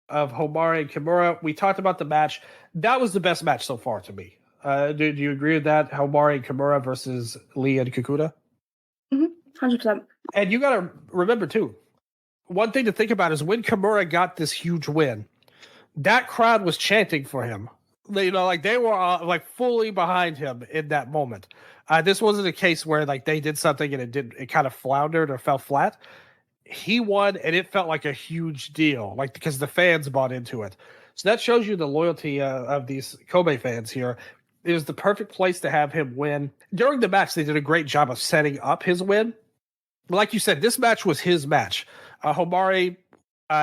of Homare and Kimura. We talked about the match. That was the best match so far to me. Do you agree with that? Homare and Kimura versus Lee and Kakuda? 100%. And you got to remember, too, one thing to think about is when Kimura got this huge win, that crowd was chanting for him. They were fully behind him in that moment. This wasn't a case where they did something and it kind of floundered or fell flat. He won and it felt like a huge deal, because the fans bought into it. So that shows you the loyalty of these Kobe fans here. It was the perfect place to have him win. During the match, they did a great job of setting up his win. Like you said, this match was his match. Homare,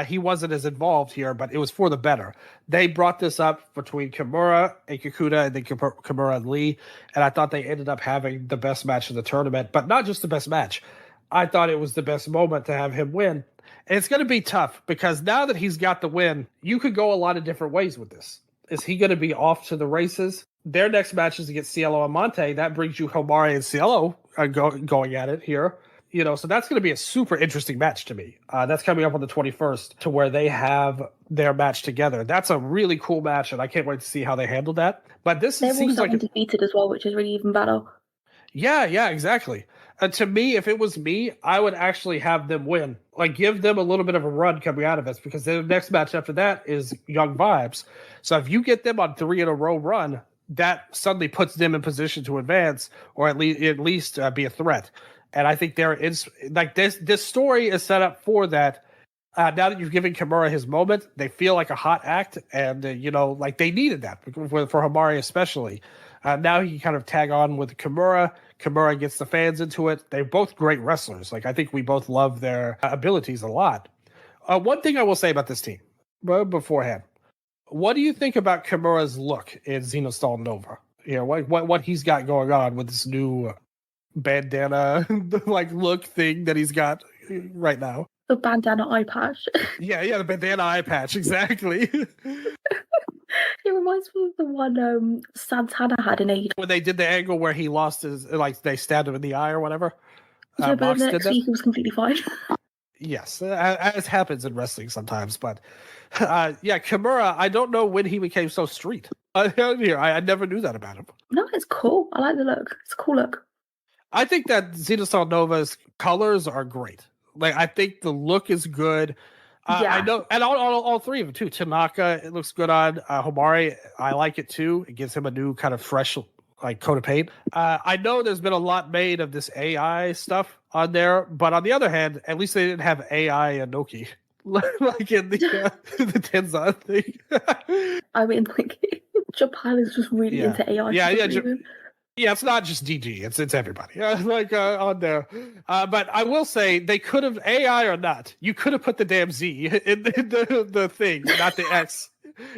he wasn't as involved here, but it was for the better. They brought this up between Kimura and Kakuda and then Kimura and Lee, and I thought they ended up having the best match of the tournament, but not just the best match. I thought it was the best moment to have him win. And it's going to be tough because now that he's got the win, you could go a lot of different ways with this. Is he going to be off to the races? Their next match is against Cielo and Monte. That brings you Homare and Cielo going at it here. So that's going to be a super interesting match to me. That's coming up on the 21st to where they have their match together. That's a really cool match, and I can't wait to see how they handle that. But this seems like undefeated as well, which is really even better. Yeah, exactly. To me, if it was me, I would actually have them win. Give them a little bit of a run coming out of this because the next match after that is Young Vibes. So if you get them on 3 in a row run, that suddenly puts them in position to advance or at least be a threat. And I think this story is set up for that. Now that you've given Kimura his moment, they feel like a hot act, and like they needed that for Himari especially. Now he can kind of tag on with Kimura. Kimura gets the fans into it. They're both great wrestlers. Like I think we both love their abilities a lot. One thing I will say about this team, beforehand, what do you think about Kimura's look in Xenostal Nova? What he's got going on with this new bandana like look thing that he's got right now. The bandana eye patch. Yeah, the bandana eye patch, exactly. It reminds me of the one Santana had in AEW. When they did the angle where he lost his, like they stabbed him in the eye or whatever. Yeah, but the next week he was completely fine. Yes, as happens in wrestling sometimes. But Kimura, I don't know when he became so street. I never knew that about him. No, it's cool. I like the look. It's a cool look. I think that Xenostal Nova's colors are great. Like I think the look is good. I know, and all three of them too. Tanaka, it looks good on. Himari, I like it too. It gives him a new kind of fresh like coat of paint. I know there's been a lot made of this AI stuff on there, but on the other hand, at least they didn't have AI Inoki like in the Tenzan thing. I mean, like Japan is just really into AI. Yeah, it's not just DG; it's everybody. On there. But I will say they could have AI or not. You could have put the damn Z in the thing, not the X.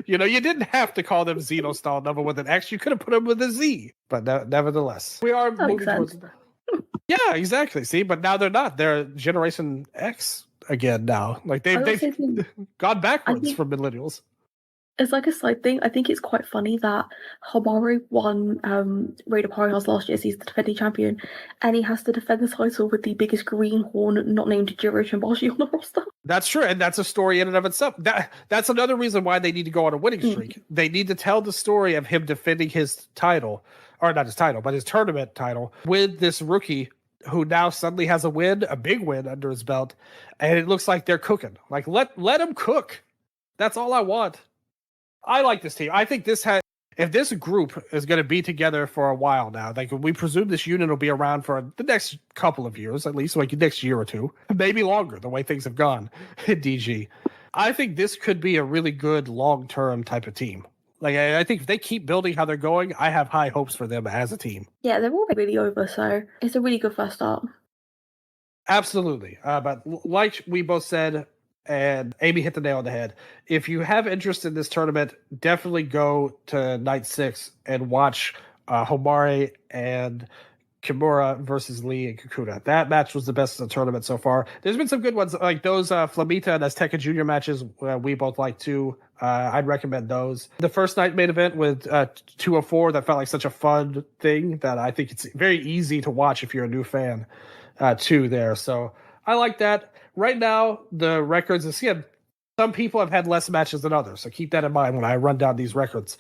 You didn't have to call them Xenostal Nova with an X. You could have put them with a Z. But nevertheless, we are moving towards. Yeah, exactly. See, but now they're not. They're Generation X again now. Like they've gone backwards from millennials. It's like a side thing. I think it's quite funny that Himari won Rey de Parejas last year, so he's the defending champion, and he has to defend the title with the biggest greenhorn not named Jiro Shimbashi on the roster. That's true, and that's a story in and of itself. That's another reason why they need to go on a winning streak. They need to tell the story of him defending his title, or not his title, but his tournament title, with this rookie who now suddenly has a big win under his belt, and it looks like they're cooking. Like let him cook. That's all I want. I like this team. I think if this group is going to be together for a while now, like we presume this unit will be around for the next couple of years, at least like next year or two, maybe longer, the way things have gone in DG. I think this could be a really good long-term type of team. Like I think if they keep building how they're going, I have high hopes for them as a team. Yeah, they're all really over, so it's a really good first start. Absolutely. But like we both said, and Amy hit the nail on the head. If you have interest in this tournament, definitely go to night 6 and watch Himari and Kimura versus Lee and Kakuta. That match was the best of the tournament so far. There's been some good ones, like those Flamita and Azteca Junior matches we both like too. I'd recommend those. The first night main event with 204, that felt like such a fun thing that I think it's very easy to watch if you're a new fan too there. So I like that. Right now, the records, again, some people have had less matches than others, so keep that in mind when I run down these records.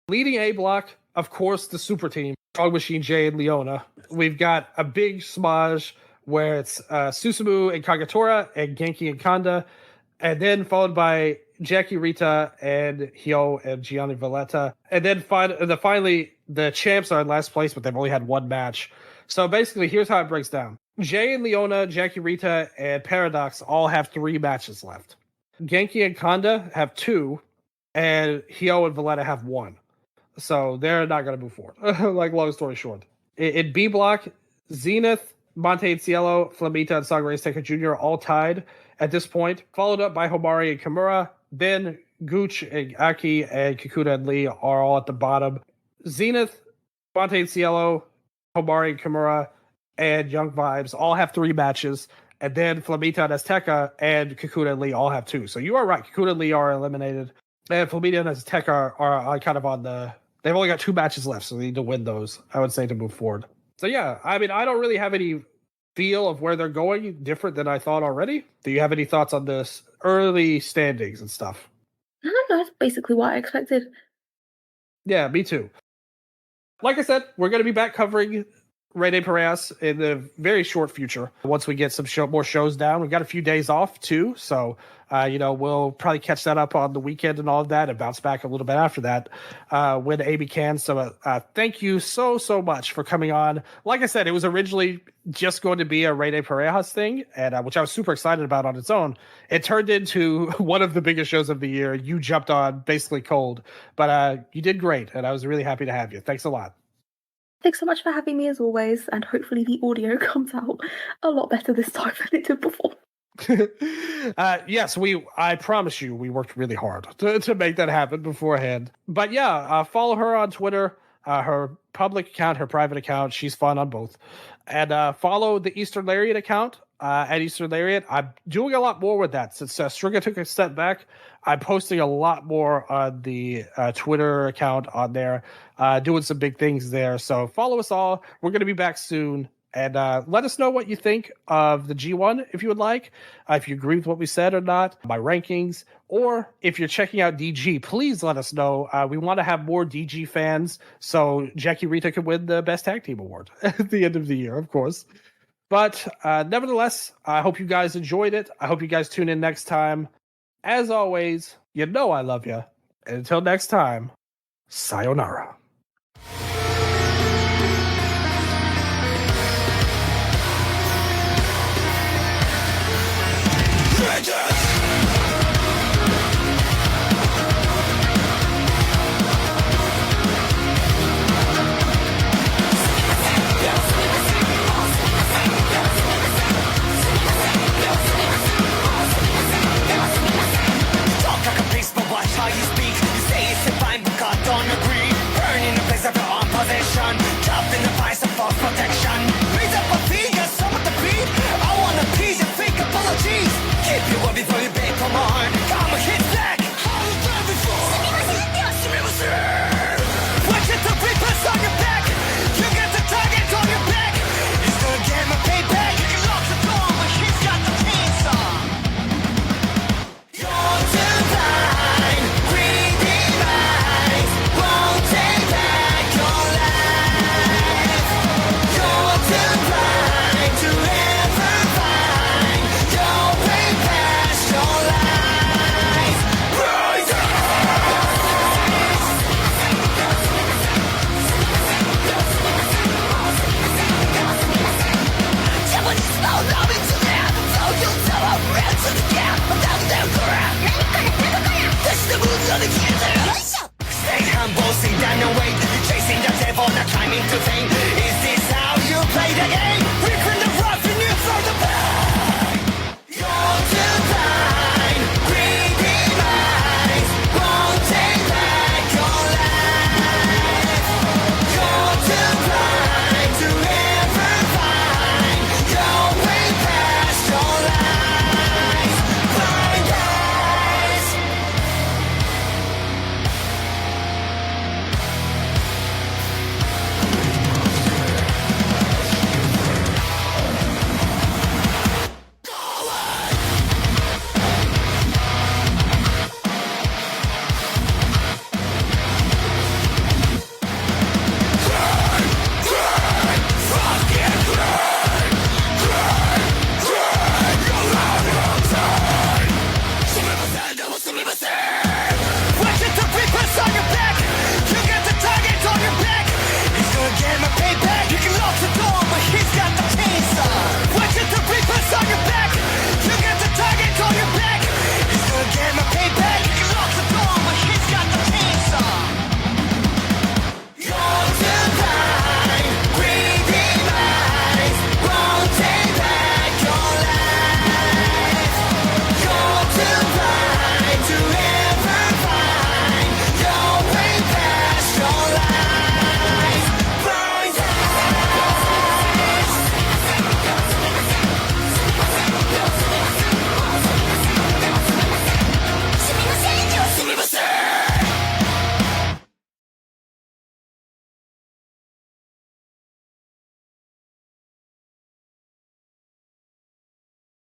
Leading A block, of course, the super team, Strong Machine J and Leona. We've got a big smudge where it's Susumu and Kagatora and Genki and Kanda, and then followed by Jackie Rita and Hyo and Gianni Valletta. And then finally, the champs are in last place, but they've only had one match. So basically, here's how it breaks down. Jay and Leona, Jackie Rita, and Paradox all have 3 matches left. Genki and Kanda have 2, and Hyo and Valletta have 1. So they're not going to move forward. Like, long story short. In B block, Zenith, Monte and Cielo, Flamita, and Sangre Azteca Jr. are all tied at this point, followed up by Himari and Kimura. Then Gooch and Aki and Kakuta and Lee are all at the bottom. Zenith, Monte and Cielo, Himari and Kimura, and Young Vibes all have 3 matches. And then Flamita and Azteca and Kakuta and Lee all have 2. So you are right. Kakuta and Lee are eliminated. And Flamita and Azteca are kind of on the... They've only got 2 matches left, so they need to win those, I would say, to move forward. So yeah, I mean, I don't really have any feel of where they're going different than I thought already. Do you have any thoughts on this early standings and stuff? No, that's basically what I expected. Yeah, me too. Like I said, we're going to be back covering Rey de Parejas in the very short future. Once we get some more shows down, we've got a few days off too. So, we'll probably catch that up on the weekend and all of that and bounce back a little bit after that when AB can. So thank you so much for coming on. Like I said, it was originally just going to be a Rey de Parejas thing, and which I was super excited about on its own. It turned into one of the biggest shows of the year. You jumped on basically cold, but you did great, and I was really happy to have you. Thanks a lot. Thanks so much for having me as always, and hopefully the audio comes out a lot better this time than it did before. Yes, I promise you, we worked really hard to make that happen beforehand. But yeah, follow her on Twitter, her public account, her private account. She's fun on both. And follow the Eastern Lariat account at Eastern Lariat. I'm doing a lot more with that since STRIGGA took a step back. I'm posting a lot more on the Twitter account on there, doing some big things there. So follow us all. We're going to be back soon. And let us know what you think of the G1 if you would like, if you agree with what we said or not, my rankings, or if you're checking out DG, please let us know. We want to have more DG fans so Jackie Rita can win the Best Tag Team Award at the end of the year, of course. But nevertheless, I hope you guys enjoyed it. I hope you guys tune in next time. As always, you know I love you. And until next time, sayonara. How you speak, you say it's fine, but God don't agree. Burning the place of your own possession, trapped in the vice of false protection. Raise up a finger, some of the beat. I wanna please your fake apologies. Keep you up before you beg for more. Come and hit back. How you done before? Watch it, the reapers on your back. You get the target on your back. He's gonna get my payback. You can lock the door, but he's got the chainsaw. You're too blind. Stay humble, sit down and wait. You're chasing the devil, not climbing to fame.